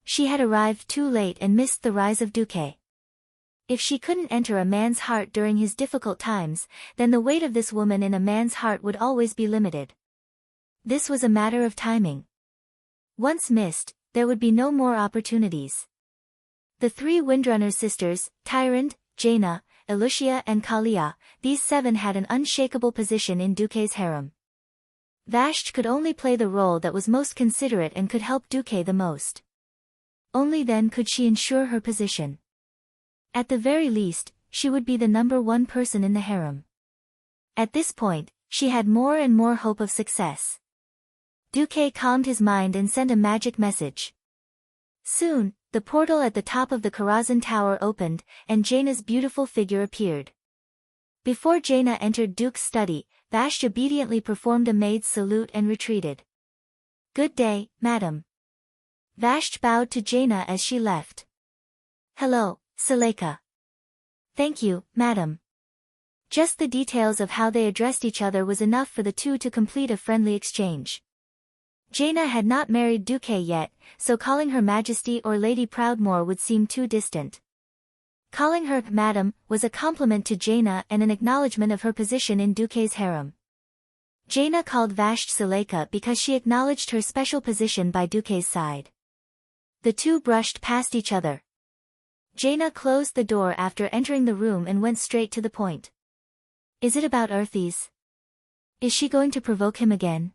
She had arrived too late and missed the rise of Duque. If she couldn't enter a man's heart during his difficult times, then the weight of this woman in a man's heart would always be limited. This was a matter of timing. Once missed, there would be no more opportunities. The three Windrunner sisters, Tyrande, Jaina, Elucia and Kalia, these seven had an unshakable position in Duque's harem. Vashti could only play the role that was most considerate and could help Duque the most. Only then could she ensure her position. At the very least, she would be the number one person in the harem. At this point, she had more and more hope of success. Duque calmed his mind and sent a magic message. Soon, the portal at the top of the Karazhan Tower opened, and Jaina's beautiful figure appeared. Before Jaina entered Duke's study, Vashti obediently performed a maid's salute and retreated. "Good day, madam." Vashti bowed to Jaina as she left. "Hello, Seleka." "Thank you, madam." Just the details of how they addressed each other was enough for the two to complete a friendly exchange. Jaina had not married Duque yet, so calling her Majesty or Lady Proudmoore would seem too distant. Calling her madam was a compliment to Jaina and an acknowledgement of her position in Duque's harem. Jaina called Vashti Seleka because she acknowledged her special position by Duque's side. The two brushed past each other. Jaina closed the door after entering the room and went straight to the point. "Is it about Arthas? Is she going to provoke him again?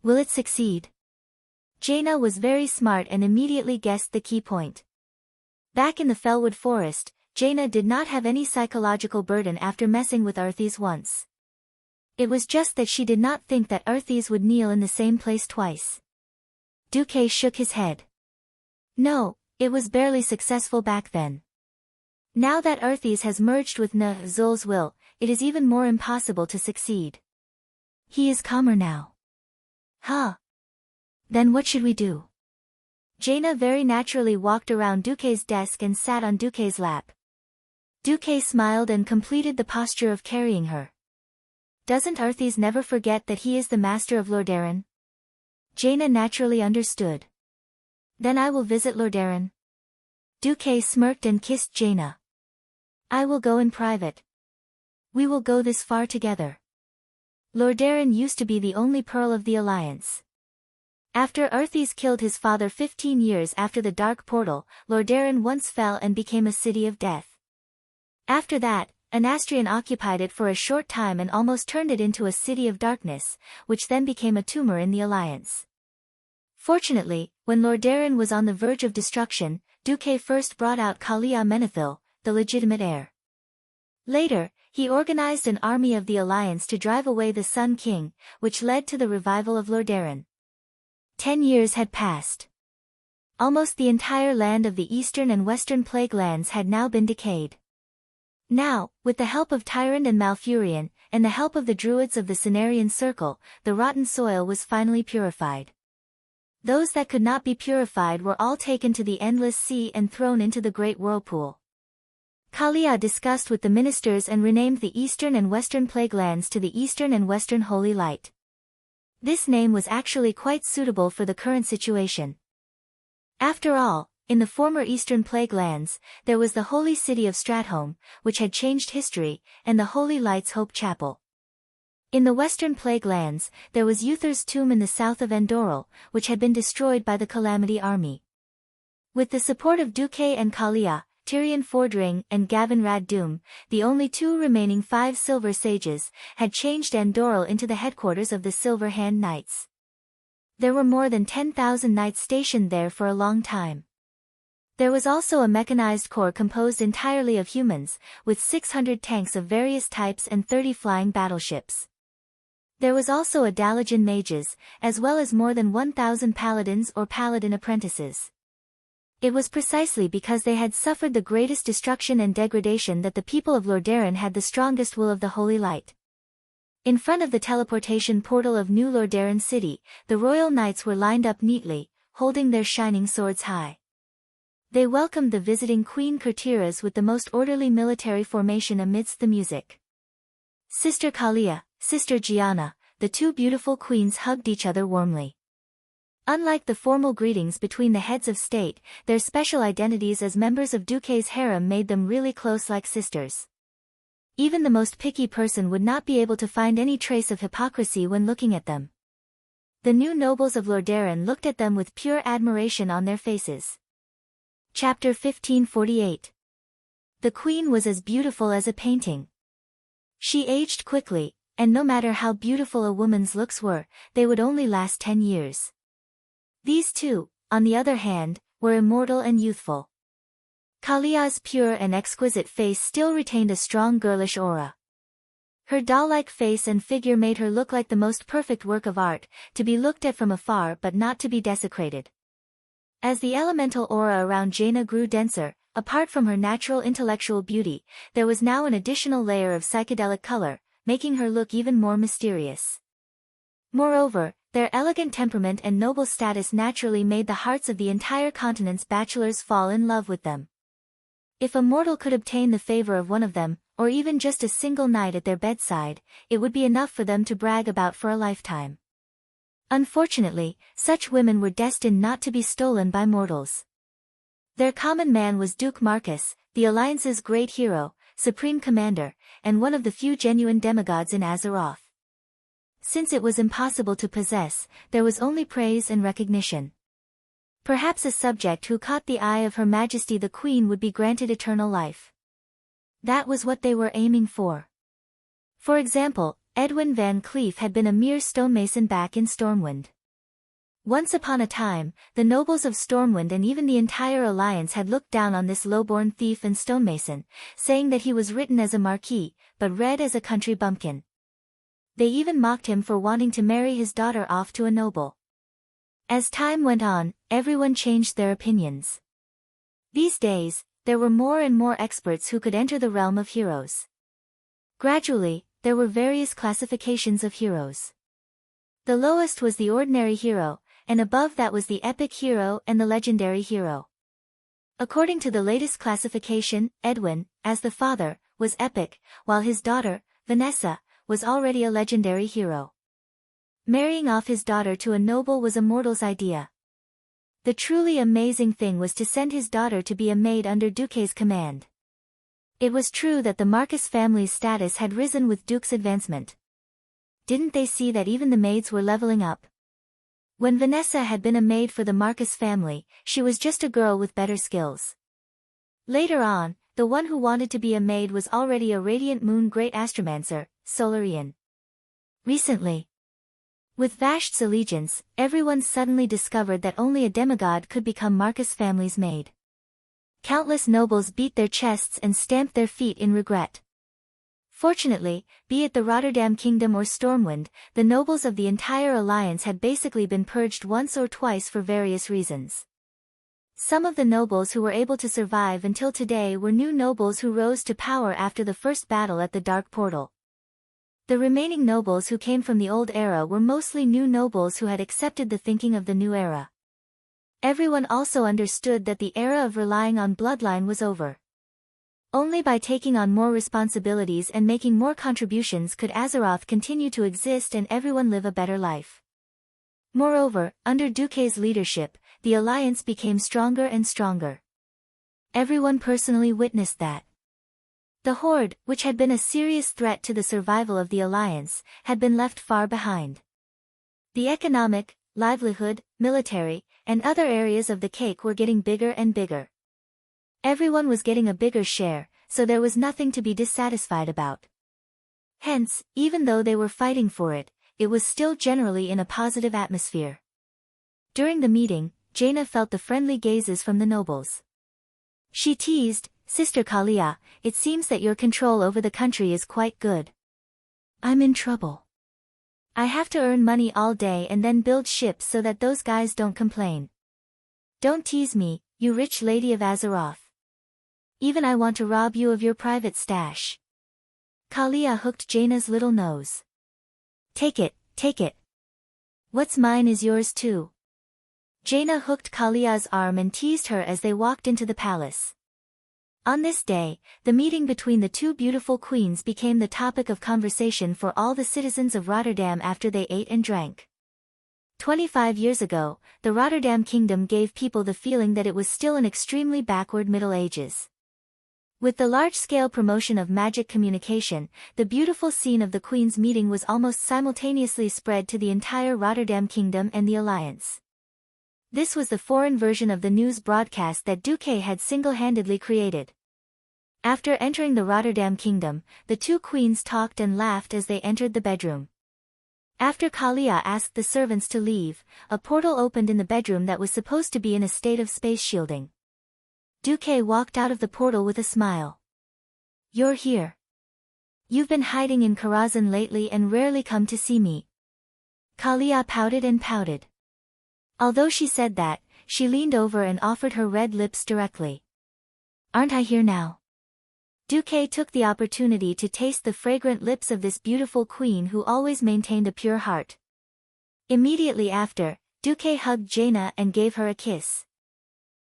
Will it succeed?" Jaina was very smart and immediately guessed the key point. Back in the Fellwood Forest, Jaina did not have any psychological burden after messing with Arthas once. It was just that she did not think that Arthas would kneel in the same place twice. Duque shook his head. No, it was barely successful back then. Now that Arthas has merged with Zul's will, it is even more impossible to succeed. He is calmer now. Huh. Then what should we do? Jaina very naturally walked around Duque's desk and sat on Duque's lap. Duque smiled and completed the posture of carrying her. Doesn't Arthas never forget that he is the master of Lordaeron? Jaina naturally understood. Then I will visit Lordaeron. Duque smirked and kissed Jaina. I will go in private. We will go this far together. Lordaeron used to be the only pearl of the alliance. After Arthas killed his father 15 years after the Dark Portal, Lordaeron once fell and became a city of death. After that, Anastrian occupied it for a short time and almost turned it into a city of darkness, which then became a tumor in the alliance. Fortunately, when Lordaeron was on the verge of destruction, Duque first brought out Kalia Menethil, the legitimate heir. Later, he organized an army of the alliance to drive away the Sun King, which led to the revival of Lordaeron. 10 years had passed. Almost the entire land of the eastern and western plague lands had now been decayed. Now, with the help of Tyrant and Malfurion, and the help of the druids of the Cenarian Circle, the rotten soil was finally purified. Those that could not be purified were all taken to the endless sea and thrown into the great whirlpool. Kalia discussed with the ministers and renamed the eastern and western plague lands to the Eastern and Western Holy Light. This name was actually quite suitable for the current situation. After all, in the former Eastern Plague Lands, there was the holy city of Stratholme, which had changed history, and the Holy Light's Hope Chapel. In the Western Plague Lands, there was Uther's tomb in the south of Andoril, which had been destroyed by the Calamity Army. With the support of Duque and Kalia, Tyrion Fordring and Gavin Rad Doom, the only two remaining 5 Silver Sages, had changed Andoril into the headquarters of the Silver Hand Knights. There were more than 10,000 knights stationed there for a long time. There was also a mechanized corps composed entirely of humans, with 600 tanks of various types and 30 flying battleships. There was also a Dalajan mages, as well as more than 1,000 paladins or paladin apprentices. It was precisely because they had suffered the greatest destruction and degradation that the people of Lordaeron had the strongest will of the Holy Light. In front of the teleportation portal of New Lordaeron City, the royal knights were lined up neatly, holding their shining swords high. They welcomed the visiting Queen Kurtiras with the most orderly military formation amidst the music. Sister Kalia, Sister Gianna, the two beautiful queens hugged each other warmly. Unlike the formal greetings between the heads of state, their special identities as members of Duque's harem made them really close like sisters. Even the most picky person would not be able to find any trace of hypocrisy when looking at them. The new nobles of Lordaeron looked at them with pure admiration on their faces. Chapter 1548. The queen was as beautiful as a painting. She aged quickly, and no matter how beautiful a woman's looks were, they would only last 10 years. These two, on the other hand, were immortal and youthful. Kalia's pure and exquisite face still retained a strong girlish aura. Her doll-like face and figure made her look like the most perfect work of art, to be looked at from afar but not to be desecrated. As the elemental aura around Jaina grew denser, apart from her natural intellectual beauty, there was now an additional layer of psychedelic color, making her look even more mysterious. Moreover, their elegant temperament and noble status naturally made the hearts of the entire continent's bachelors fall in love with them. If a mortal could obtain the favor of one of them, or even just a single night at their bedside, it would be enough for them to brag about for a lifetime. Unfortunately, such women were destined not to be stolen by mortals. Their common man was Duke Marcus, the Alliance's great hero, supreme commander, and one of the few genuine demigods in Azeroth. Since it was impossible to possess, there was only praise and recognition. Perhaps a subject who caught the eye of Her Majesty the Queen would be granted eternal life. That was what they were aiming for. For example, Edwin Van Cleef had been a mere stonemason back in Stormwind. Once upon a time, the nobles of Stormwind and even the entire alliance had looked down on this low-born thief and stonemason, saying that he was written as a marquis, but read as a country bumpkin. They even mocked him for wanting to marry his daughter off to a noble. As time went on, everyone changed their opinions. These days, there were more and more experts who could enter the realm of heroes. Gradually, there were various classifications of heroes. The lowest was the ordinary hero, and above that was the epic hero and the legendary hero. According to the latest classification, Edwin, as the father, was epic, while his daughter, Vanessa, was already a legendary hero. Marrying off his daughter to a noble was a mortal's idea. The truly amazing thing was to send his daughter to be a maid under Duque's command. It was true that the Marcus family's status had risen with Duke's advancement. Didn't they see that even the maids were leveling up? When Vanessa had been a maid for the Marcus family, she was just a girl with better skills. Later on, the one who wanted to be a maid was already a radiant moon great astromancer, Solarian. Recently, with Vasht's allegiance, everyone suddenly discovered that only a demigod could become Marcus family's maid. Countless nobles beat their chests and stamped their feet in regret. Fortunately, be it the Rotterdam Kingdom or Stormwind, the nobles of the entire alliance had basically been purged once or twice for various reasons. Some of the nobles who were able to survive until today were new nobles who rose to power after the first battle at the Dark Portal. The remaining nobles who came from the old era were mostly new nobles who had accepted the thinking of the new era. Everyone also understood that the era of relying on bloodline was over. Only by taking on more responsibilities and making more contributions could Azeroth continue to exist and everyone live a better life. Moreover, under Duque's leadership, the alliance became stronger and stronger. Everyone personally witnessed that. The Horde, which had been a serious threat to the survival of the alliance, had been left far behind. The economic, livelihood, military, and other areas of the cake were getting bigger and bigger. Everyone was getting a bigger share, so there was nothing to be dissatisfied about. Hence, even though they were fighting for it, it was still generally in a positive atmosphere. During the meeting, Jaina felt the friendly gazes from the nobles. She teased, "Sister Kalia, it seems that your control over the country is quite good." "I'm in trouble. I have to earn money all day and then build ships so that those guys don't complain." "Don't tease me, you rich lady of Azeroth. Even I want to rob you of your private stash." Kalia hooked Jaina's little nose. Take it, take it. What's mine is yours too." Jaina hooked Kalia's arm and teased her as they walked into the palace. On this day, the meeting between the two beautiful queens became the topic of conversation for all the citizens of Rotterdam after they ate and drank. 25 years ago, the Rotterdam Kingdom gave people the feeling that it was still an extremely backward Middle Ages. With the large-scale promotion of magic communication, the beautiful scene of the Queen's meeting was almost simultaneously spread to the entire Rotterdam Kingdom and the Alliance. This was the foreign version of the news broadcast that Duque had single-handedly created. After entering the Rotterdam Kingdom, the two queens talked and laughed as they entered the bedroom. After Kalia asked the servants to leave, a portal opened in the bedroom that was supposed to be in a state of space shielding. Duque walked out of the portal with a smile. "You're here. You've been hiding in Karazhan lately and rarely come to see me." Kalia pouted and pouted. Although she said that, she leaned over and offered her red lips directly. "Aren't I here now?" Duque took the opportunity to taste the fragrant lips of this beautiful queen who always maintained a pure heart. Immediately after, Duque hugged Jaina and gave her a kiss.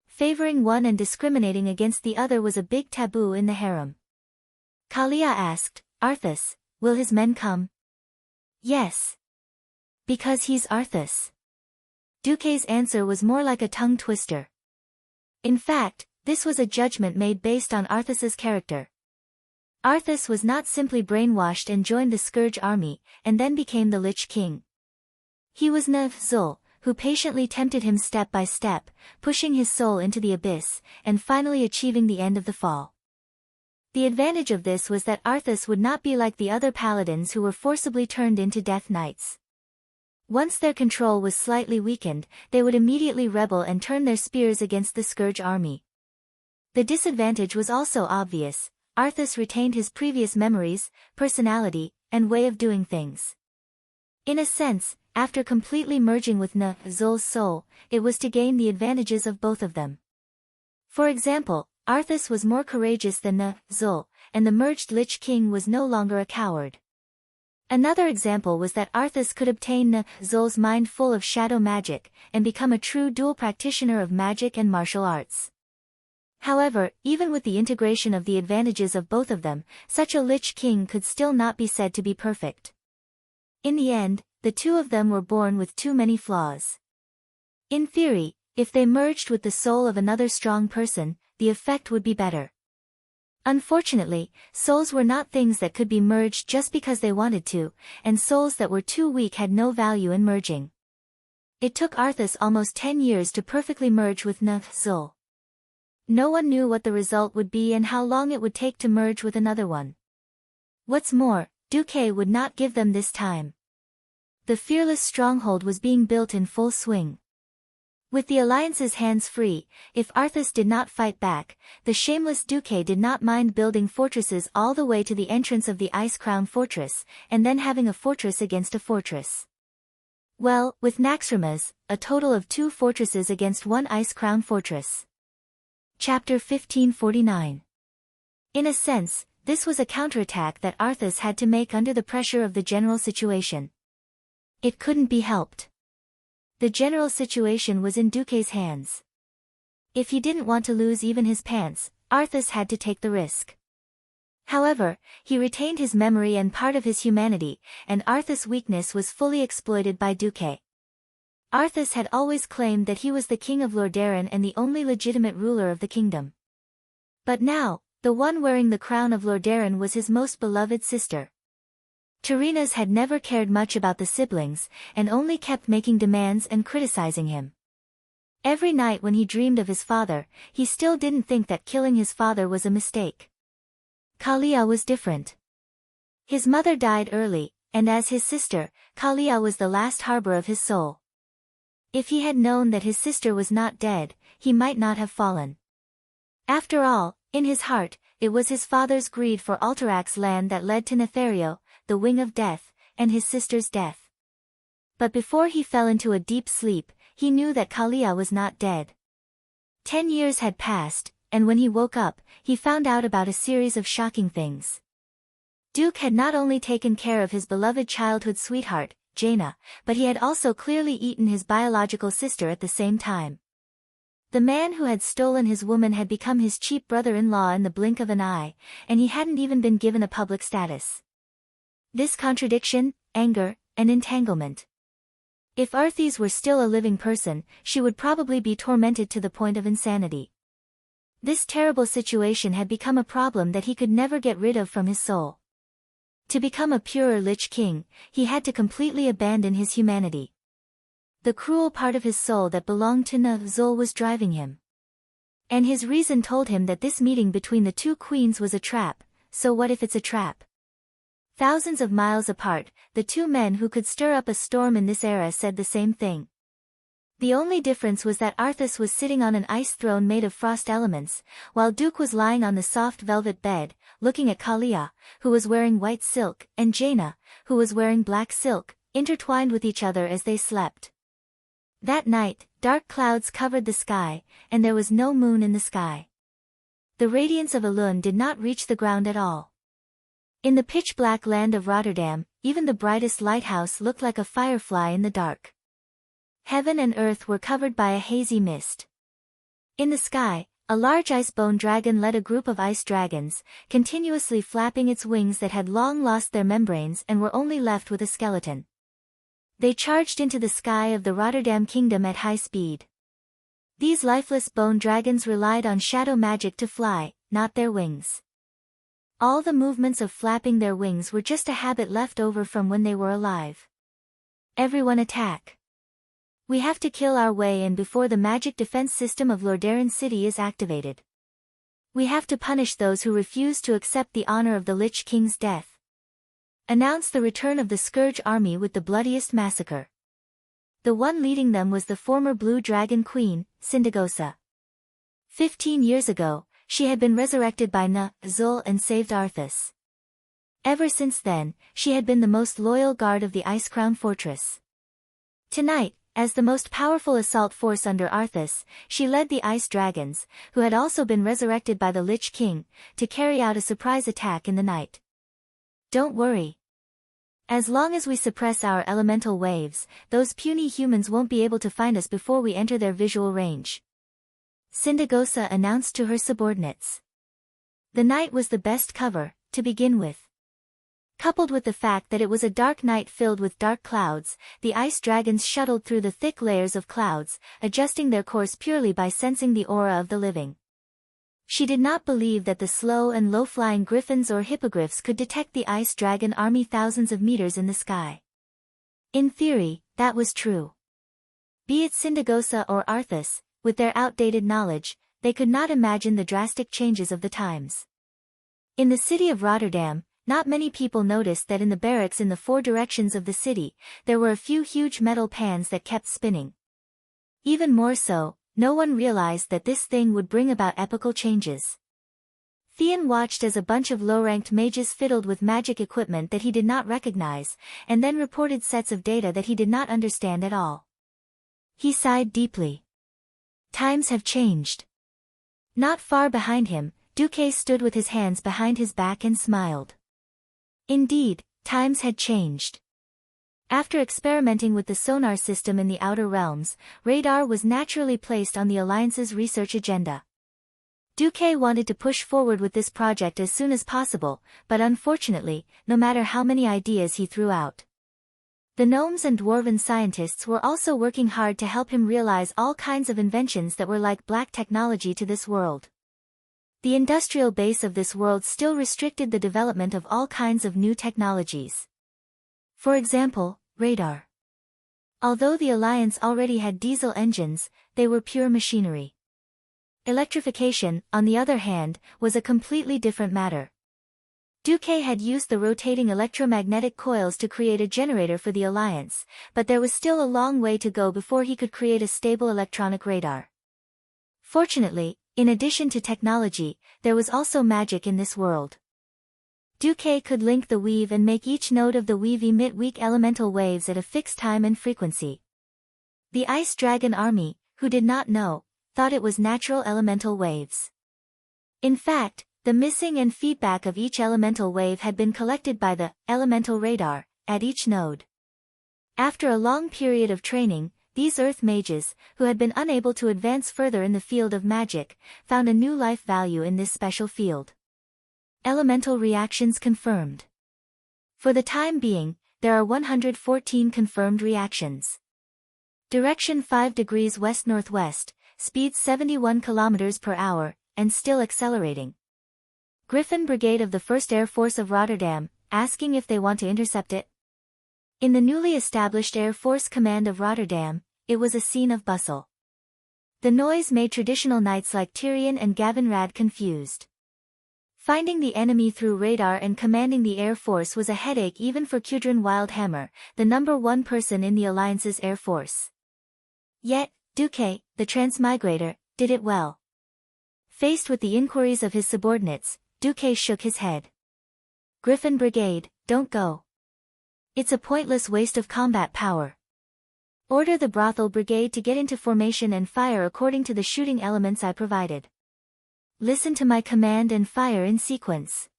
Favoring one and discriminating against the other was a big taboo in the harem. Kalia asked, "Arthas, will his men come?" "Yes. Because he's Arthas." Duque's answer was more like a tongue twister. In fact, this was a judgment made based on Arthas's character. Arthas was not simply brainwashed and joined the Scourge army, and then became the Lich King. He was Zul, who patiently tempted him step by step, pushing his soul into the abyss, and finally achieving the end of the fall. The advantage of this was that Arthas would not be like the other paladins who were forcibly turned into Death Knights. Once their control was slightly weakened, they would immediately rebel and turn their spears against the Scourge army. The disadvantage was also obvious. Arthas retained his previous memories, personality, and way of doing things. In a sense, after completely merging with Zul's soul, it was to gain the advantages of both of them. For example, Arthas was more courageous than Zul, and the merged Lich King was no longer a coward. Another example was that Arthas could obtain Zul's mind full of shadow magic, and become a true dual practitioner of magic and martial arts. However, even with the integration of the advantages of both of them, such a Lich King could still not be said to be perfect. In the end, the two of them were born with too many flaws. In theory, if they merged with the soul of another strong person, the effect would be better. Unfortunately, souls were not things that could be merged just because they wanted to, and souls that were too weak had no value in merging. It took Arthas almost 10 years to perfectly merge with Zul. No one knew what the result would be and how long it would take to merge with another one. What's more, Duque would not give them this time. The fearless stronghold was being built in full swing. With the alliance's hands free, if Arthas did not fight back, the shameless Duque did not mind building fortresses all the way to the entrance of the Ice Crown Fortress, and then having a fortress against a fortress. Well, with Naxxramas, a total of 2 fortresses against 1 Ice Crown Fortress. Chapter 1549. In a sense, this was a counterattack that Arthas had to make under the pressure of the general situation. It couldn't be helped. The general situation was in Duque's hands. If he didn't want to lose even his pants, Arthas had to take the risk. However, he retained his memory and part of his humanity, and Arthas' weakness was fully exploited by Duque. Arthas had always claimed that he was the king of Lordaeron and the only legitimate ruler of the kingdom. But now, the one wearing the crown of Lordaeron was his most beloved sister. Tyrrhenas had never cared much about the siblings, and only kept making demands and criticizing him. Every night when he dreamed of his father, he still didn't think that killing his father was a mistake. Kalia was different. His mother died early, and as his sister, Kalia was the last harbor of his soul. If he had known that his sister was not dead, he might not have fallen. After all, in his heart, it was his father's greed for Alterax's land that led to Nethario, the Wing of Death, and his sister's death. But before he fell into a deep sleep, he knew that Kalia was not dead. 10 years had passed, and when he woke up, he found out about a series of shocking things. Duke had not only taken care of his beloved childhood sweetheart, Jaina, but he had also clearly eaten his biological sister at the same time. The man who had stolen his woman had become his cheap brother-in-law in the blink of an eye, and he hadn't even been given a public status. This contradiction, anger, and entanglement. If Arthas were still a living person, she would probably be tormented to the point of insanity. This terrible situation had become a problem that he could never get rid of from his soul. To become a purer Lich King, he had to completely abandon his humanity. The cruel part of his soul that belonged to Zul was driving him. And his reason told him that this meeting between the two queens was a trap, so what if it's a trap? Thousands of miles apart, the two men who could stir up a storm in this era said the same thing. The only difference was that Arthas was sitting on an ice throne made of frost elements, while Duke was lying on the soft velvet bed, looking at Kalia, who was wearing white silk, and Jaina, who was wearing black silk, intertwined with each other as they slept. That night, dark clouds covered the sky, and there was no moon in the sky. The radiance of Elun did not reach the ground at all. In the pitch-black land of Rotterdam, even the brightest lighthouse looked like a firefly in the dark. Heaven and earth were covered by a hazy mist. In the sky, a large icebone dragon led a group of ice dragons, continuously flapping its wings that had long lost their membranes and were only left with a skeleton. They charged into the sky of the Rotterdam kingdom at high speed. These lifeless bone dragons relied on shadow magic to fly, not their wings. All the movements of flapping their wings were just a habit left over from when they were alive. Everyone attack. We have to kill our way in before the magic defense system of Lordaeron City is activated. We have to punish those who refuse to accept the honor of the Lich King's death. Announce the return of the Scourge army with the bloodiest massacre. The one leading them was the former Blue Dragon Queen, Sindagosa. 15 years ago, she had been resurrected by Zul and saved Arthas. Ever since then, she had been the most loyal guard of the Ice Crown Fortress. Tonight, as the most powerful assault force under Arthas, she led the Ice Dragons, who had also been resurrected by the Lich King, to carry out a surprise attack in the night. Don't worry. As long as we suppress our elemental waves, those puny humans won't be able to find us before we enter their visual range. Sindagosa announced to her subordinates. The night was the best cover, to begin with. Coupled with the fact that it was a dark night filled with dark clouds, the ice dragons shuttled through the thick layers of clouds, adjusting their course purely by sensing the aura of the living. She did not believe that the slow and low-flying griffins or hippogriffs could detect the ice dragon army thousands of meters in the sky. In theory, that was true. Be it Sindagosa or Arthas, with their outdated knowledge, they could not imagine the drastic changes of the times. In the city of Rotterdam, not many people noticed that in the barracks in the four directions of the city, there were a few huge metal pans that kept spinning. Even more so, no one realized that this thing would bring about epochal changes. Theon watched as a bunch of low-ranked mages fiddled with magic equipment that he did not recognize, and then reported sets of data that he did not understand at all. He sighed deeply. Times have changed. Not far behind him, Duque stood with his hands behind his back and smiled. Indeed, times had changed. After experimenting with the sonar system in the Outer Realms, radar was naturally placed on the Alliance's research agenda. Duque wanted to push forward with this project as soon as possible, but unfortunately, no matter how many ideas he threw out. The gnomes and dwarven scientists were also working hard to help him realize all kinds of inventions that were like black technology to this world. The industrial base of this world still restricted the development of all kinds of new technologies. For example, radar. Although the Alliance already had diesel engines, they were pure machinery. Electrification, on the other hand, was a completely different matter. Duque had used the rotating electromagnetic coils to create a generator for the Alliance, but there was still a long way to go before he could create a stable electronic radar. Fortunately, in addition to technology, there was also magic in this world. Duque could link the weave and make each node of the weave emit weak elemental waves at a fixed time and frequency. The Ice Dragon Army, who did not know, thought it was natural elemental waves. In fact, the missing and feedback of each elemental wave had been collected by the elemental radar at each node. After a long period of training, these Earth mages, who had been unable to advance further in the field of magic, found a new life value in this special field. Elemental reactions confirmed. For the time being, there are 114 confirmed reactions. Direction 5 degrees west-northwest, speed 71 km per hour, and still accelerating. Griffin Brigade of the 1st Air Force of Rotterdam, asking if they want to intercept it. In the newly established Air Force Command of Rotterdam, it was a scene of bustle. The noise made traditional knights like Tyrion and Gavinrad confused. Finding the enemy through radar and commanding the Air Force was a headache even for Kudrin Wildhammer, the #1 person in the Alliance's Air Force. Yet, Duque, the transmigrator, did it well. Faced with the inquiries of his subordinates, Duque shook his head. Griffin Brigade, don't go. It's a pointless waste of combat power. Order the Brothel Brigade to get into formation and fire according to the shooting elements I provided. Listen to my command and fire in sequence.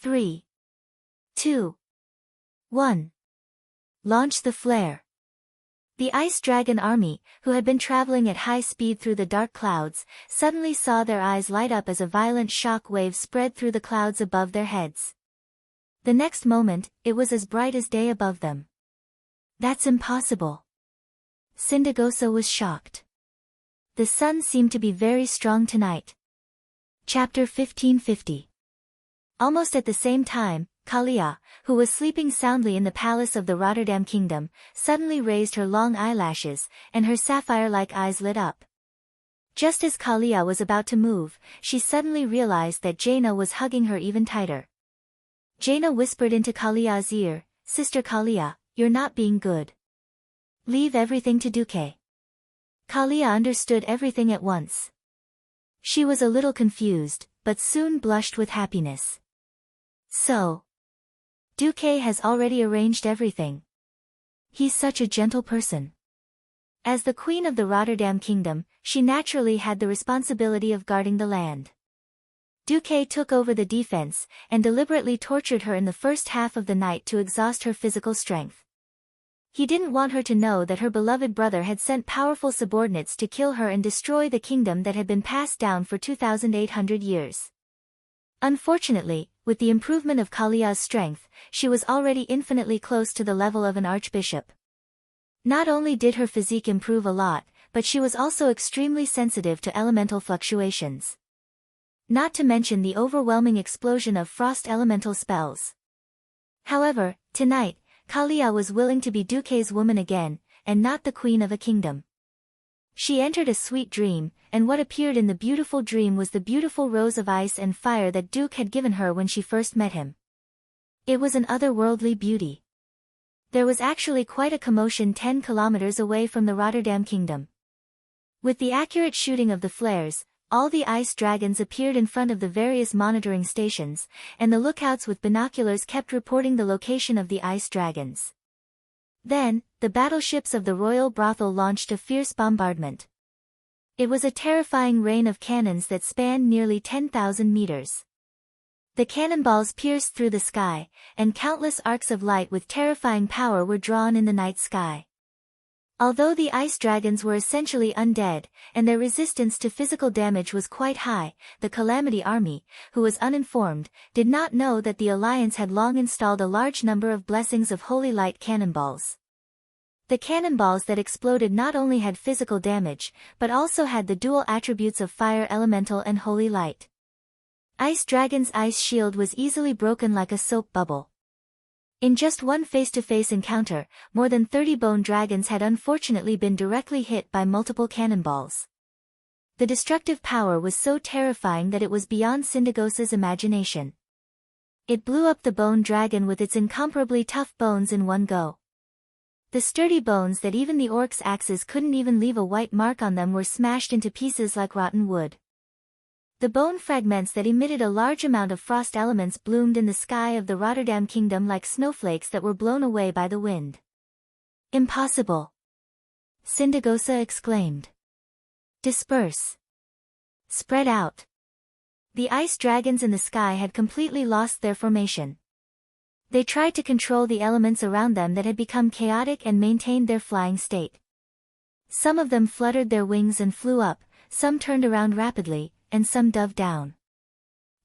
3, 2, 1. Launch the flare. The Ice Dragon Army, who had been traveling at high speed through the dark clouds, suddenly saw their eyes light up as a violent shock wave spread through the clouds above their heads. The next moment, it was as bright as day above them. That's impossible. Sindagosa was shocked. The sun seemed to be very strong tonight. Chapter 1550. Almost at the same time, Kalia, who was sleeping soundly in the palace of the Rotterdam Kingdom, suddenly raised her long eyelashes, and her sapphire-like eyes lit up. Just as Kalia was about to move, she suddenly realized that Jaina was hugging her even tighter. Jaina whispered into Kalia's ear, "Sister Kalia, you're not being good. Leave everything to Duque. Kalia understood everything at once. She was a little confused, but soon blushed with happiness. So, Duque has already arranged everything. He's such a gentle person. As the queen of the Rotterdam kingdom, she naturally had the responsibility of guarding the land. Duque took over the defense, and deliberately tortured her in the first half of the night to exhaust her physical strength. He didn't want her to know that her beloved brother had sent powerful subordinates to kill her and destroy the kingdom that had been passed down for 2,800 years. Unfortunately, with the improvement of Kalia's strength, she was already infinitely close to the level of an archbishop. Not only did her physique improve a lot, but she was also extremely sensitive to elemental fluctuations. Not to mention the overwhelming explosion of frost elemental spells. However, tonight, Kalia was willing to be Duque's woman again, and not the queen of a kingdom. She entered a sweet dream, and what appeared in the beautiful dream was the beautiful rose of ice and fire that Duque had given her when she first met him. It was an otherworldly beauty. There was actually quite a commotion 10 kilometers away from the Rotterdam kingdom. With the accurate shooting of the flares, all the ice dragons appeared in front of the various monitoring stations, and the lookouts with binoculars kept reporting the location of the ice dragons. Then, the battleships of the royal brothel launched a fierce bombardment. It was a terrifying rain of cannons that spanned nearly 10,000 meters. The cannonballs pierced through the sky, and countless arcs of light with terrifying power were drawn in the night sky. Although the ice dragons were essentially undead, and their resistance to physical damage was quite high, the Calamity Army, who was uninformed, did not know that the Alliance had long installed a large number of blessings of holy light cannonballs. The cannonballs that exploded not only had physical damage, but also had the dual attributes of fire elemental and holy light. Ice Dragon's ice shield was easily broken like a soap bubble. In just one face-to-face encounter, more than 30 bone dragons had unfortunately been directly hit by multiple cannonballs. The destructive power was so terrifying that it was beyond Syndagosa's imagination. It blew up the bone dragon with its incomparably tough bones in one go. The sturdy bones that even the orc's axes couldn't even leave a white mark on them were smashed into pieces like rotten wood. The bone fragments that emitted a large amount of frost elements bloomed in the sky of the Rotterdam kingdom like snowflakes that were blown away by the wind. Impossible! Syndagosa exclaimed. Disperse! Spread out! The ice dragons in the sky had completely lost their formation. They tried to control the elements around them that had become chaotic and maintained their flying state. Some of them fluttered their wings and flew up, some turned around rapidly, and some dove down.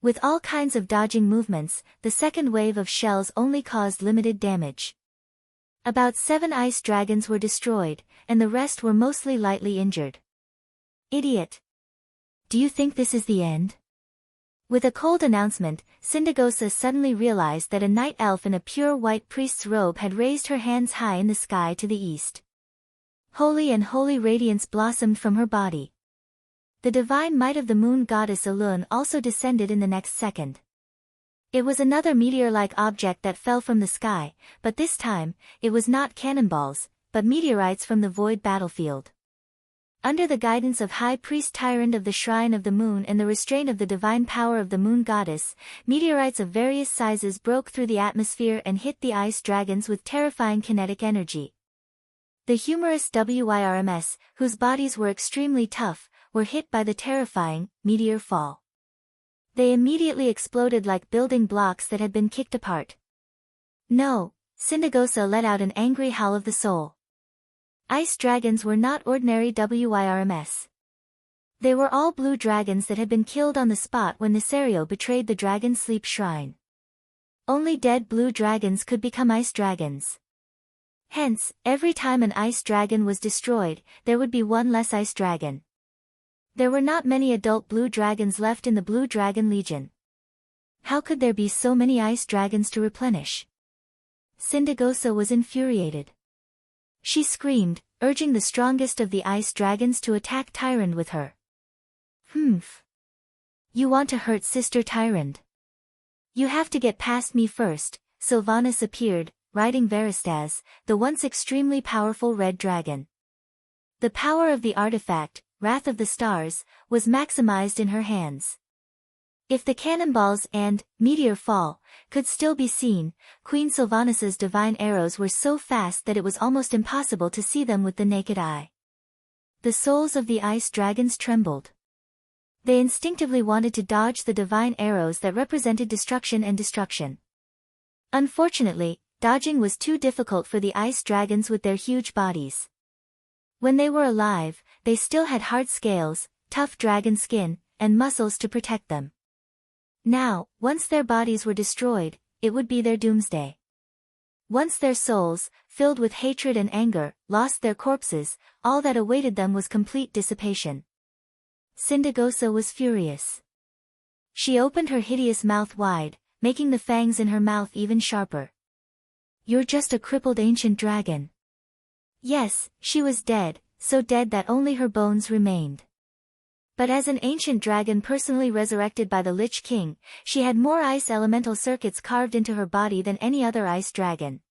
With all kinds of dodging movements, the second wave of shells only caused limited damage. About 7 ice dragons were destroyed, and the rest were mostly lightly injured. Idiot! Do you think this is the end? With a cold announcement, Syndagosa suddenly realized that a night elf in a pure white priest's robe had raised her hands high in the sky to the east. Holy and holy radiance blossomed from her body. The divine might of the moon goddess Elun also descended in the next second. It was another meteor-like object that fell from the sky, but this time, it was not cannonballs, but meteorites from the void battlefield. Under the guidance of High Priest Tyrant of the Shrine of the Moon and the restraint of the divine power of the moon goddess, meteorites of various sizes broke through the atmosphere and hit the ice dragons with terrifying kinetic energy. The humorous WIRMS, whose bodies were extremely tough, were hit by the terrifying meteor fall. They immediately exploded like building blocks that had been kicked apart. No, Syndagosa let out an angry howl of the soul. Ice dragons were not ordinary WIRMS. They were all blue dragons that had been killed on the spot when Nisario betrayed the Dragon Sleep Shrine. Only dead blue dragons could become ice dragons. Hence, every time an ice dragon was destroyed, there would be one less ice dragon. There were not many adult blue dragons left in the Blue Dragon Legion. How could there be so many ice dragons to replenish? Syndagosa was infuriated. She screamed, urging the strongest of the ice dragons to attack Tyrande with her. Humph. You want to hurt Sister Tyrande? You have to get past me first. Sylvanas appeared, riding Varistaz, the once extremely powerful red dragon. The power of the artifact, Wrath of the Stars, was maximized in her hands. If the cannonballs and meteor fall could still be seen, Queen Sylvanas' divine arrows were so fast that it was almost impossible to see them with the naked eye. The souls of the ice dragons trembled. They instinctively wanted to dodge the divine arrows that represented destruction and destruction. Unfortunately, dodging was too difficult for the ice dragons with their huge bodies. When they were alive, they still had hard scales, tough dragon skin, and muscles to protect them. Now, once their bodies were destroyed, it would be their doomsday. Once their souls, filled with hatred and anger, lost their corpses, all that awaited them was complete dissipation. Sindagosa was furious. She opened her hideous mouth wide, making the fangs in her mouth even sharper. "You're just a crippled ancient dragon." Yes, she was dead, so dead that only her bones remained. But as an ancient dragon personally resurrected by the Lich King, she had more ice elemental circuits carved into her body than any other ice dragon.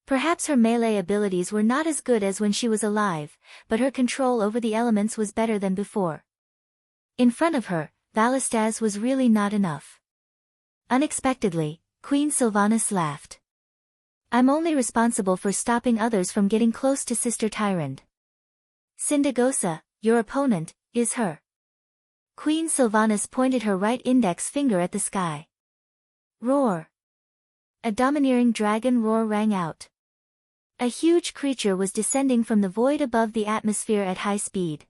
Perhaps her melee abilities were not as good as when she was alive, but her control over the elements was better than before. In front of her, Varistaz was really not enough. Unexpectedly, Queen Sylvanas laughed. "I'm only responsible for stopping others from getting close to Sister Tyrande. Sindagosa, your opponent, is her." Queen Sylvanas pointed her right index finger at the sky. Roar! A domineering dragon roar rang out. A huge creature was descending from the void above the atmosphere at high speed.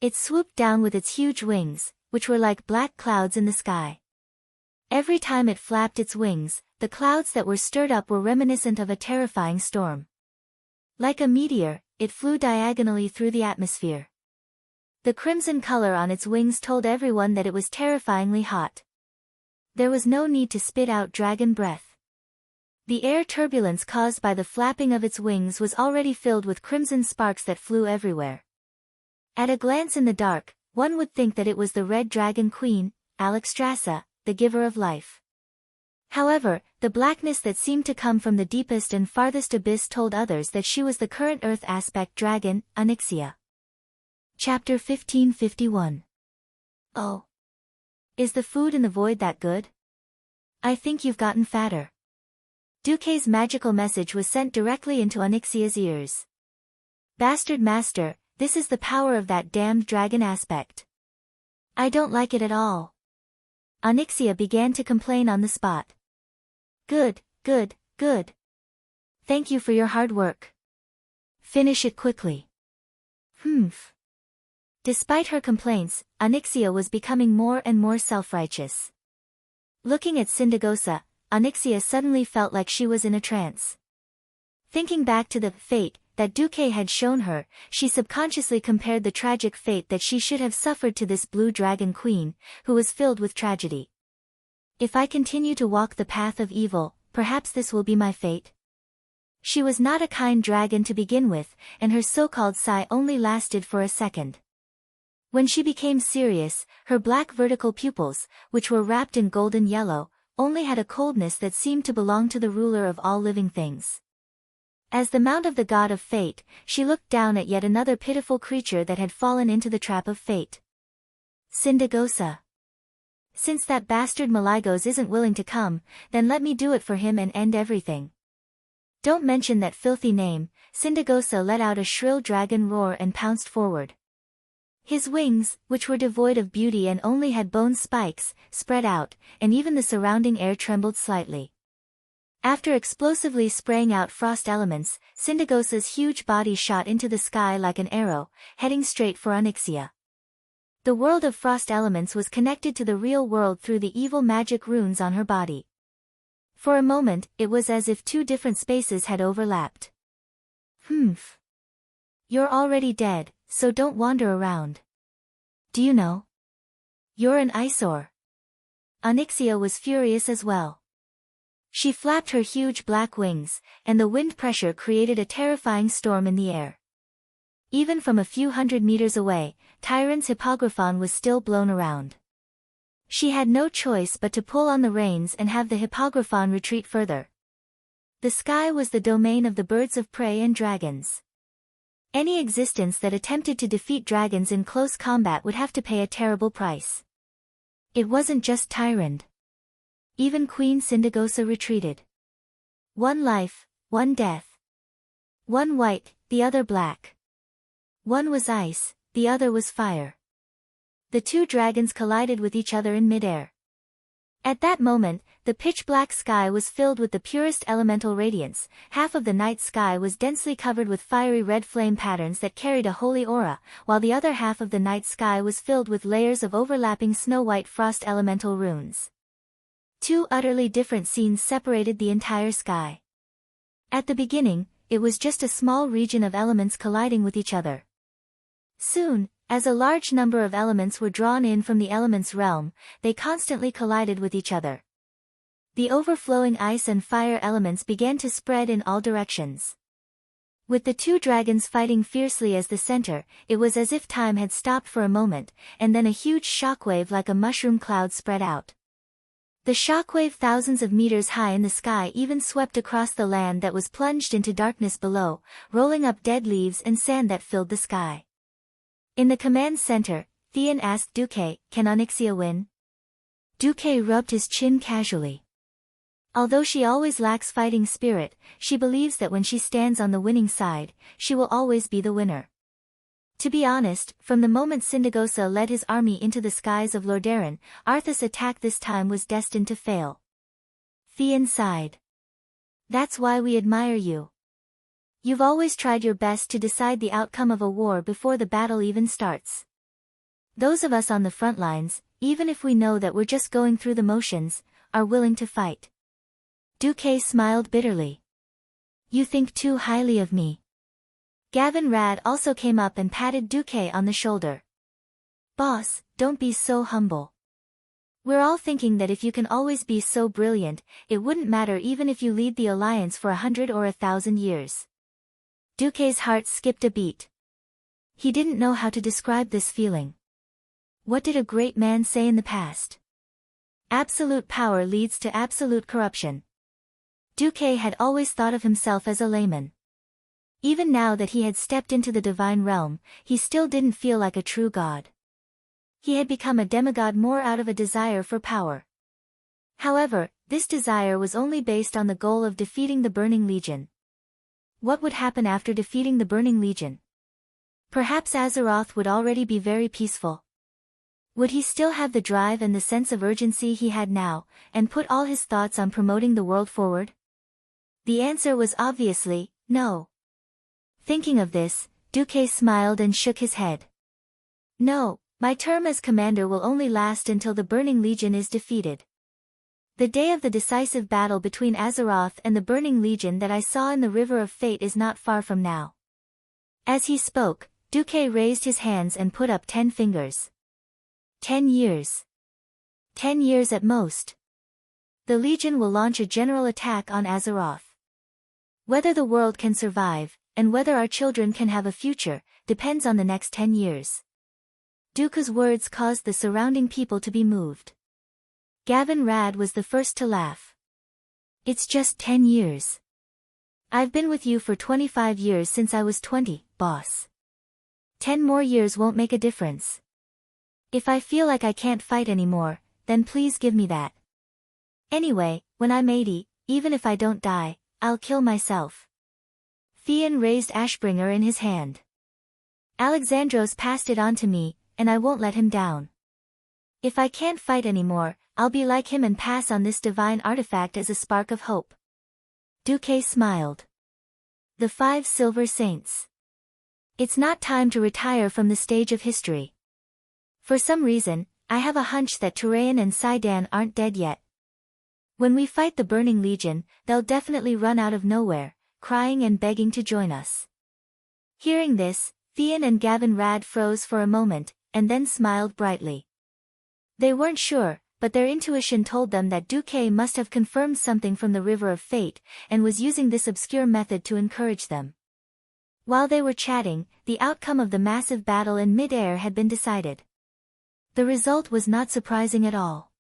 It swooped down with its huge wings, which were like black clouds in the sky. Every time it flapped its wings, the clouds that were stirred up were reminiscent of a terrifying storm. Like a meteor, it flew diagonally through the atmosphere. The crimson color on its wings told everyone that it was terrifyingly hot. There was no need to spit out dragon breath. The air turbulence caused by the flapping of its wings was already filled with crimson sparks that flew everywhere. At a glance in the dark, one would think that it was the Red Dragon Queen, Alexstrasza, the giver of life. However, the blackness that seemed to come from the deepest and farthest abyss told others that she was the current Earth aspect dragon, Onyxia. Chapter 1551. Oh. Is the food in the void that good? I think you've gotten fatter. Duque's magical message was sent directly into Onyxia's ears. Bastard master, this is the power of that damned dragon aspect. I don't like it at all. Onyxia began to complain on the spot. Good, good, good. Thank you for your hard work. Finish it quickly. Humph. Despite her complaints, Onyxia was becoming more and more self-righteous. Looking at Sindagosa, Onyxia suddenly felt like she was in a trance. Thinking back to the fate that Duque had shown her, she subconsciously compared the tragic fate that she should have suffered to this blue dragon queen, who was filled with tragedy. If I continue to walk the path of evil, perhaps this will be my fate. She was not a kind dragon to begin with, and her so-called sigh only lasted for a second. When she became serious, her black vertical pupils, which were wrapped in golden yellow, only had a coldness that seemed to belong to the ruler of all living things. As the mount of the god of fate, she looked down at yet another pitiful creature that had fallen into the trap of fate. Sindagosa. Since that bastard Maligos isn't willing to come, then let me do it for him and end everything. Don't mention that filthy name. Sindagosa let out a shrill dragon roar and pounced forward. His wings, which were devoid of beauty and only had bone spikes, spread out, and even the surrounding air trembled slightly. After explosively spraying out frost elements, Sindagosa's huge body shot into the sky like an arrow, heading straight for Onyxia. The world of frost elements was connected to the real world through the evil magic runes on her body. For a moment, it was as if two different spaces had overlapped. Humph. You're already dead, so don't wander around. Do you know? You're an eyesore. Onyxia was furious as well. She flapped her huge black wings, and the wind pressure created a terrifying storm in the air. Even from a few hundred meters away, Tyrande's hippogriphon was still blown around. She had no choice but to pull on the reins and have the hippogriphon retreat further. The sky was the domain of the birds of prey and dragons. Any existence that attempted to defeat dragons in close combat would have to pay a terrible price. It wasn't just Tyrande. Even Queen Sindagosa retreated. One life, one death. One white, the other black. One was ice, the other was fire. The two dragons collided with each other in midair. At that moment, the pitch-black sky was filled with the purest elemental radiance. Half of the night sky was densely covered with fiery red flame patterns that carried a holy aura, while the other half of the night sky was filled with layers of overlapping snow-white frost elemental runes. Two utterly different scenes separated the entire sky. At the beginning, it was just a small region of elements colliding with each other. Soon, as a large number of elements were drawn in from the elements realm, they constantly collided with each other. The overflowing ice and fire elements began to spread in all directions. With the two dragons fighting fiercely as the center, it was as if time had stopped for a moment, and then a huge shockwave like a mushroom cloud spread out. The shockwave, thousands of meters high in the sky, even swept across the land that was plunged into darkness below, rolling up dead leaves and sand that filled the sky. In the command center, Theon asked Duque, "Can Onyxia win?" Duque rubbed his chin casually. Although she always lacks fighting spirit, she believes that when she stands on the winning side, she will always be the winner. To be honest, from the moment Sindagosa led his army into the skies of Lordaeron, Arthas' attack this time was destined to fail. Theon sighed. "That's why we admire you. You've always tried your best to decide the outcome of a war before the battle even starts. Those of us on the front lines, even if we know that we're just going through the motions, are willing to fight." Duque smiled bitterly. "You think too highly of me." Gavin Rad also came up and patted Duque on the shoulder. "Boss, don't be so humble. We're all thinking that if you can always be so brilliant, it wouldn't matter even if you lead the Alliance for 100 or 1,000 years. Duque's heart skipped a beat. He didn't know how to describe this feeling. What did a great man say in the past? Absolute power leads to absolute corruption. Duque had always thought of himself as a layman. Even now that he had stepped into the divine realm, he still didn't feel like a true god. He had become a demigod more out of a desire for power. However, this desire was only based on the goal of defeating the Burning Legion. What would happen after defeating the Burning Legion? Perhaps Azeroth would already be very peaceful. Would he still have the drive and the sense of urgency he had now, and put all his thoughts on promoting the world forward? The answer was obviously, no. Thinking of this, Duque smiled and shook his head. "No, my term as commander will only last until the Burning Legion is defeated. The day of the decisive battle between Azeroth and the Burning Legion that I saw in the River of Fate is not far from now." As he spoke, Duque raised his hands and put up 10 fingers. 10 years. 10 years at most. The Legion will launch a general attack on Azeroth. Whether the world can survive, and whether our children can have a future, depends on the next 10 years. Duque's words caused the surrounding people to be moved. Gavin Rad was the first to laugh. "It's just 10 years. I've been with you for 25 years since I was 20, boss. 10 more years won't make a difference. If I feel like I can't fight anymore, then please give me that. Anyway, when I'm 80, even if I don't die, I'll kill myself." Theon raised Ashbringer in his hand. "Alexandros passed it on to me, and I won't let him down. If I can't fight anymore, I'll be like him and pass on this divine artifact as a spark of hope." Duque smiled. The 5 Silver Saints. It's not time to retire from the stage of history. For some reason, I have a hunch that Turayan and Sidon aren't dead yet. When we fight the Burning Legion, they'll definitely run out of nowhere, crying and begging to join us. Hearing this, Theon and Gavin Rad froze for a moment, and then smiled brightly. They weren't sure, but their intuition told them that Duque must have confirmed something from the River of Fate, and was using this obscure method to encourage them. While they were chatting, the outcome of the massive battle in mid-air had been decided. The result was not surprising at all.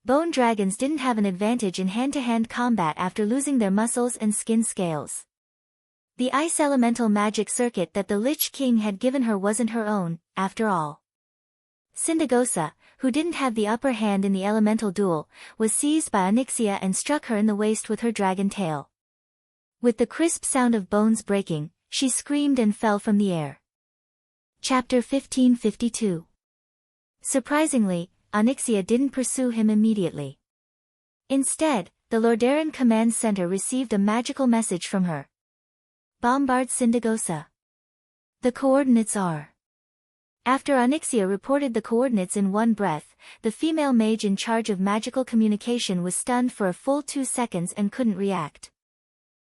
Bone dragons didn't have an advantage in hand-to-hand combat after losing their muscles and skin scales. The ice elemental magic circuit that the Lich King had given her wasn't her own, after all. Sindagosa, who didn't have the upper hand in the elemental duel, was seized by Onyxia and struck her in the waist with her dragon tail. With the crisp sound of bones breaking, she screamed and fell from the air. Chapter 1552. Surprisingly, Onyxia didn't pursue him immediately. Instead, the Lordaeron Command Center received a magical message from her. Bombard Sindagosa. The coordinates are. After Onyxia reported the coordinates in one breath, the female mage in charge of magical communication was stunned for a full 2 seconds and couldn't react.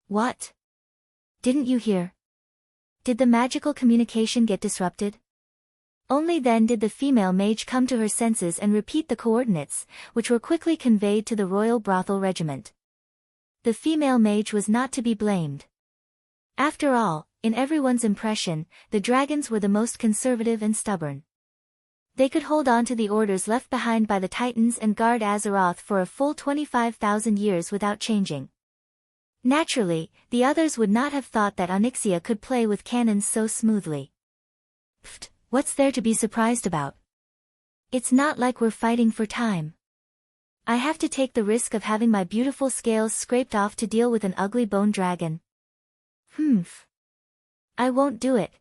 What? Didn't you hear? Did the magical communication get disrupted? Only then did the female mage come to her senses and repeat the coordinates, which were quickly conveyed to the Royal Brothel Regiment. The female mage was not to be blamed. After all, in everyone's impression, the dragons were the most conservative and stubborn. They could hold on to the orders left behind by the Titans and guard Azeroth for a full 25,000 years without changing. Naturally, the others would not have thought that Onyxia could play with cannons so smoothly. Pfft, what's there to be surprised about? It's not like we're fighting for time. I have to take the risk of having my beautiful scales scraped off to deal with an ugly bone dragon. Humph. I won't do it.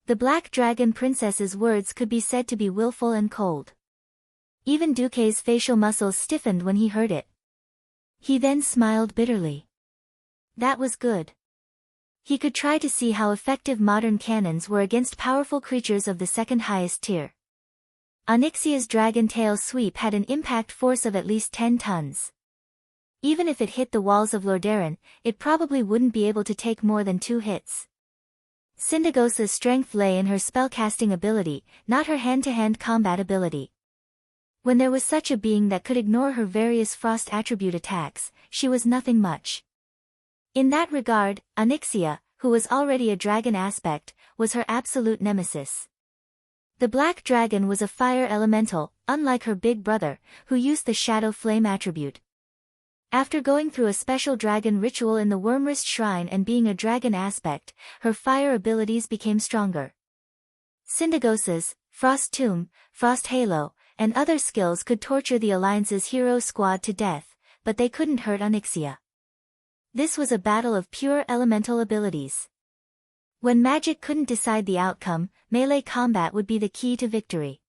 The Black Dragon Princess's words could be said to be willful and cold. Even Duque's facial muscles stiffened when he heard it. He then smiled bitterly. That was good. He could try to see how effective modern cannons were against powerful creatures of the second highest tier. Onyxia's dragon tail sweep had an impact force of at least 10 tons. Even if it hit the walls of Lordaeron, it probably wouldn't be able to take more than 2 hits. Sindagosa's strength lay in her spellcasting ability, not her hand-to-hand combat ability. When there was such a being that could ignore her various frost attribute attacks, she was nothing much. In that regard, Onyxia, who was already a dragon aspect, was her absolute nemesis. The Black Dragon was a fire elemental, unlike her big brother, who used the Shadow Flame attribute. After going through a special dragon ritual in the Wyrmrest Shrine and being a dragon aspect, her fire abilities became stronger. Sindagosa's Frost Tomb, Frost Halo, and other skills could torture the Alliance's hero squad to death, but they couldn't hurt Onyxia. This was a battle of pure elemental abilities. When magic couldn't decide the outcome, melee combat would be the key to victory.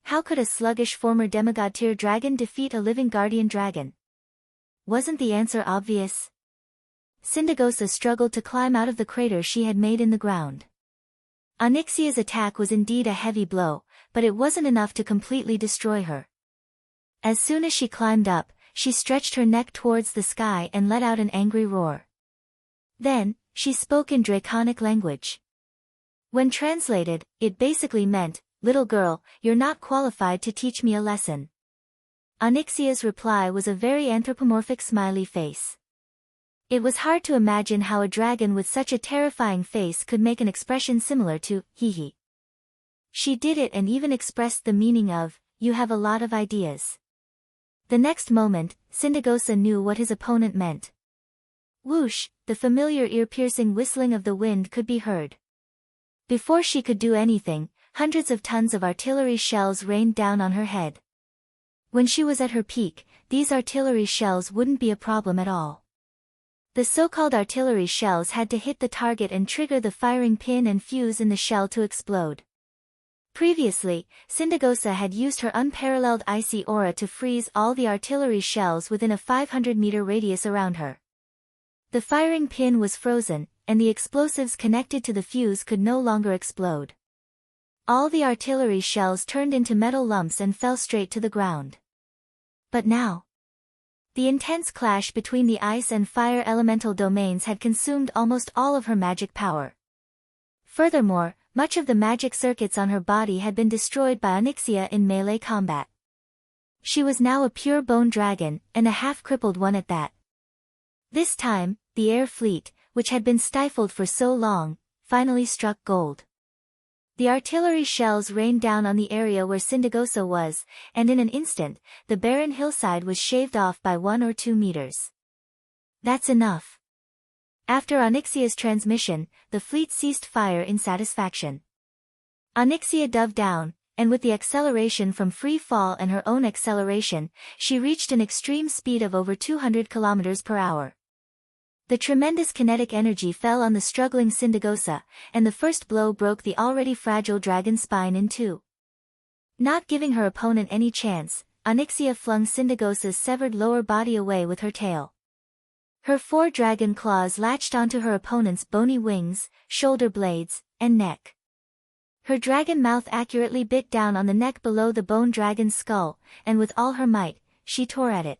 How could a sluggish former demigod tier dragon defeat a living guardian dragon? Wasn't the answer obvious? Sindagosa struggled to climb out of the crater she had made in the ground. Onyxia's attack was indeed a heavy blow, but it wasn't enough to completely destroy her. As soon as she climbed up, she stretched her neck towards the sky and let out an angry roar. Then, she spoke in draconic language. When translated, it basically meant, "Little girl, you're not qualified to teach me a lesson." Onyxia's reply was a very anthropomorphic smiley face. It was hard to imagine how a dragon with such a terrifying face could make an expression similar to, hee hee. She did it and even expressed the meaning of, "You have a lot of ideas." The next moment, Sindagosa knew what his opponent meant. Whoosh, the familiar ear-piercing whistling of the wind could be heard. Before she could do anything, hundreds of tons of artillery shells rained down on her head. When she was at her peak, these artillery shells wouldn't be a problem at all. The so-called artillery shells had to hit the target and trigger the firing pin and fuse in the shell to explode. Previously, Sindagosa had used her unparalleled icy aura to freeze all the artillery shells within a 500-meter radius around her. The firing pin was frozen, and the explosives connected to the fuse could no longer explode. All the artillery shells turned into metal lumps and fell straight to the ground. But now, the intense clash between the ice and fire elemental domains had consumed almost all of her magic power. Furthermore, much of the magic circuits on her body had been destroyed by Onyxia in melee combat. She was now a pure bone dragon, and a half-crippled one at that. This time, the air fleet, which had been stifled for so long, finally struck gold. The artillery shells rained down on the area where Sindagosa was, and in an instant, the barren hillside was shaved off by 1 or 2 meters. That's enough. After Onyxia's transmission, the fleet ceased fire in satisfaction. Onyxia dove down, and with the acceleration from free fall and her own acceleration, she reached an extreme speed of over 200 kilometers per hour. The tremendous kinetic energy fell on the struggling Sindagosa, and the first blow broke the already fragile dragon's spine in two. Not giving her opponent any chance, Onyxia flung Sindagosa's severed lower body away with her tail. Her 4 dragon claws latched onto her opponent's bony wings, shoulder blades, and neck. Her dragon mouth accurately bit down on the neck below the bone dragon's skull, and with all her might, she tore at it.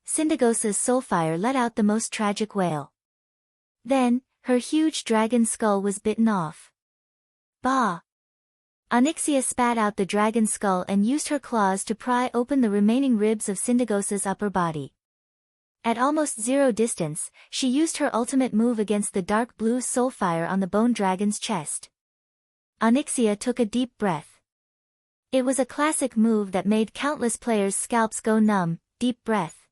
Sindagosa's soulfire let out the most tragic wail. Then, her huge dragon skull was bitten off. Bah! Onyxia spat out the dragon skull and used her claws to pry open the remaining ribs of Sindagosa's upper body. At almost zero distance, she used her ultimate move against the dark blue soulfire on the bone dragon's chest. Onyxia took a deep breath. It was a classic move that made countless players' scalps go numb. Deep breath.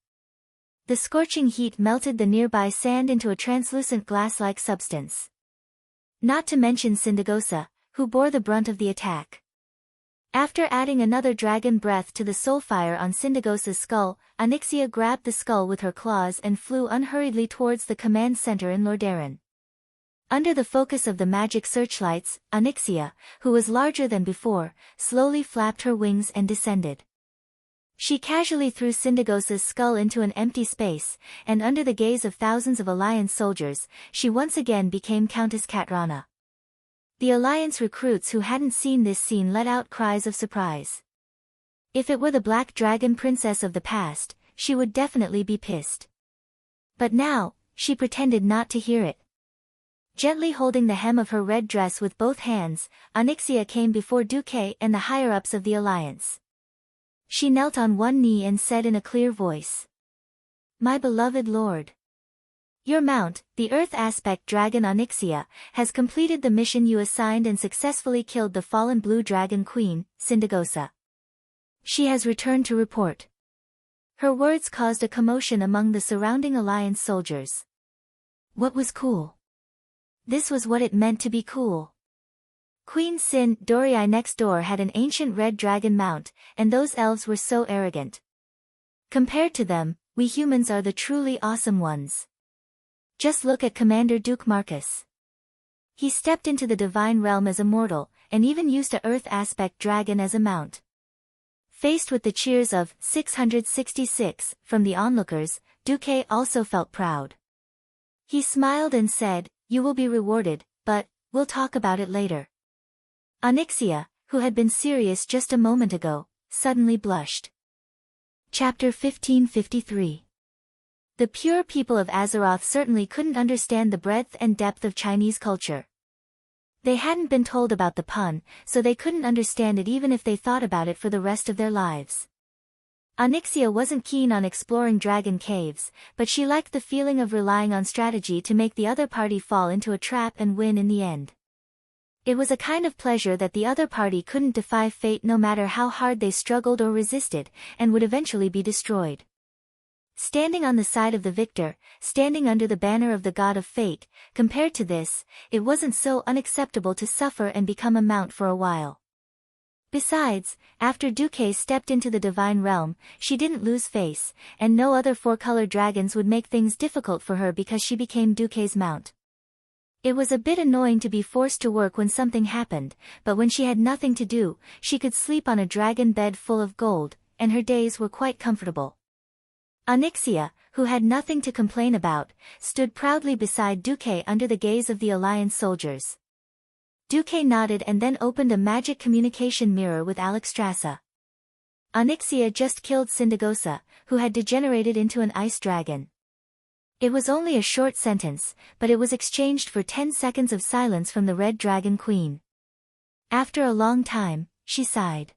The scorching heat melted the nearby sand into a translucent glass-like substance. Not to mention Sindagosa, who bore the brunt of the attack. After adding another dragon breath to the soulfire on Sindagosa's skull, Onyxia grabbed the skull with her claws and flew unhurriedly towards the command center in Lordaeron. Under the focus of the magic searchlights, Onyxia, who was larger than before, slowly flapped her wings and descended. She casually threw Sindagosa's skull into an empty space, and under the gaze of thousands of Alliance soldiers, she once again became Countess Katrana. The Alliance recruits who hadn't seen this scene let out cries of surprise. If it were the Black Dragon Princess of the past, she would definitely be pissed. But now, she pretended not to hear it. Gently holding the hem of her red dress with both hands, Onyxia came before Duque and the higher-ups of the Alliance. She knelt on one knee and said in a clear voice. "My beloved lord. Your mount, the Earth Aspect Dragon Onyxia, has completed the mission you assigned and successfully killed the fallen Blue Dragon Queen, Sindagosa. She has returned to report." Her words caused a commotion among the surrounding Alliance soldiers. What was cool? This was what it meant to be cool. Queen Sin Dorii next door had an ancient red dragon mount, and those elves were so arrogant. Compared to them, we humans are the truly awesome ones. Just look at Commander Duke Marcus. He stepped into the divine realm as a mortal, and even used a Earth Aspect dragon as a mount. Faced with the cheers of 666 from the onlookers, Duque also felt proud. He smiled and said, "You will be rewarded, but we'll talk about it later." Onyxia, who had been serious just a moment ago, suddenly blushed. Chapter 1553. The pure people of Azeroth certainly couldn't understand the breadth and depth of Chinese culture. They hadn't been told about the pun, so they couldn't understand it even if they thought about it for the rest of their lives. Onyxia wasn't keen on exploring dragon caves, but she liked the feeling of relying on strategy to make the other party fall into a trap and win in the end. It was a kind of pleasure that the other party couldn't defy fate no matter how hard they struggled or resisted, and would eventually be destroyed. Standing on the side of the victor, standing under the banner of the god of fate, compared to this, it wasn't so unacceptable to suffer and become a mount for a while. Besides, after Duque stepped into the divine realm, she didn't lose face, and no other four-color dragons would make things difficult for her because she became Duque's mount. It was a bit annoying to be forced to work when something happened, but when she had nothing to do, she could sleep on a dragon bed full of gold, and her days were quite comfortable. Onyxia, who had nothing to complain about, stood proudly beside Duque under the gaze of the Alliance soldiers. Duque nodded and then opened a magic communication mirror with Alexstrasza. Onyxia just killed Sindagosa, who had degenerated into an ice dragon. It was only a short sentence, but it was exchanged for 10 seconds of silence from the Red Dragon Queen. After a long time, she sighed.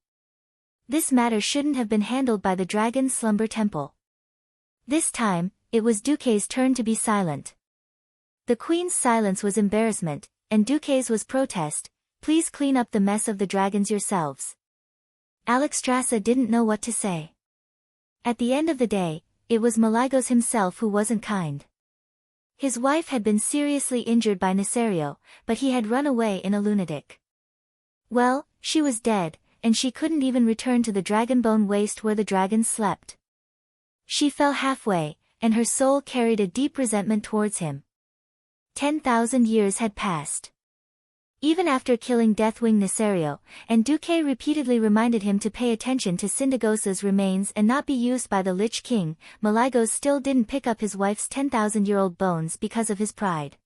This matter shouldn't have been handled by the Dragon's Slumber Temple. This time, it was Duque's turn to be silent. The Queen's silence was embarrassment, and Duque's was protest. please clean up the mess of the dragons yourselves. Alexstrasza didn't know what to say. At the end of the day, it was Malygos himself who wasn't kind. His wife had been seriously injured by Nesario, but he had run away in a lunatic. Well, she was dead, and she couldn't even return to the Dragonbone Waste where the dragons slept. She fell halfway, and her soul carried a deep resentment towards him. 10,000 years had passed. Even after killing Deathwing Nesario, and Duque repeatedly reminded him to pay attention to Sindagosa's remains and not be used by the Lich King, Malygos still didn't pick up his wife's 10,000-year-old bones because of his pride.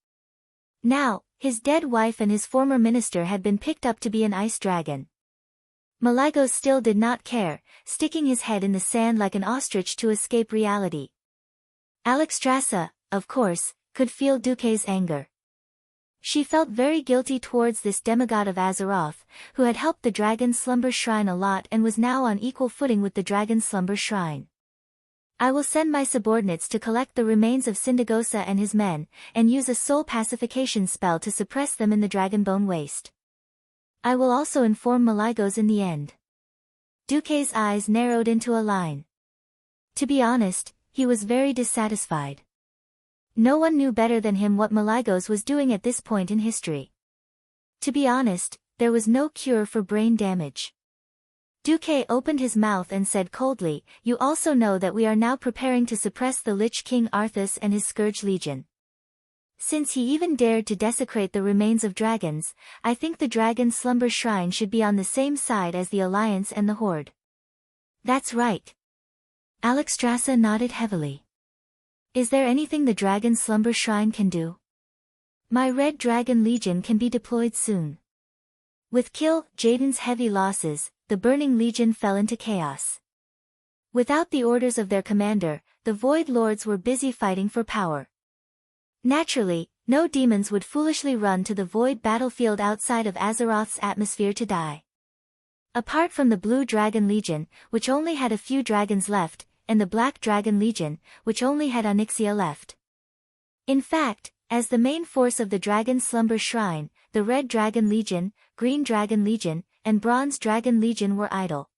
Now, his dead wife and his former minister had been picked up to be an ice dragon. Malygos still did not care, sticking his head in the sand like an ostrich to escape reality. Alexstrasza, of course, could feel Duque's anger. She felt very guilty towards this demigod of Azeroth, who had helped the Dragon Slumber Shrine a lot and was now on equal footing with the Dragon Slumber Shrine. I will send my subordinates to collect the remains of Sindagosa and his men, and use a soul pacification spell to suppress them in the Dragonbone Waste. I will also inform Malygos in the end. Duque's eyes narrowed into a line. To be honest, he was very dissatisfied. No one knew better than him what Malygos was doing at this point in history. To be honest, there was no cure for brain damage. Duque opened his mouth and said coldly, "You also know that we are now preparing to suppress the Lich King Arthas and his Scourge Legion. Since he even dared to desecrate the remains of dragons, I think the Dragon Slumber Shrine should be on the same side as the Alliance and the Horde." "That's right." Alexstrasza nodded heavily. "Is there anything the Dragon Slumber Shrine can do?" "My Red Dragon Legion can be deployed soon." With Kill Jaden's heavy losses, the Burning Legion fell into chaos. Without the orders of their commander, the Void Lords were busy fighting for power. Naturally, no demons would foolishly run to the Void battlefield outside of Azeroth's atmosphere to die. Apart from the Blue Dragon Legion, which only had a few dragons left, and the Black Dragon Legion, which only had Onyxia left. In fact, as the main force of the Dragon Slumber Shrine, the Red Dragon Legion, Green Dragon Legion, and Bronze Dragon Legion were idle.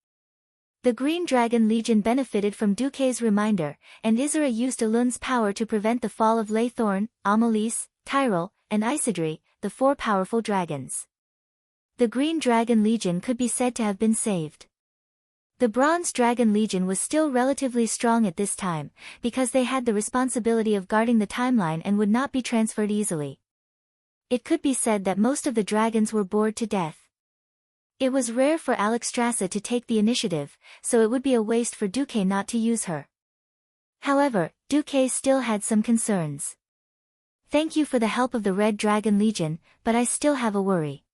The Green Dragon Legion benefited from Duque's reminder, and Isra used Elun's power to prevent the fall of Laythorn, Amalys, Tyrell, and Isidri, the four powerful dragons. The Green Dragon Legion could be said to have been saved. The Bronze Dragon Legion was still relatively strong at this time, because they had the responsibility of guarding the timeline and would not be transferred easily. It could be said that most of the dragons were bored to death. It was rare for Alexstrasza to take the initiative, so it would be a waste for Duque not to use her. However, Duque still had some concerns. "Thank you for the help of the Red Dragon Legion, but I still have a worry.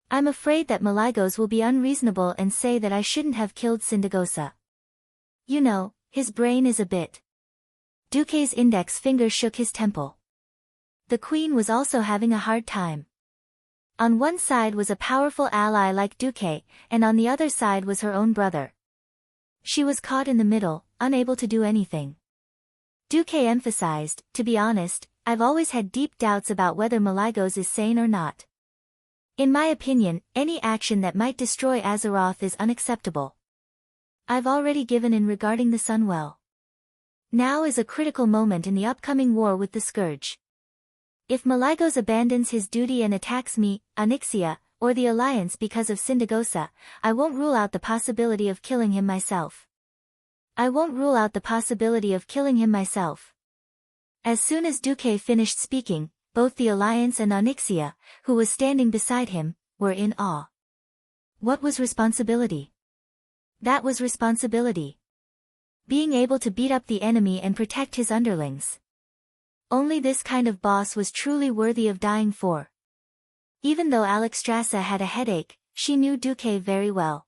I'm afraid that Malygos will be unreasonable and say that I shouldn't have killed Sindagosa. You know, his brain is a bit." Duque's index finger shook his temple. The Queen was also having a hard time. On one side was a powerful ally like Duque, and on the other side was her own brother. She was caught in the middle, unable to do anything. Duque emphasized, "To be honest, I've always had deep doubts about whether Malygos is sane or not. In my opinion, any action that might destroy Azeroth is unacceptable. I've already given in regarding the Sunwell. Now is a critical moment in the upcoming war with the Scourge. If Malygos abandons his duty and attacks me, Onyxia, or the Alliance because of Sindagosa, I won't rule out the possibility of killing him myself. As soon as Duque finished speaking, both the Alliance and Onyxia, who was standing beside him, were in awe. What was responsibility? That was responsibility. Being able to beat up the enemy and protect his underlings. Only this kind of boss was truly worthy of dying for. Even though Alexstrasza had a headache, she knew Duque very well.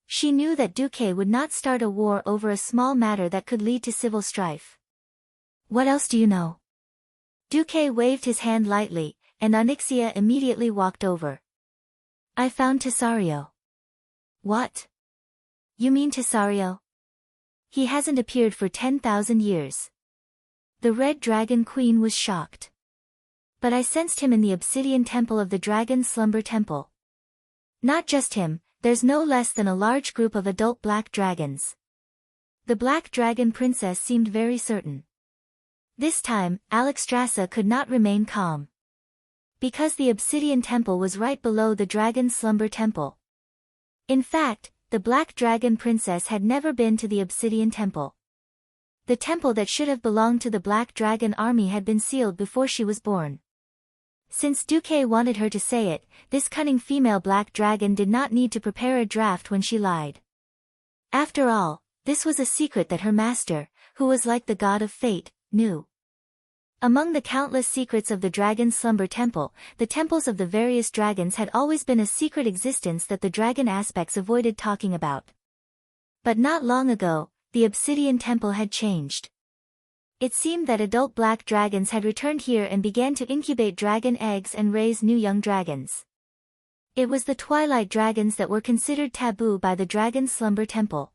She knew that Duque would not start a war over a small matter that could lead to civil strife. "What else do you know?" Duque waved his hand lightly, and Onyxia immediately walked over. "I found Tesario." "What? You mean Tesario? He hasn't appeared for 10,000 years. The Red Dragon Queen was shocked. But I sensed him in the obsidian temple of the Dragon Slumber Temple. Not just him, there's no less than a large group of adult black dragons. The Black Dragon Princess seemed very certain. This time, Alexstrasza could not remain calm. Because the Obsidian Temple was right below the Dragon Slumber Temple. In fact, the Black Dragon Princess had never been to the Obsidian Temple. The temple that should have belonged to the Black Dragon army had been sealed before she was born. Since Duque wanted her to say it, this cunning female Black Dragon did not need to prepare a draft when she lied. After all, this was a secret that her master, who was like the god of fate, knew. Among the countless secrets of the Dragon Slumber Temple, the temples of the various dragons had always been a secret existence that the dragon aspects avoided talking about. But not long ago, the Obsidian Temple had changed. It seemed that adult black dragons had returned here and began to incubate dragon eggs and raise new young dragons. It was the twilight dragons that were considered taboo by the Dragon Slumber Temple.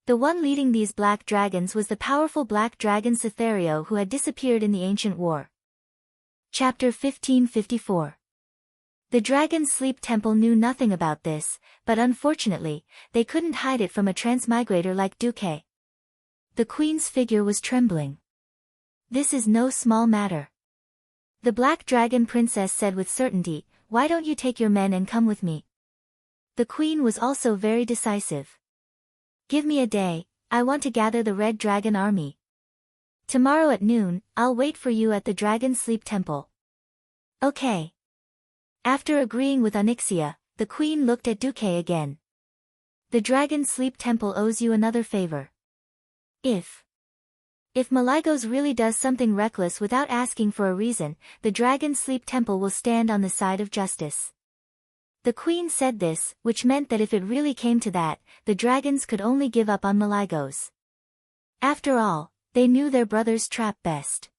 The one leading these black dragons was the powerful black dragon Zephyr, who had disappeared in the ancient war. Chapter 1554. The Dragon Sleep Temple knew nothing about this, but unfortunately, they couldn't hide it from a transmigrator like Duque. The queen's figure was trembling. This is no small matter. The Black Dragon Princess said with certainty, "Why don't you take your men and come with me?" The queen was also very decisive. "Give me a day, I want to gather the Red Dragon army. Tomorrow at noon, I'll wait for you at the Dragon Sleep Temple." Okay. After agreeing with Onyxia, the queen looked at Duque again. "The Dragon Sleep Temple owes you another favor. If Malygos really does something reckless without asking for a reason, the Dragon Sleep Temple will stand on the side of justice." The queen said this, which meant that if it really came to that, the dragons could only give up on Malygos. After all, they knew their brother's trap best.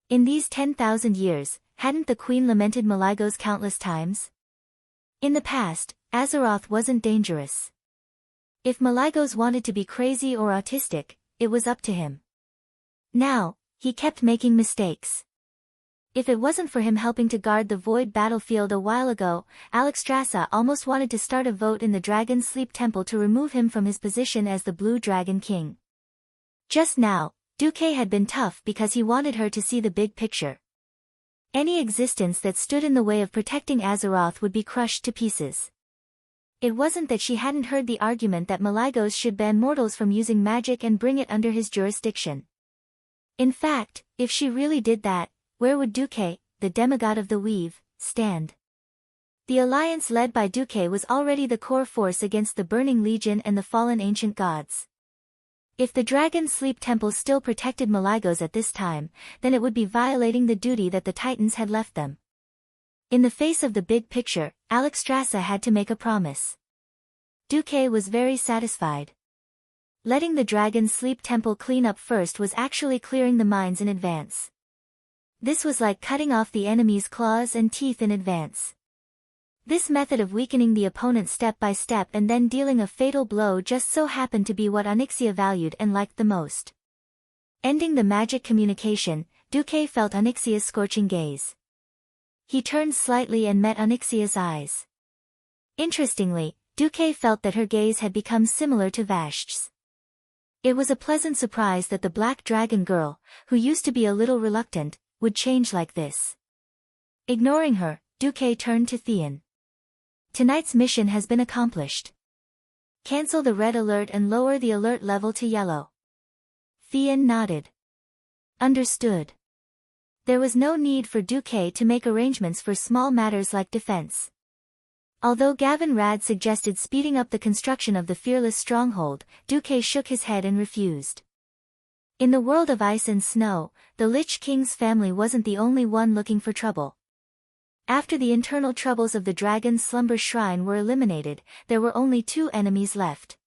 In these 10,000 years, hadn't the queen lamented Malygos countless times? In the past, Azeroth wasn't dangerous. If Malygos wanted to be crazy or autistic, it was up to him. Now, he kept making mistakes. If it wasn't for him helping to guard the Void battlefield a while ago, Alexstrasza almost wanted to start a vote in the Dragon Sleep Temple to remove him from his position as the Blue Dragon King. Just now, Duque had been tough because he wanted her to see the big picture. Any existence that stood in the way of protecting Azeroth would be crushed to pieces. It wasn't that she hadn't heard the argument that Malygos should ban mortals from using magic and bring it under his jurisdiction. In fact, if she really did that, where would Duque, the demigod of the Weave, stand? The alliance led by Duque was already the core force against the Burning Legion and the fallen ancient gods. If the Dragon Sleep Temple still protected Malygos at this time, then it would be violating the duty that the Titans had left them. In the face of the big picture, Alexstrasza had to make a promise. Duque was very satisfied. Letting the Dragon Sleep Temple clean up first was actually clearing the mines in advance. This was like cutting off the enemy's claws and teeth in advance. This method of weakening the opponent step by step and then dealing a fatal blow just so happened to be what Onyxia valued and liked the most. Ending the magic communication, Duque felt Onyxia's scorching gaze. He turned slightly and met Onyxia's eyes. Interestingly, Duque felt that her gaze had become similar to Vashti's. It was a pleasant surprise that the Black Dragon girl, who used to be a little reluctant, would change like this. Ignoring her, Duque turned to Theon. "Tonight's mission has been accomplished. Cancel the red alert and lower the alert level to yellow." Theon nodded. Understood. There was no need for Duque to make arrangements for small matters like defense. Although Gavin Rad suggested speeding up the construction of the Fearless Stronghold, Duque shook his head and refused. In the world of ice and snow, the Lich King's family wasn't the only one looking for trouble. After the internal troubles of the Dragon's Slumber Shrine were eliminated, there were only 2 enemies left.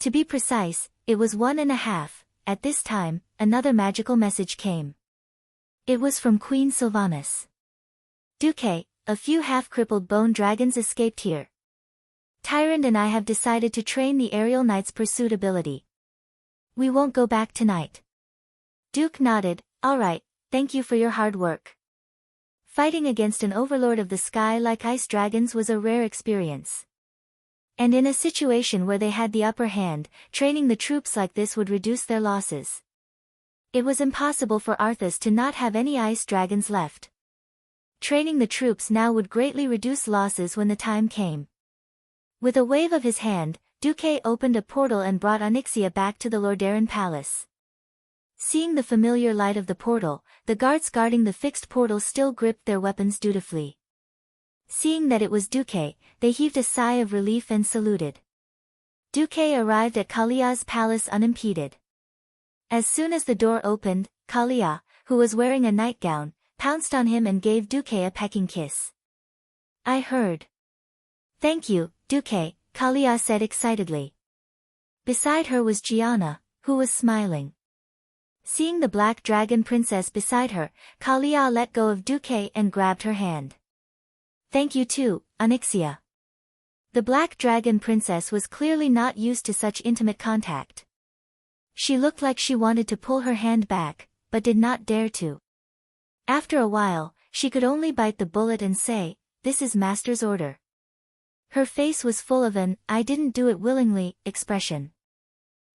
To be precise, it was 1.5. At this time, another magical message came. It was from Queen Sylvanas. "Duque, a few half-crippled bone dragons escaped here. Tyrant and I have decided to train the Aerial Knight's pursuit ability. We won't go back tonight." Duke nodded. "All right, thank you for your hard work. Fighting against an overlord of the sky like ice dragons was a rare experience. And in a situation where they had the upper hand, training the troops like this would reduce their losses. It was impossible for Arthas to not have any ice dragons left. Training the troops now would greatly reduce losses when the time came. With a wave of his hand, Duque opened a portal and brought Onyxia back to the Lordaeron palace. Seeing the familiar light of the portal, the guards guarding the fixed portal still gripped their weapons dutifully. Seeing that it was Duque, they heaved a sigh of relief and saluted. Duque arrived at Kalia's palace unimpeded. As soon as the door opened, Kalia, who was wearing a nightgown, pounced on him and gave Duque a pecking kiss. I heard. Thank you, Duque, Kalia said excitedly. Beside her was Gianna, who was smiling. Seeing the black dragon princess beside her, Kalia let go of Duque and grabbed her hand. Thank you too, Onyxia. The black dragon princess was clearly not used to such intimate contact. She looked like she wanted to pull her hand back, but did not dare to. After a while, she could only bite the bullet and say, "This is Master's order." Her face was full of an "I didn't do it willingly" expression.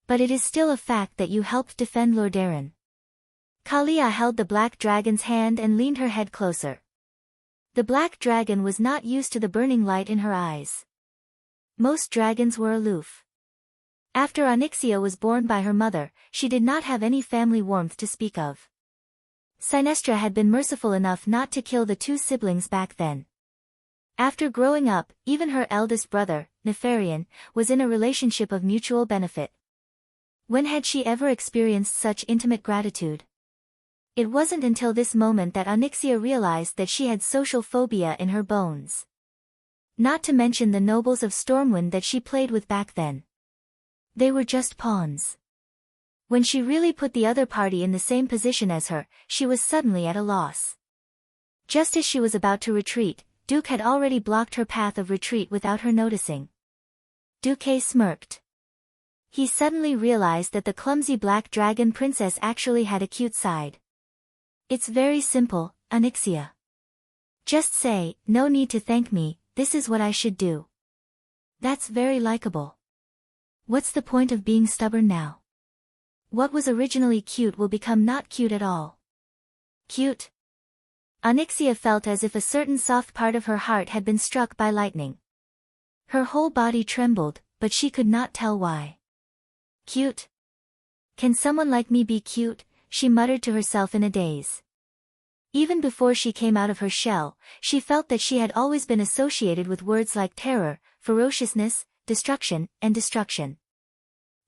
But it is still a fact that you helped defend Lordaeron. Kalia held the black dragon's hand and leaned her head closer. The black dragon was not used to the burning light in her eyes. Most dragons were aloof. After Onyxia was born by her mother, she did not have any family warmth to speak of. Sinestra had been merciful enough not to kill the two siblings back then. After growing up, even her eldest brother, Nefarian, was in a relationship of mutual benefit. When had she ever experienced such intimate gratitude? It wasn't until this moment that Onyxia realized that she had social phobia in her bones. Not to mention the nobles of Stormwind that she played with back then. They were just pawns. When she really put the other party in the same position as her, she was suddenly at a loss. Just as she was about to retreat, Duke had already blocked her path of retreat without her noticing. Duque smirked. He suddenly realized that the clumsy black dragon princess actually had a cute side. It's very simple, Onyxia. Just say, "No need to thank me, this is what I should do." That's very likable. What's the point of being stubborn now? What was originally cute will become not cute at all. Cute? Onyxia felt as if a certain soft part of her heart had been struck by lightning. Her whole body trembled, but she could not tell why. Cute? Can someone like me be cute? She muttered to herself in a daze. Even before she came out of her shell, she felt that she had always been associated with words like terror, ferociousness, destruction, and destruction.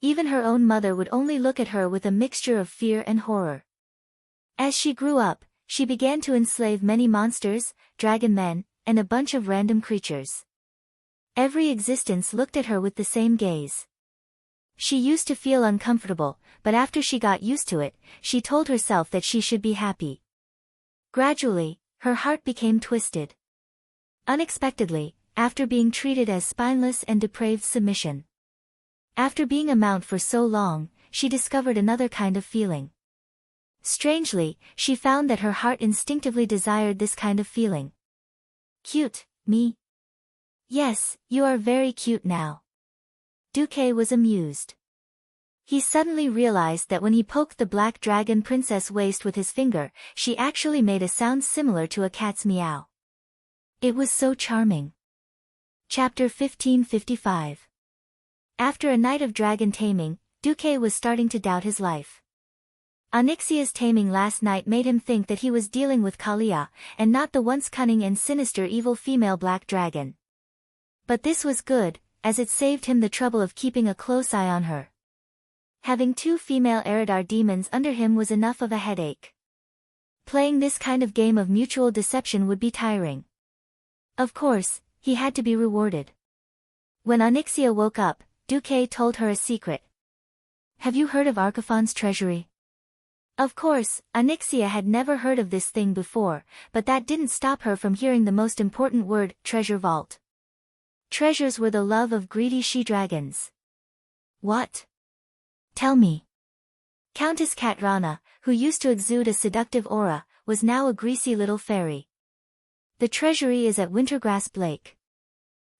Even her own mother would only look at her with a mixture of fear and horror. As she grew up, she began to enslave many monsters, dragon men, and a bunch of random creatures. Every existence looked at her with the same gaze. She used to feel uncomfortable, but after she got used to it, she told herself that she should be happy. Gradually, her heart became twisted. Unexpectedly, after being treated as spineless and depraved submission. After being a mount for so long, she discovered another kind of feeling. Strangely, she found that her heart instinctively desired this kind of feeling. Cute, me? Yes, you are very cute now. Duque was amused. He suddenly realized that when he poked the black dragon princess' waist with his finger, she actually made a sound similar to a cat's meow. It was so charming. Chapter 1555. After a night of dragon taming, Duque was starting to doubt his life. Onyxia's taming last night made him think that he was dealing with Kalia, and not the once cunning and sinister evil female black dragon. But this was good, as it saved him the trouble of keeping a close eye on her. Having two female Eridar demons under him was enough of a headache. Playing this kind of game of mutual deception would be tiring. Of course, he had to be rewarded. When Onyxia woke up, Duque told her a secret. Have you heard of Archephon's treasury? Of course, Onyxia had never heard of this thing before, but that didn't stop her from hearing the most important word, treasure vault. Treasures were the love of greedy she-dragons. What? Tell me. Countess Katrana, who used to exude a seductive aura, was now a greasy little fairy. The treasury is at Wintergrass Lake.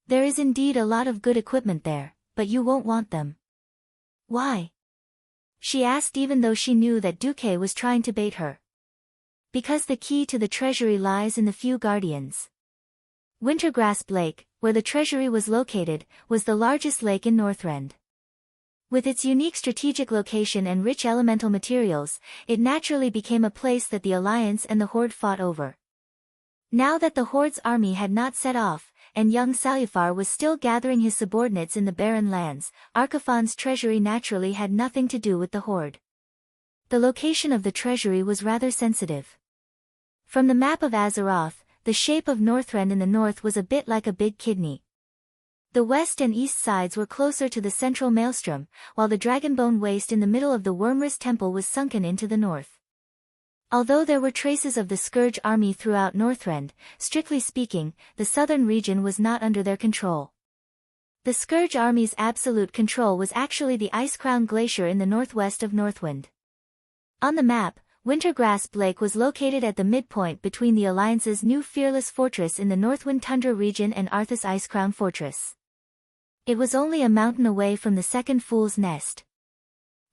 There is indeed a lot of good equipment there, but you won't want them. Why? She asked, even though she knew that Duque was trying to bait her. Because the key to the treasury lies in the few guardians. Wintergrass Lake, where the treasury was located, was the largest lake in Northrend. With its unique strategic location and rich elemental materials, it naturally became a place that the Alliance and the Horde fought over. Now that the Horde's army had not set off, and young Salufar was still gathering his subordinates in the barren lands, Arcafon's treasury naturally had nothing to do with the Horde. The location of the treasury was rather sensitive. From the map of Azeroth, the shape of Northrend in the north was a bit like a big kidney. The west and east sides were closer to the central maelstrom, while the Dragonbone Waste in the middle of the Wormrest Temple was sunken into the north. Although there were traces of the Scourge army throughout Northrend, strictly speaking, the southern region was not under their control. The Scourge army's absolute control was actually the Icecrown Glacier in the northwest of Northwind. On the map, Wintergrass Lake was located at the midpoint between the Alliance's new Fearless Fortress in the Northwind Tundra region and Arthas Icecrown Fortress. It was only a mountain away from the Second Fool's Nest.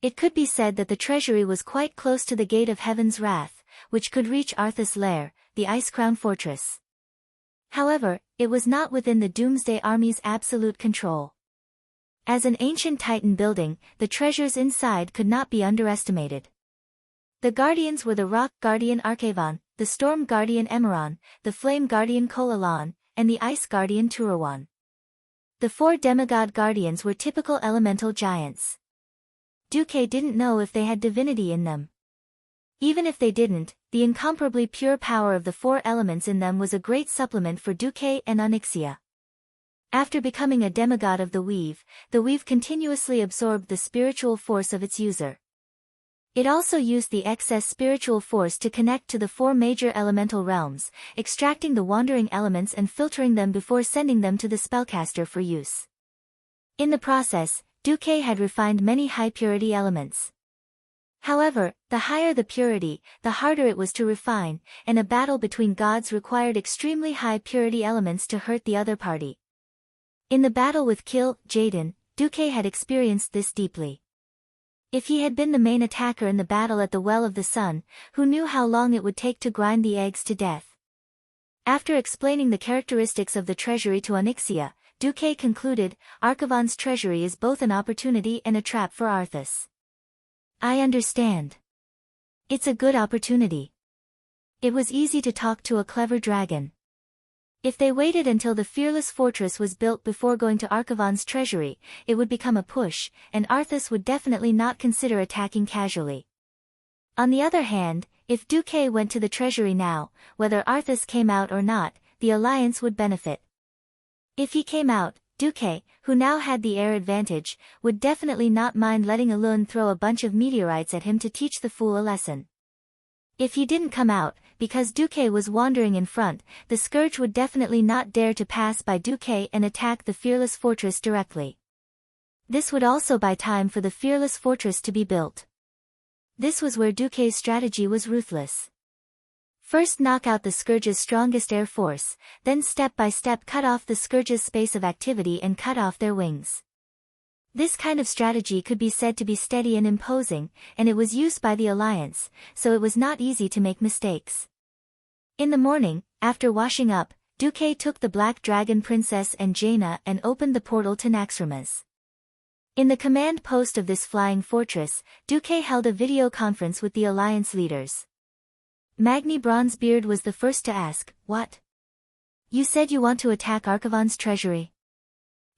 It could be said that the treasury was quite close to the Gate of Heaven's Wrath, which could reach Arthas' lair, the Icecrown Fortress. However, it was not within the Doomsday Army's absolute control. As an ancient Titan building, the treasures inside could not be underestimated. The Guardians were the Rock Guardian Arcavon, the Storm Guardian Emeron, the Flame Guardian Kolalan, and the Ice Guardian Turawan. The 4 demigod guardians were typical elemental giants. Duque didn't know if they had divinity in them. Even if they didn't, the incomparably pure power of the 4 elements in them was a great supplement for Duque and Onyxia. After becoming a demigod of the Weave continuously absorbed the spiritual force of its user. It also used the excess spiritual force to connect to the 4 major elemental realms, extracting the wandering elements and filtering them before sending them to the spellcaster for use. In the process, Duque had refined many high-purity elements. However, the higher the purity, the harder it was to refine, and a battle between gods required extremely high-purity elements to hurt the other party. In the battle with Jaden, Duque had experienced this deeply. If he had been the main attacker in the battle at the Well of the Sun, who knew how long it would take to grind the eggs to death? After explaining the characteristics of the treasury to Onyxia, Duque concluded, Arcavon's treasury is both an opportunity and a trap for Arthas. I understand. It's a good opportunity. It was easy to talk to a clever dragon. If they waited until the Fearless Fortress was built before going to Arcavon's treasury, it would become a push, and Arthas would definitely not consider attacking casually. On the other hand, if Duque went to the treasury now, whether Arthas came out or not, the Alliance would benefit. If he came out, Duque, who now had the air advantage, would definitely not mind letting Elune throw a bunch of meteorites at him to teach the fool a lesson. If he didn't come out, because Duque was wandering in front, the Scourge would definitely not dare to pass by Duque and attack the Fearless Fortress directly. This would also buy time for the Fearless Fortress to be built. This was where Duque's strategy was ruthless. First knock out the Scourge's strongest air force, then step by step cut off the Scourge's space of activity and cut off their wings. This kind of strategy could be said to be steady and imposing, and it was used by the Alliance, so it was not easy to make mistakes. In the morning, after washing up, Duque took the Black Dragon Princess and Jaina and opened the portal to Naxxramas. In the command post of this flying fortress, Duque held a video conference with the Alliance leaders. Magni Bronzebeard was the first to ask, "What? You said you want to attack Arcavon's treasury?"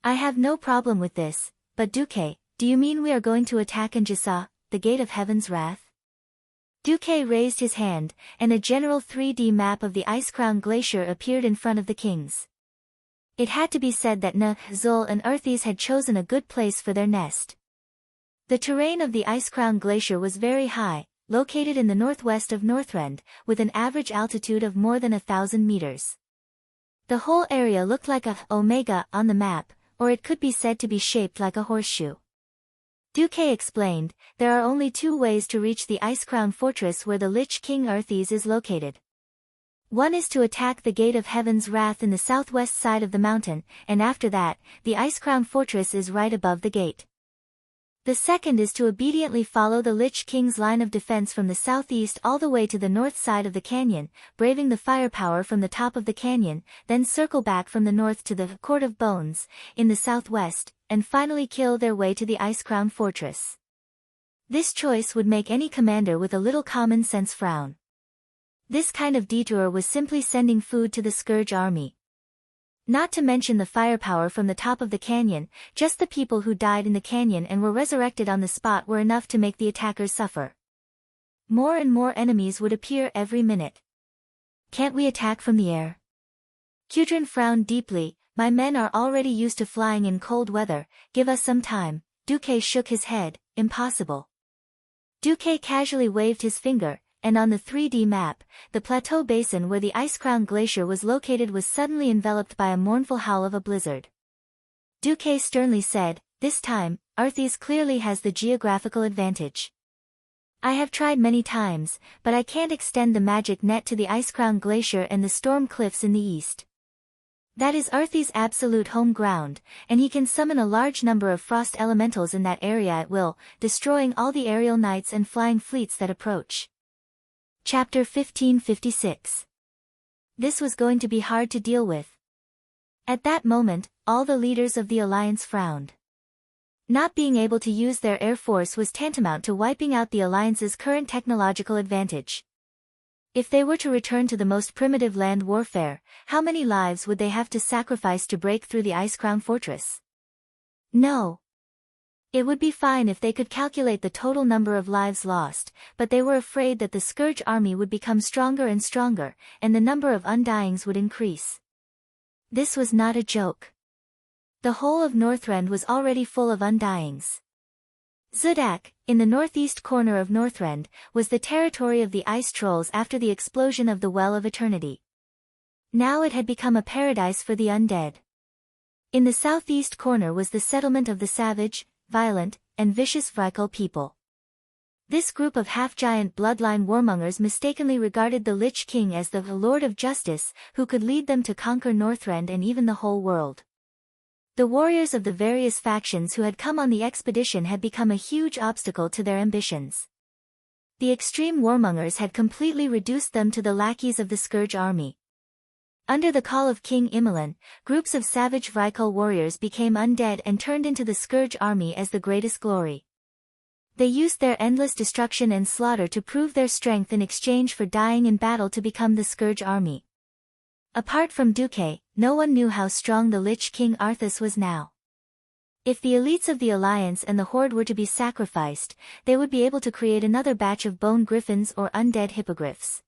"I have no problem with this, but Duque, do you mean we are going to attack Anjasa, the Gate of Heaven's Wrath?" Duque raised his hand, and a general 3D map of the Icecrown Glacier appeared in front of the kings. It had to be said that Zul and Earthes had chosen a good place for their nest. The terrain of the Icecrown Glacier was very high, located in the northwest of Northrend, with an average altitude of more than 1,000 meters. The whole area looked like a omega on the map, or it could be said to be shaped like a horseshoe. Duque explained, there are only 2 ways to reach the Icecrown Fortress where the Lich King Earthes is located. One is to attack the Gate of Heaven's Wrath in the southwest side of the mountain, and after that, the Ice-Crown Fortress is right above the gate. The second is to obediently follow the Lich King's line of defense from the southeast all the way to the north side of the canyon, braving the firepower from the top of the canyon, then circle back from the north to the Court of Bones, in the southwest, and finally kill their way to the Ice-Crown Fortress. This choice would make any commander with a little common sense frown. This kind of detour was simply sending food to the Scourge army. Not to mention the firepower from the top of the canyon, just the people who died in the canyon and were resurrected on the spot were enough to make the attackers suffer. More and more enemies would appear every minute. Can't we attack from the air? Kudrin frowned deeply. My men are already used to flying in cold weather, give us some time. Duque shook his head, impossible. Duque casually waved his finger, and on the 3D map, the plateau basin where the Ice-Crown Glacier was located was suddenly enveloped by a mournful howl of a blizzard. Duque sternly said, this time, Arthas clearly has the geographical advantage. I have tried many times, but I can't extend the magic net to the Ice-Crown Glacier and the storm cliffs in the east. That is Arthas' absolute home ground, and he can summon a large number of frost elementals in that area at will, destroying all the aerial knights and flying fleets that approach. Chapter 1556. This was going to be hard to deal with. At that moment, all the leaders of the Alliance frowned. Not being able to use their air force was tantamount to wiping out the Alliance's current technological advantage. If they were to return to the most primitive land warfare, how many lives would they have to sacrifice to break through the Ice-Crown Fortress? No. It would be fine if they could calculate the total number of lives lost, but they were afraid that the Scourge army would become stronger and stronger, and the number of undyings would increase. This was not a joke. The whole of Northrend was already full of undyings. Zudak, in the northeast corner of Northrend, was the territory of the ice trolls after the explosion of the Well of Eternity. Now it had become a paradise for the undead. In the southeast corner was the settlement of the savage, violent, and vicious Vrykul people. This group of half-giant bloodline warmongers mistakenly regarded the Lich King as the Lord of Justice, who could lead them to conquer Northrend and even the whole world. The warriors of the various factions who had come on the expedition had become a huge obstacle to their ambitions. The extreme warmongers had completely reduced them to the lackeys of the Scourge army. Under the call of King Imolan, groups of savage Vrykul warriors became undead and turned into the Scourge army as the greatest glory. They used their endless destruction and slaughter to prove their strength in exchange for dying in battle to become the Scourge army. Apart from Duque, no one knew how strong the Lich King Arthas was now. If the elites of the Alliance and the Horde were to be sacrificed, they would be able to create another batch of bone griffins or undead hippogriffs.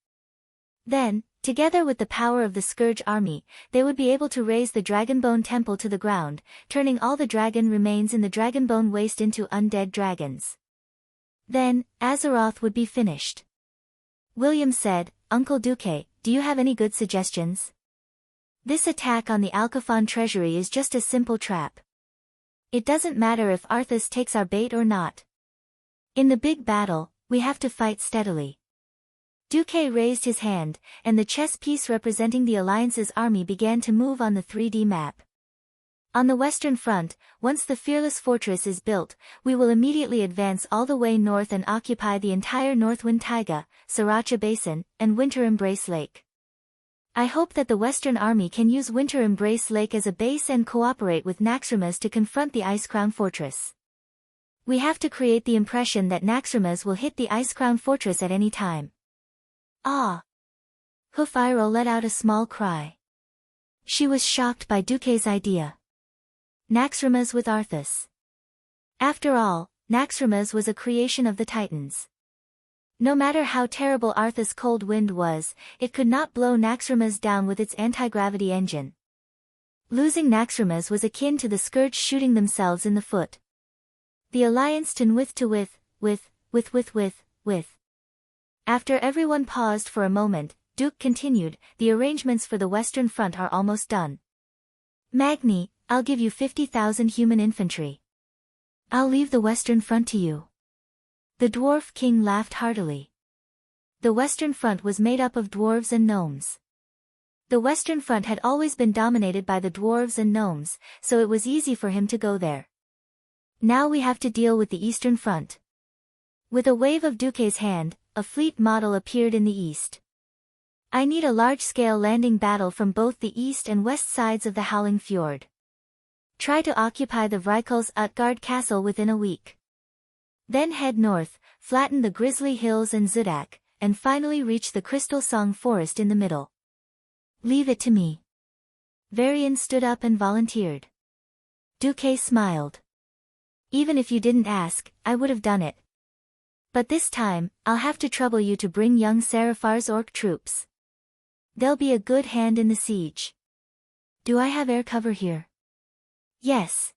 Then, together with the power of the Scourge army, they would be able to raise the Dragonbone Temple to the ground, turning all the dragon remains in the Dragonbone Waste into undead dragons. Then, Azeroth would be finished. William said, Uncle Duque, do you have any good suggestions? This attack on the Alcaphon treasury is just a simple trap. It doesn't matter if Arthas takes our bait or not. In the big battle, we have to fight steadily. Duque raised his hand, and the chess piece representing the Alliance's army began to move on the 3D map. On the western front, once the Fearless Fortress is built, we will immediately advance all the way north and occupy the entire Northwind Taiga, Sriracha Basin, and Winter Embrace Lake. I hope that the Western Army can use Winter Embrace Lake as a base and cooperate with Naxxramas to confront the Ice-Crown Fortress. We have to create the impression that Naxxramas will hit the Ice-Crown Fortress at any time. Ah! Hufiro let out a small cry. She was shocked by Duque's idea. Naxxramas with Arthas. After all, Naxxramas was a creation of the Titans. No matter how terrible Arthas' cold wind was, it could not blow Naxxramas down with its anti-gravity engine. Losing Naxxramas was akin to the Scourge shooting themselves in the foot. The alliance to with. After everyone paused for a moment, Duke continued, the arrangements for the Western Front are almost done. Magni, I'll give you 50,000 human infantry. I'll leave the Western Front to you. The Dwarf King laughed heartily. The Western Front was made up of dwarves and gnomes. The western front had always been dominated by the dwarves and gnomes, so it was easy for him to go there. Now we have to deal with the eastern front. With a wave of Duque's hand, a fleet model appeared in the east. I need a large-scale landing battle from both the east and west sides of the Howling Fjord. Try to occupy the Vrykels Utgard castle within a week. Then head north, flatten the Grizzly Hills and Zudak, and finally reach the Crystal Song Forest in the middle. Leave it to me. Varian stood up and volunteered. Duque smiled. Even if you didn't ask, I would have done it. But this time, I'll have to trouble you to bring young Saraphar's orc troops. They'll be a good hand in the siege. Do I have air cover here? Yes.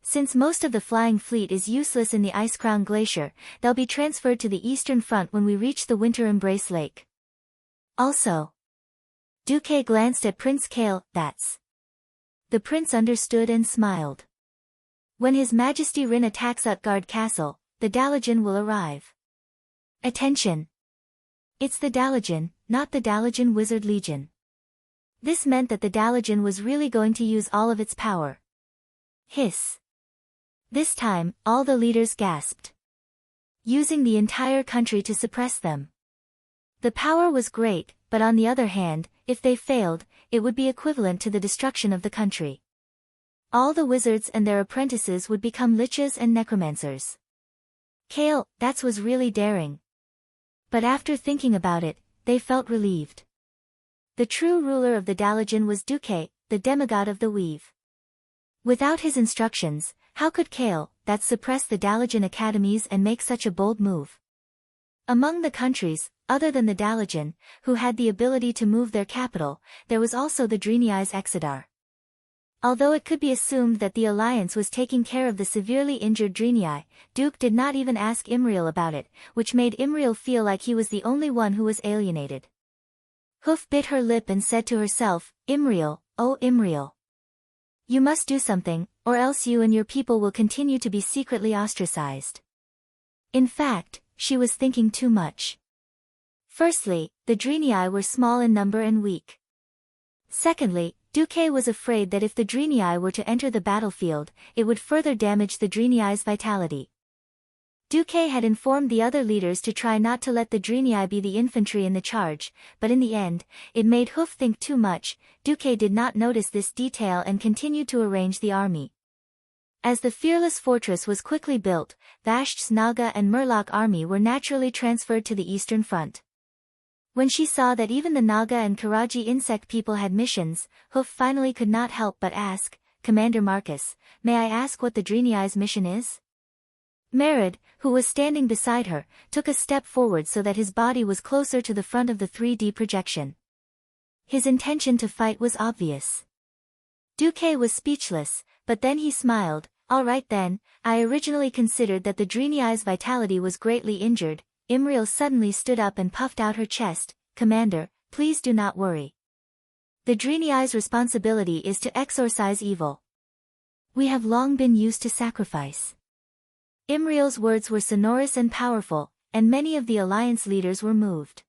Since most of the flying fleet is useless in the Icecrown Glacier, they'll be transferred to the eastern front when we reach the Winter Embrace Lake. Also. Duque glanced at Prince Kale. That's. The prince understood and smiled. When His Majesty Rin attacks Utgard Castle, the Dalajan will arrive. Attention! It's the Dalajan, not the Dalajan Wizard Legion. This meant that the Dalajan was really going to use all of its power. Hiss. This time, all the leaders gasped. Using the entire country to suppress them. The power was great, but on the other hand, if they failed, it would be equivalent to the destruction of the country. All the wizards and their apprentices would become liches and necromancers. Kale, that was really daring. But after thinking about it, they felt relieved. The true ruler of the Dalajan was Duque, the demigod of the weave. Without his instructions, how could Kale, that suppress the Dalajan academies and make such a bold move? Among the countries, other than the Dalajan, who had the ability to move their capital, there was also the Dreniai's Exodar. Although it could be assumed that the alliance was taking care of the severely injured Dreniai, Duke did not even ask Imriel about it, which made Imriel feel like he was the only one who was alienated. Hoof bit her lip and said to herself, Imriel, oh Imriel. You must do something, or else you and your people will continue to be secretly ostracized. In fact, she was thinking too much. Firstly, the Dreniai were small in number and weak. Secondly, Duque was afraid that if the Dreniai were to enter the battlefield, it would further damage the Dreniai's vitality. Duque had informed the other leaders to try not to let the Dreniai be the infantry in the charge, but in the end, it made Hoof think too much. Duque did not notice this detail and continued to arrange the army. As the fearless fortress was quickly built, Vasht's Naga and Murloc army were naturally transferred to the eastern front. When she saw that even the Naga and Karaji insect people had missions, Hoof finally could not help but ask, Commander Marcus, may I ask what the Dreniai's mission is? Merid, who was standing beside her, took a step forward so that his body was closer to the front of the 3D projection. His intention to fight was obvious. Duque was speechless, but then he smiled. All right then, I originally considered that the Dreniai's vitality was greatly injured. Imriel suddenly stood up and puffed out her chest. Commander, please do not worry. The Dreniai's responsibility is to exorcise evil. We have long been used to sacrifice. Imriel's words were sonorous and powerful, and many of the alliance leaders were moved.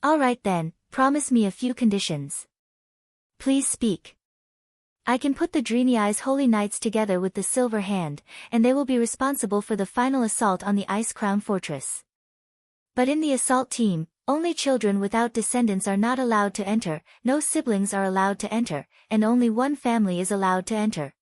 All right then, promise me a few conditions. Please speak. I can put the Dreniai's holy knights together with the Silver Hand, and they will be responsible for the final assault on the Ice Crown Fortress. But in the assault team, only children without descendants are not allowed to enter, no siblings are allowed to enter, and only one family is allowed to enter.